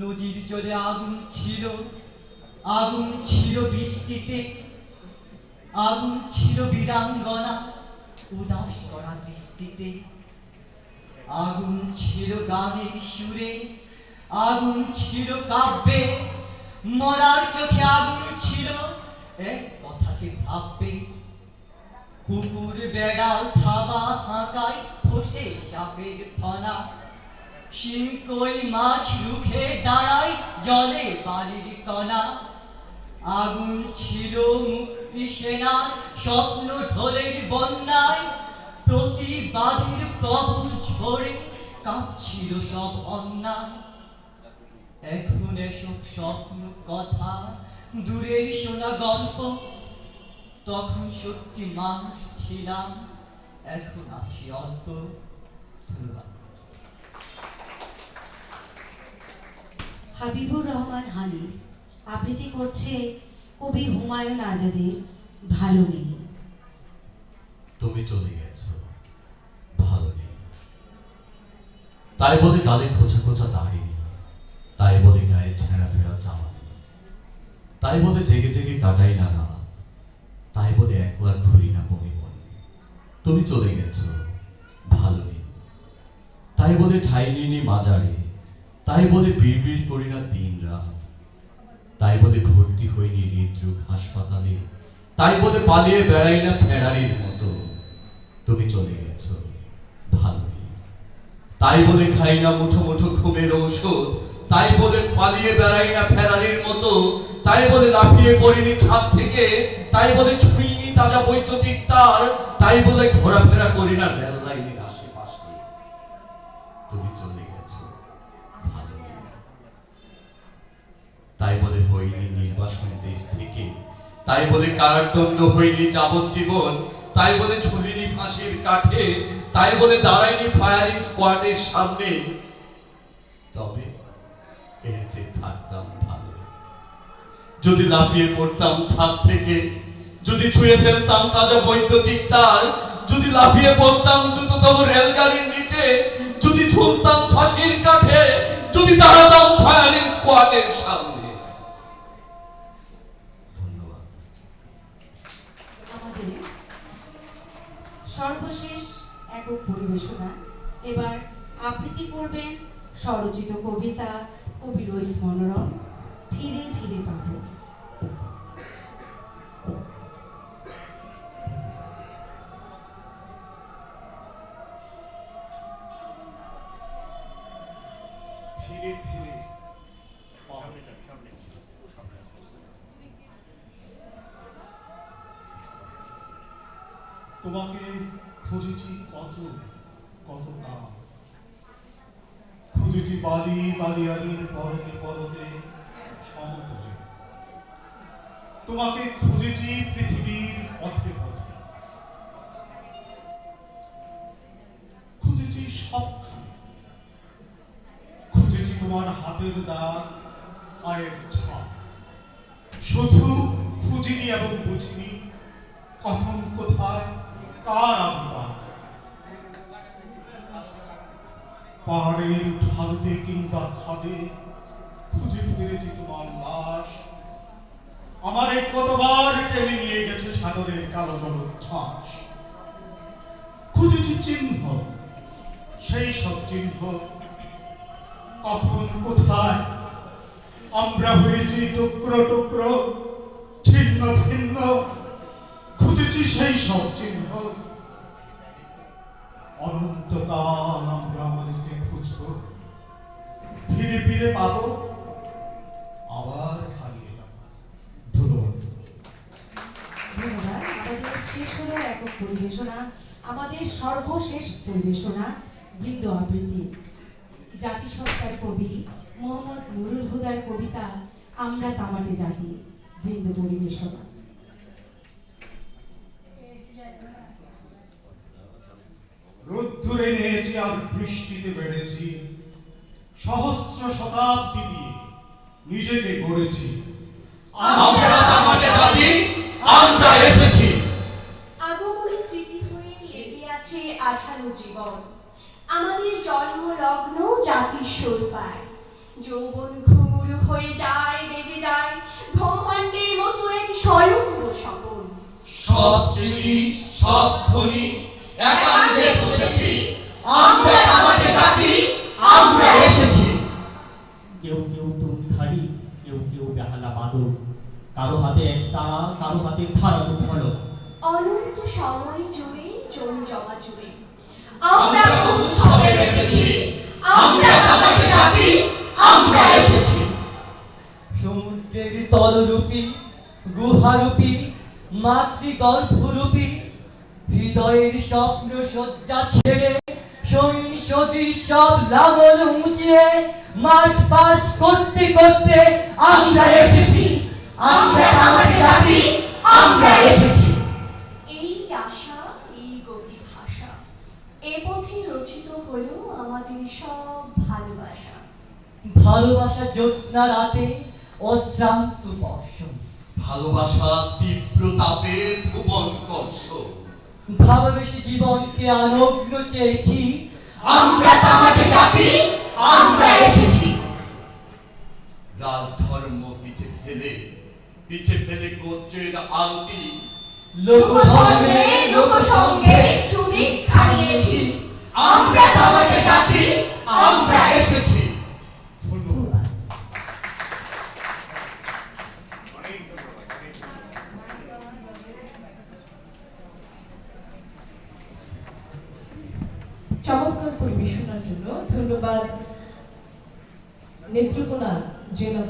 নদীর জলে আগুন ছিল, আগুন ছিল বৃষ্টিতে, আগুন ছিল বীরাঙ্গনা উদাস করা দৃষ্টিতে, আগুন ছিল গানের সুরে, আগুন ছিল কাব্যে, মরার চোখে আগুন ছিল এক কথাকে ভাববে। কুকুর বেড়াল থাবা হাঁকায় ফসে সাপের ফনা, শিং কই মাছ রুখে দাঁড়ায় জলে বালির কণা। আগুন ছিল মুক্তি সেনার স্বপ্ন ঢোলের বন্যায়, প্রতিবাদের প্রবল ঝড়ে কাঁপছিল সব অন্যায়। এখন এসব স্বপ্ন কথা দূরের শোনা গল্প, তখন সত্যি মানুষ ছিলাম, এখন আছি অল্প। ধন্যবাদ। হাবিবুর রহমান হানিফ আবৃত্তি করছে কবি হুমায়ুন আজাদের ভালো নেই। তুমি চলে গেছো, ভালো নেই, তাই বলে গালে খোঁচা খোঁচা দাড়ি নেই, তাই বলে গায়ে ছেঁড়া ফেরা জামা নেই, তাই বলে জেগে জেগে কাটাই না রাত, তাই বলে একলা ঘুরি না বমি বনে। তুমি চলে গেছো, ভালো নেই, তাই বলে ঠাই নিনি বাজারে, তাই বলে বিড়বিড় করি না দিন রাত, তাই বলে ভর্তি হইনি হৃদরোগ হাসপাতালে, তাই বলে পালিয়ে বেড়াই না ফেরারির মতো। তুমি চলে গেছো, ভালো নেই, তাই বলে খাই না মুঠো মুঠো ঘুমের ঔষধ, তাই বলে পালিয়ে বেড়াই না ফেরারির মতো, তাই বলে লাফিয়ে পড়িনি ছাদ থেকে, তাই বলে ছুঁইনি তাজা বৈদ্যুতিক তার, তাই বলে ঘোরাফেরা করি না রেল লাইনের আশেপাশে। তুমি চলে গেছো, ভালো নেই, তাই বলে হইনি নির্বাসন দেশ থেকে, তাই বলে কারাদণ্ড হইনি যাবজ্জীবন, তাই বলে ঝুলিনি ফাঁসির কাঠে, তাই বলে দাঁড়াইনি ফায়ারিং স্কোয়াডের সামনে। তবে এর যে থাকতাম ভালো, যদি লাফিয়ে পড়তাম ছাদ থেকে, যদি ছুঁয়ে ফেলতাম তাজা বৈদ্যুতিক তার, যদি লাফিয়ে পড়তাম দ্রুততম রেলগাড়ির নিচে, যদি ঝুলতাম ফাঁসির কাঠে, যদি দাঁড়াতাম ফায়ারিং স্কোয়াডের সামনে। ধন্যবাদ। আমাদের সর্বশেষ একক পরিবেশনা। এবার আবৃত্তি করবেন স্বরচিত কবিতা কবি রইস মনোরম, ফিরে ফিরে পাবো। ফিরে ফিরে তোমাকে খুঁজেছি কত কত কাল, খুঁজেছি বালি বালিয়ালির পরতে পরতে সমতলে, তোমাকে খুঁজেছি পৃথিবীর পথে পথে, খুঁজেছি সবখানে, খুঁজেছি তোমার হাতের দাগ পায়ের ছাপ, শুধু খুঁজিনি এবং বুঝিনি কখন কোথায় কার আবির্ভাব। পাহাড়ের ঢালতে কিংবা খাদে খুঁজে ফিরেছি তোমার লাশ, আমারে কতবার টেনে নিয়ে গেছে সাগরের কালো জলোচ্ছ্বাস। খুঁজেছি চিহ্ন, সেই সব চিহ্ন কখন কোথায় আমরা হয়েছি টুকরো টুকরো ছিন্ন ভিন্ন। খুঁজেছি সেই সব চিহ্ন, অনন্তকাল আমরা আমাদেরকে খুঁজবো, ফিরে ফিরে পাবো, আবার হারিয়ে যাবো। ধন্যবাদ। ধন্যবাদ। আমাদের শেষ হলো একক পরিবেশনা। আমাদের সর্বশেষ পরিবেশনা বৃন্দ আবৃত্তি। জাতিসত্তার কবি মোহাম্মদ নুরুল হুদার কবিতা আমরা তামাটে জাতি, বৃন্দ পরিবেশনা। রোদ্দুরে নিয়েছি আর বৃষ্টিতে বেড়েছি, সহস্র শতাব্দী দিয়ে নিজেকে গড়েছি। আমরা তামাটে জাতি, আমরা এসেছি। আগমনী স্মৃতি হয়ে লেগে আছে 18 জীবন, আমাদের জন্মলগ্ন জাতির সুর পায়। যৌবন ঘুঙুরু হয়ে যায়, বেজে যায় ব্রহ্মাণ্ডের মতো এক স্বয়ম্ভ স্বপন। সব স্মৃতি সব ধ্বনি একান্তে বসেছি, আমরা তামাটে জাতি, আমরা এসেছি। কেউ কেউ তুমধারী, কেউ কেউ বেহালা বাদল, কারো হাতে এক তারা, কারো হাতে ধারালো ফলক। অনন্ত সময় জুড়ে জমা জুড়ে আমরা উৎসবে রেখেছি, আমরা তামাটে জাতি, আমরা এসেছি। সমুদ্রের তলরূপী, গুহারূপী, মাতৃগর্ভরূপী, হৃদয়ের স্বপ্ন সজ্জা ছেড়ে সহিংস সব লাগল মুচিয়ে মার্চ পাস্ট করতে করতে আমরা এসেছি, আমরা তামাটে জাতি, আমরা এসেছি। এই আশা, এই গতি ভাষা, এ পথে রচিত হলো আমাদের সব ভালোবাসা। ভালোবাসা জ্যোৎস্না রাতে অশ্রান্ত বর্ষণ, ভালোবাসা তীব্র তাপের ভুবন কর্ষ, ভালোবেসে জীবনকে আনগ্ন চেয়েছি, আমরা তামাটে জাতি, আমরা এসেছি। রাজধর্ম পিছে ফেলে গোত্রের আলতি, লোকধর্মে লোকসঙ্গে সুদীক্ষা নিয়েছি, আমরা তামাটে জাতি, আমরা এসেছি। চমৎকার পরিবেশনার জন্য ধন্যবাদ নেত্রকোনা জেলা